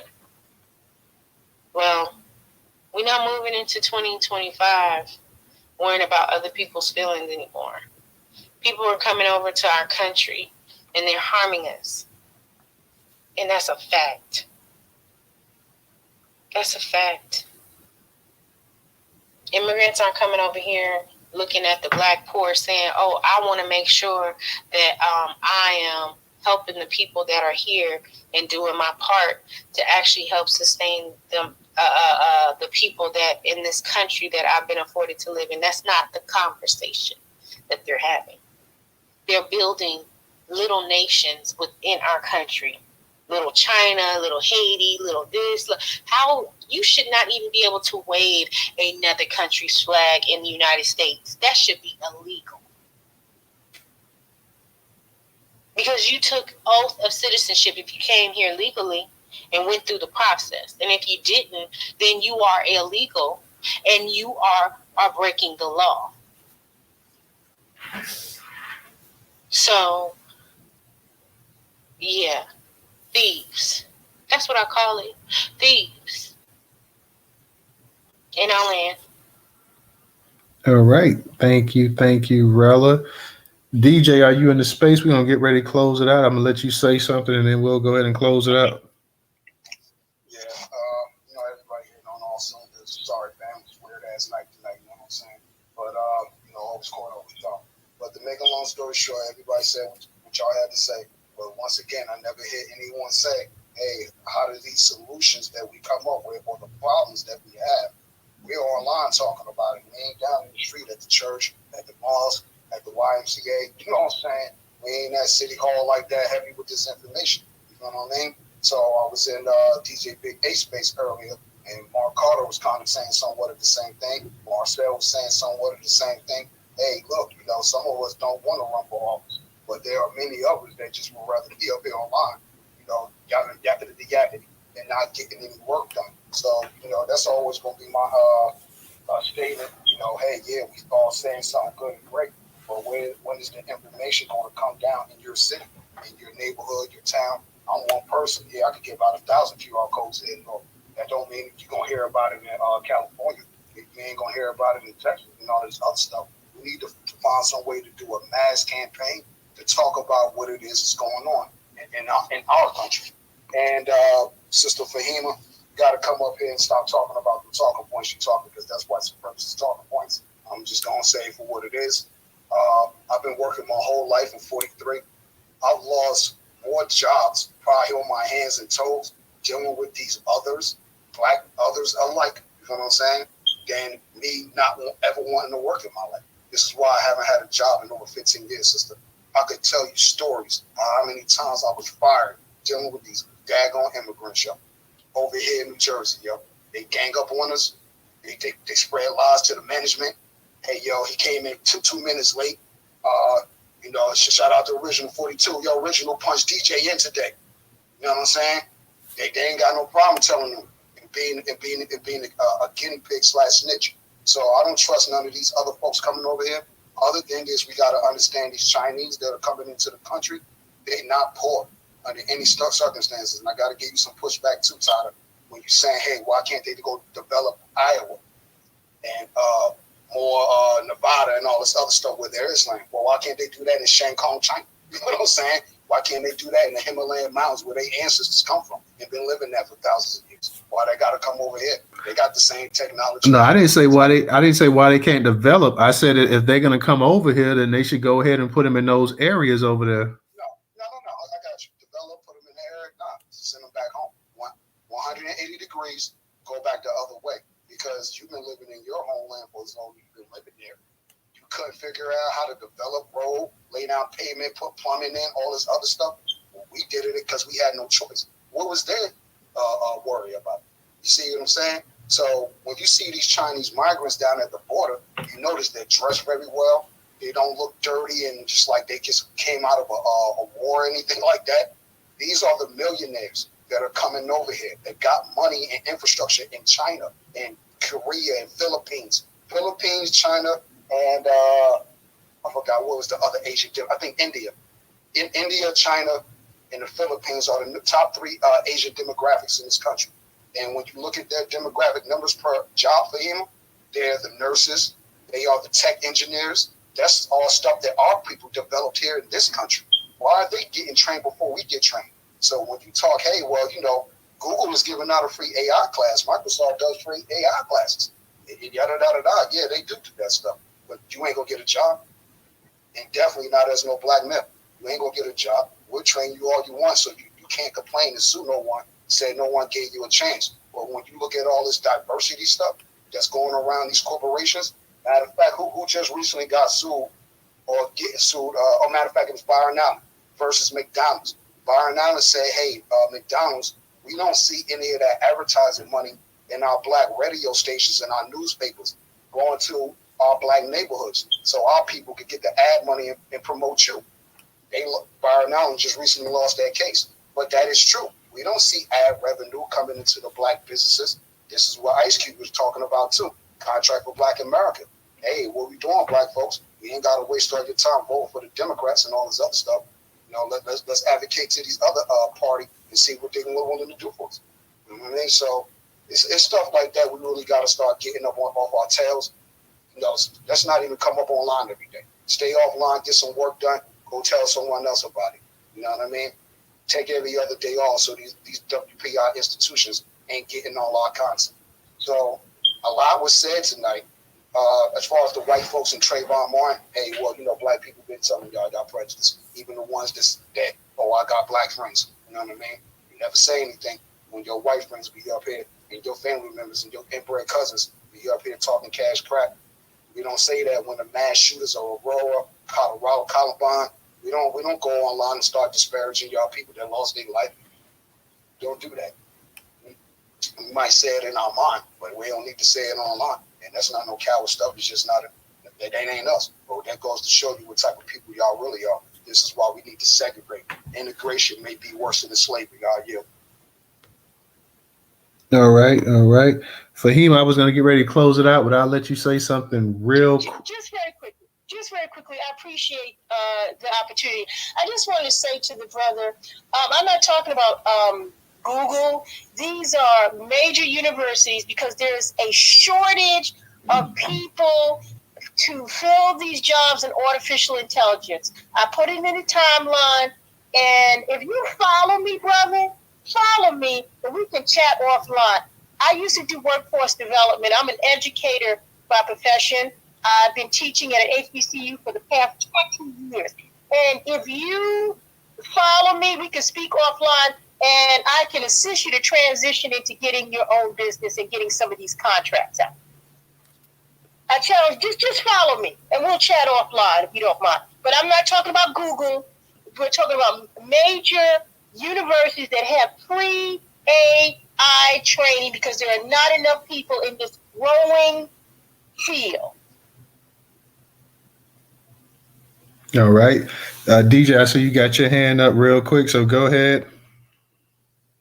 Well, we're not moving into 2025 worrying about other people's feelings anymore. People are coming over to our country and they're harming us. And that's a fact. That's a fact. Immigrants aren't coming over here looking at the black poor saying, oh, I want to make sure that I am helping the people that are here and doing my part to actually help sustain them, the people that in this country that I've been afforded to live in. That's not the conversation that they're having. They're building little nations within our country. Little China, little Haiti, little this. How you should not even be able to wave another country's flag in the United States. That should be illegal. Because you took oath of citizenship if you came here legally and went through the process. And if you didn't, then you are illegal and you are breaking the law. So, yeah. Thieves. That's what I call it. Thieves. And I'll land.
All right. Thank you, Rella. DJ, are you in the space? We're going to get ready to close it out. I'm going to let you say something and then we'll go ahead and close it out.
Yeah, everybody hitting on all cylinders. Sorry, fam. It's weird ass night tonight, you know what I'm saying? But, always caught up with y'all. But to make a long story short, everybody said what y'all had to say. But once again, I never hear anyone say, hey, how do these solutions that we come up with or the problems that we have, we're online talking about it. We ain't down in the street at the church, at the mosque, at the YMCA. You know what I'm saying? We ain't at City Hall like that heavy with this information. You know what I mean? So I was in DJ Big A space earlier, and Mark Carter was kind of saying somewhat of the same thing. Marcel was saying somewhat of the same thing. Hey, look, some of us don't want to run for office. But there are many others that just would rather be up here online, yapping and not getting any work done. So, that's always going to be my statement. Hey, yeah, we all saying something good and great, but when is the information going to come down in your city, in your neighborhood, your town? I'm one person. Yeah, I could give out 1,000 QR codes in. That don't mean you're going to hear about it in California. You ain't going to hear about it in Texas and all this other stuff. We need to find some way to do a mass campaign to talk about what it is that's going on in our country. And Sister Fahima got to come up here and stop talking about the talking points you're talking, because that's what's the purpose of talking points. I'm just going to say for what it is. I've been working my whole life. I'm 43. I've lost more jobs probably on my hands and toes dealing with these others, black others alike, you know what I'm saying, than me not ever wanting to work in my life. This is why I haven't had a job in over 15 years, sister. I could tell you stories how many times I was fired dealing with these daggone immigrants, yo. Over here in New Jersey, yo. They gang up on us. They spread lies to the management. Hey, yo, he came in 2 minutes late. Shout out to Original 42. Yo, Original punched DJ in today. You know what I'm saying? They ain't got no problem telling them and being a guinea pig / snitch. So I don't trust none of these other folks coming over here. Other thing is, we got to understand these Chinese that are coming into the country, they're not poor under any circumstances. And I got to give you some pushback too, Tyler, when you're saying, hey, why can't they go develop Iowa? And more Nevada and all this other stuff where there is land. Well, why can't they do that in Shanghai, China? You know what I'm saying? Why can't they do that in the Himalayan mountains where their ancestors come from and been living there for thousands of years? Why they got to come over here? They got the same technology.
No, I didn't say why they can't develop. I said if they're going to come over here, then they should go ahead and put them in those areas over there.
No. I got you. Develop, put them in the area. Nah, send them back home. 180 degrees, go back the other way. Because you've been living in your homeland for as long as you've been living there. You couldn't figure out how to develop road, lay down pavement, put plumbing in, all this other stuff. Well, we did it because we had no choice. What was their worry about? You see what I'm saying? So when you see these Chinese migrants down at the border, you notice they're dressed very well. They don't look dirty and just like they just came out of a war or anything like that. These are the millionaires that are coming over here. They got money and infrastructure in China and Korea and Philippines, China, and I forgot what was the other Asian. I think India. In India, China, and the Philippines are the top 3 Asian demographics in this country. And when you look at their demographic numbers per job for him, they're the nurses, they are the tech engineers. That's all stuff that our people developed here in this country. Why are they getting trained before we get trained? So when you talk, hey, well, Google is giving out a free AI class. Microsoft does free AI classes. Yada, yada, yada. Yeah, they do that stuff. But you ain't going to get a job. And definitely not as no black male. You ain't going to get a job. We'll train you all you want, so you can't complain and sue no one, say no one gave you a chance. But when you look at all this diversity stuff that's going around these corporations, matter of fact, who just recently got sued or getting sued, or matter of fact, it was Byron Allen versus McDonald's. Byron Allen said, hey, McDonald's, we don't see any of that advertising money in our black radio stations and our newspapers going to our black neighborhoods so our people could get the ad money and promote you. Byron Allen just recently lost that case. But that is true. We don't see ad revenue coming into the black businesses. This is what Ice Cube was talking about too. Contract for Black America. Hey, what we doing, black folks? We ain't got to waste all your time voting for the Democrats and all this other stuff. Let's advocate to these other party and see what they're willing to do for us. You know what I mean? So it's stuff like that we really got to start getting up off our tails. Let's not even come up online every day. Stay offline, get some work done, go tell someone else about it. You know what I mean? Take every other day off so these WPI institutions ain't getting all our content. So a lot was said tonight. As far as the white folks and Trayvon Martin, hey, well, black people been telling y'all got prejudice. Even the ones that I got black friends. You know what I mean? You never say anything when your white friends be up here and your family members and your inbred cousins be up here talking cash crap. We don't say that when the mass shooters are Aurora, Colorado, Columbine. We don't go online and start disparaging y'all people that lost their life. Don't do that. We might say it in our mind, but we don't need to say it online. And that's not no coward stuff. It's just that ain't us. But that goes to show you what type of people y'all really are. This is why we need to segregate. Integration may be worse than slavery.
All right. Fahim, I was going to get ready to close it out, but I'll let you say something real quick.
Just very quickly, I appreciate the opportunity. I just want to say to the brother, I'm not talking about Google. These are major universities because there's a shortage of people to fill these jobs in artificial intelligence. I put it in the timeline, and if you follow me, brother, follow me, and we can chat offline. I used to do workforce development. I'm an educator by profession. I've been teaching at an HBCU for the past 20 years. And if you follow me, we can speak offline, and I can assist you to transition into getting your own business and getting some of these contracts out. I challenge, just follow me, and we'll chat offline if you don't mind. But I'm not talking about Google. We're talking about major universities that have pre-AI training because there are not enough people in this growing field.
All right. DJ, I see you got your hand up real quick, so go ahead.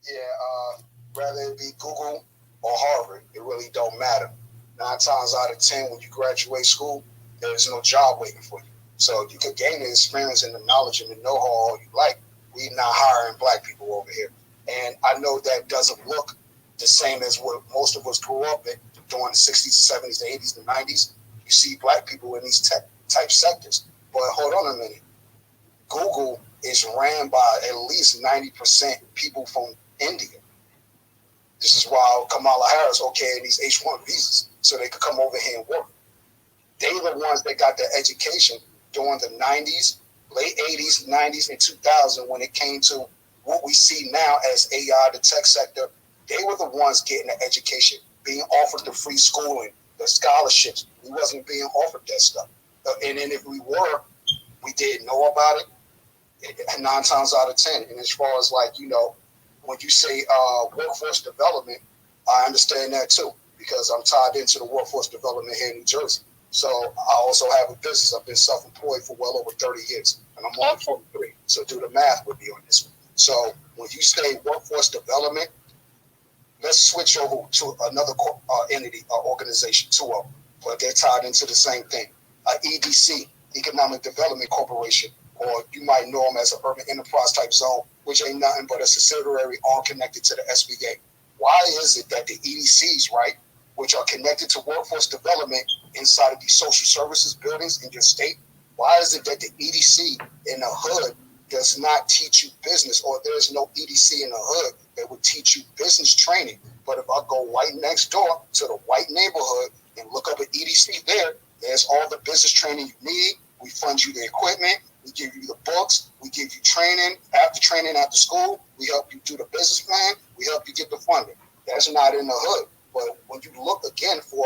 Yeah, whether it be Google or Harvard, it really don't matter. 9 times out of 10, when you graduate school, there's no job waiting for you. So you can gain the experience and the knowledge and the know-how all you like. We're not hiring black people over here. And I know that doesn't look the same as what most of us grew up in during the 60s, 70s, the 80s, the 90s. you see black people in these tech type sectors. But hold on a minute. Google is ran by at least 90% people from India. This is why Kamala Harris okaying these H-1 visas so they could come over here and work. They the ones that got their education during the 90s, late 80s, 90s, and 2000 when it came to what we see now as AI, the tech sector. They were the ones getting the education, being offered the free schooling, the scholarships. We wasn't being offered that stuff. And then if we were, we didn't know about it. 9 times out of 10. And as far as like, you know, when you say workforce development, I understand that too, because I'm tied into the workforce development here in New Jersey. So I also have a business. I've been self-employed for well over 30 years, and I'm only 43. So do the math with me on this one. So when you say workforce development, let's switch over to another entity or organization, 2 of them, but they're tied into the same thing. EDC, Economic Development Corporation, or you might know them as an urban enterprise type zone, which ain't nothing but a subsidiary all connected to the SBA. Why is it that the EDCs, right, which are connected to workforce development inside of these social services buildings in your state, why is it that the EDC in the hood does not teach you business, or there's no EDC in the hood that would teach you business training? But if I go right next door to the white neighborhood and look up an EDC there, there's all the business training you need. We fund you the equipment. We give you the books. We give you training, after school. We help you do the business plan. We help you get the funding. That's not in the hood. But when you look again for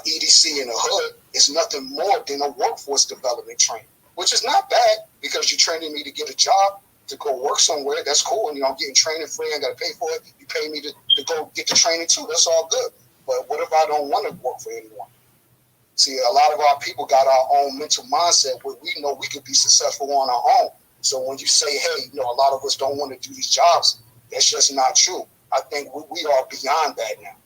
EDC in the hood, it's nothing more than a workforce development training, which is not bad because you're training me to get a job, to go work somewhere. That's cool. And, you know, I'm getting training free. I got to pay for it. You pay me to go get the training too. That's all good. But what if I don't want to work for anyone? See, a lot of our people got our own mental mindset where we know we could be successful on our own. So when you say, hey, you know, a lot of us don't want to do these jobs, that's just not true. I think we are beyond that now.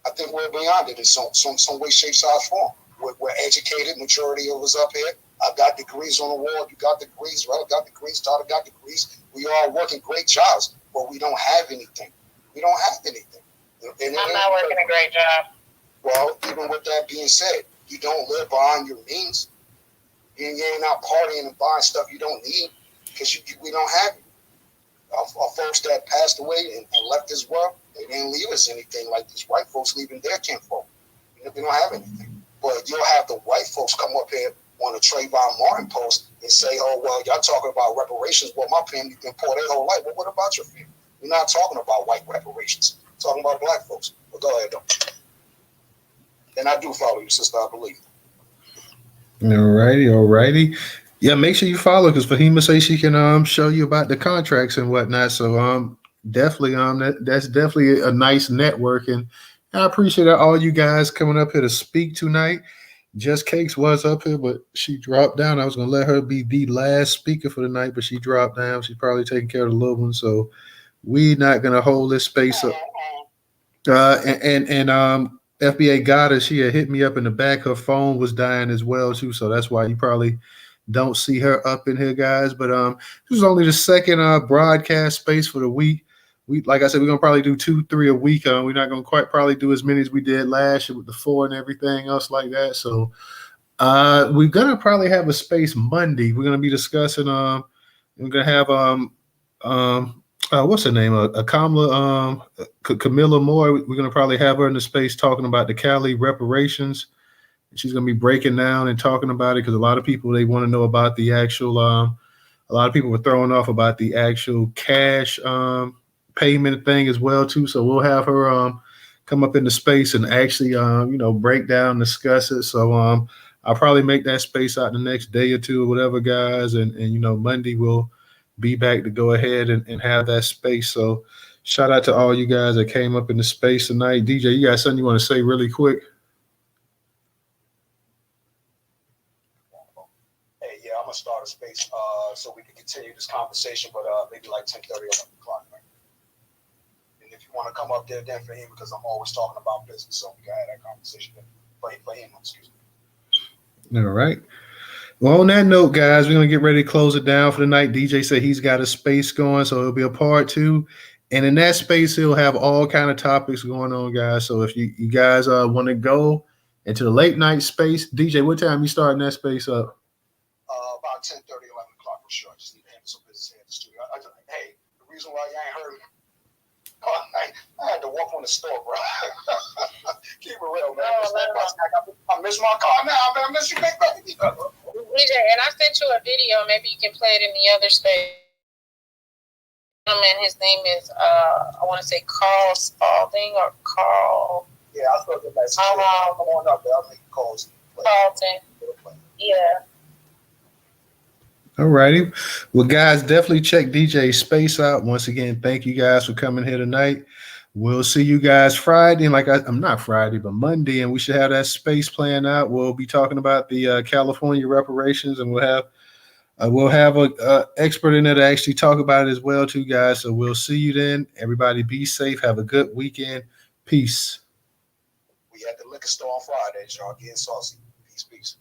I think we're beyond it in some way, shape, size, form. We're educated. Majority of us up here. I got degrees on the wall. You got degrees, right? I got degrees. Tata got degrees. We are working great jobs, but we don't have anything. We don't have anything. And
I'm not working a great job.
Well, even with that being said, you don't live beyond your means. You ain't out partying and buying stuff you don't need because we don't have it. Our folks that passed away and left this world, they didn't leave us anything like these white folks leaving their kinfolk. We don't have anything. But you'll have the white folks come up here on a Trayvon Martin post and say, oh, well, y'all talking about reparations. Well, my family been poor their whole life. Well, what about your family? We're not talking about white reparations. We're talking about black folks. But go ahead, though. And I do follow you, sister, I believe.
All righty. Yeah, make sure you follow because Fahima says she can show you about the contracts and whatnot. So definitely that's definitely a nice network, and I appreciate all you guys coming up here to speak tonight. Just Cakes was up here, but she dropped down. I was gonna let her be the last speaker for the night, but she dropped down. She's probably taking care of the little one, so we're not gonna hold this space up. FBA got her. She had hit me up in the back. Her phone was dying as well too, so that's why you probably don't see her up in here, guys. But this is only the second broadcast space for the week. We, like I said, we're gonna probably do 2-3 a week. We're not gonna quite probably do as many as we did last year with the 4 and everything else like that. So we're gonna probably have a space Monday. We're gonna be discussing. We're gonna have what's her name? Kamala, Camilla Moore. We're gonna probably have her in the space talking about the Cali reparations. She's gonna be breaking down and talking about it because a lot of people they want to know about the actual. A lot of people were throwing off about the actual cash payment thing as well too. So we'll have her come up in the space and actually break down, discuss it. So I'll probably make that space out the next day or two or whatever, guys. And Monday we'll be back to go ahead and have that space. So shout out to all you guys that came up in the space tonight. DJ, you got something you want to say really quick?
Hey, yeah, I'm gonna start a space so we can continue this conversation, but maybe like 10:30 or 11 o'clock. Right? And if you want to come up there, then for him, because I'm always talking about business, so we can have that conversation for him. Excuse me.
All right. Well, on that note, guys, we're going to get ready to close it down for the night. DJ said he's got a space going, so it'll be a part 2. And in that space, he'll have all kind of topics going on, guys. So if you guys want to go into the late night space. DJ, what time you starting that space up?
About 10:30, 11 o'clock for sure. I just need to handle some business here in the studio. Hey, the reason why you ain't heard me, I had to walk from the store, bro. Keep it real, man. I miss my car now, man. I miss you, big baby.
DJ, and I sent you a video. Maybe you can play it in the other space. And his name is, I want to say Carl Spalding or Carl.
Yeah, I thought that that's come on up there. I'll make calls.
Spalding. Yeah.
All righty. Well, guys, definitely check DJ's space out. Once again, thank you guys for coming here tonight. We'll see you guys Friday. And I'm not Friday, but Monday, and we should have that space plan out. We'll be talking about the California reparations, and we'll have a expert in there to actually talk about it as well, too, guys. So we'll see you then. Everybody be safe. Have a good weekend. Peace.
We at the liquor store on Friday, y'all. Getting saucy. Peace.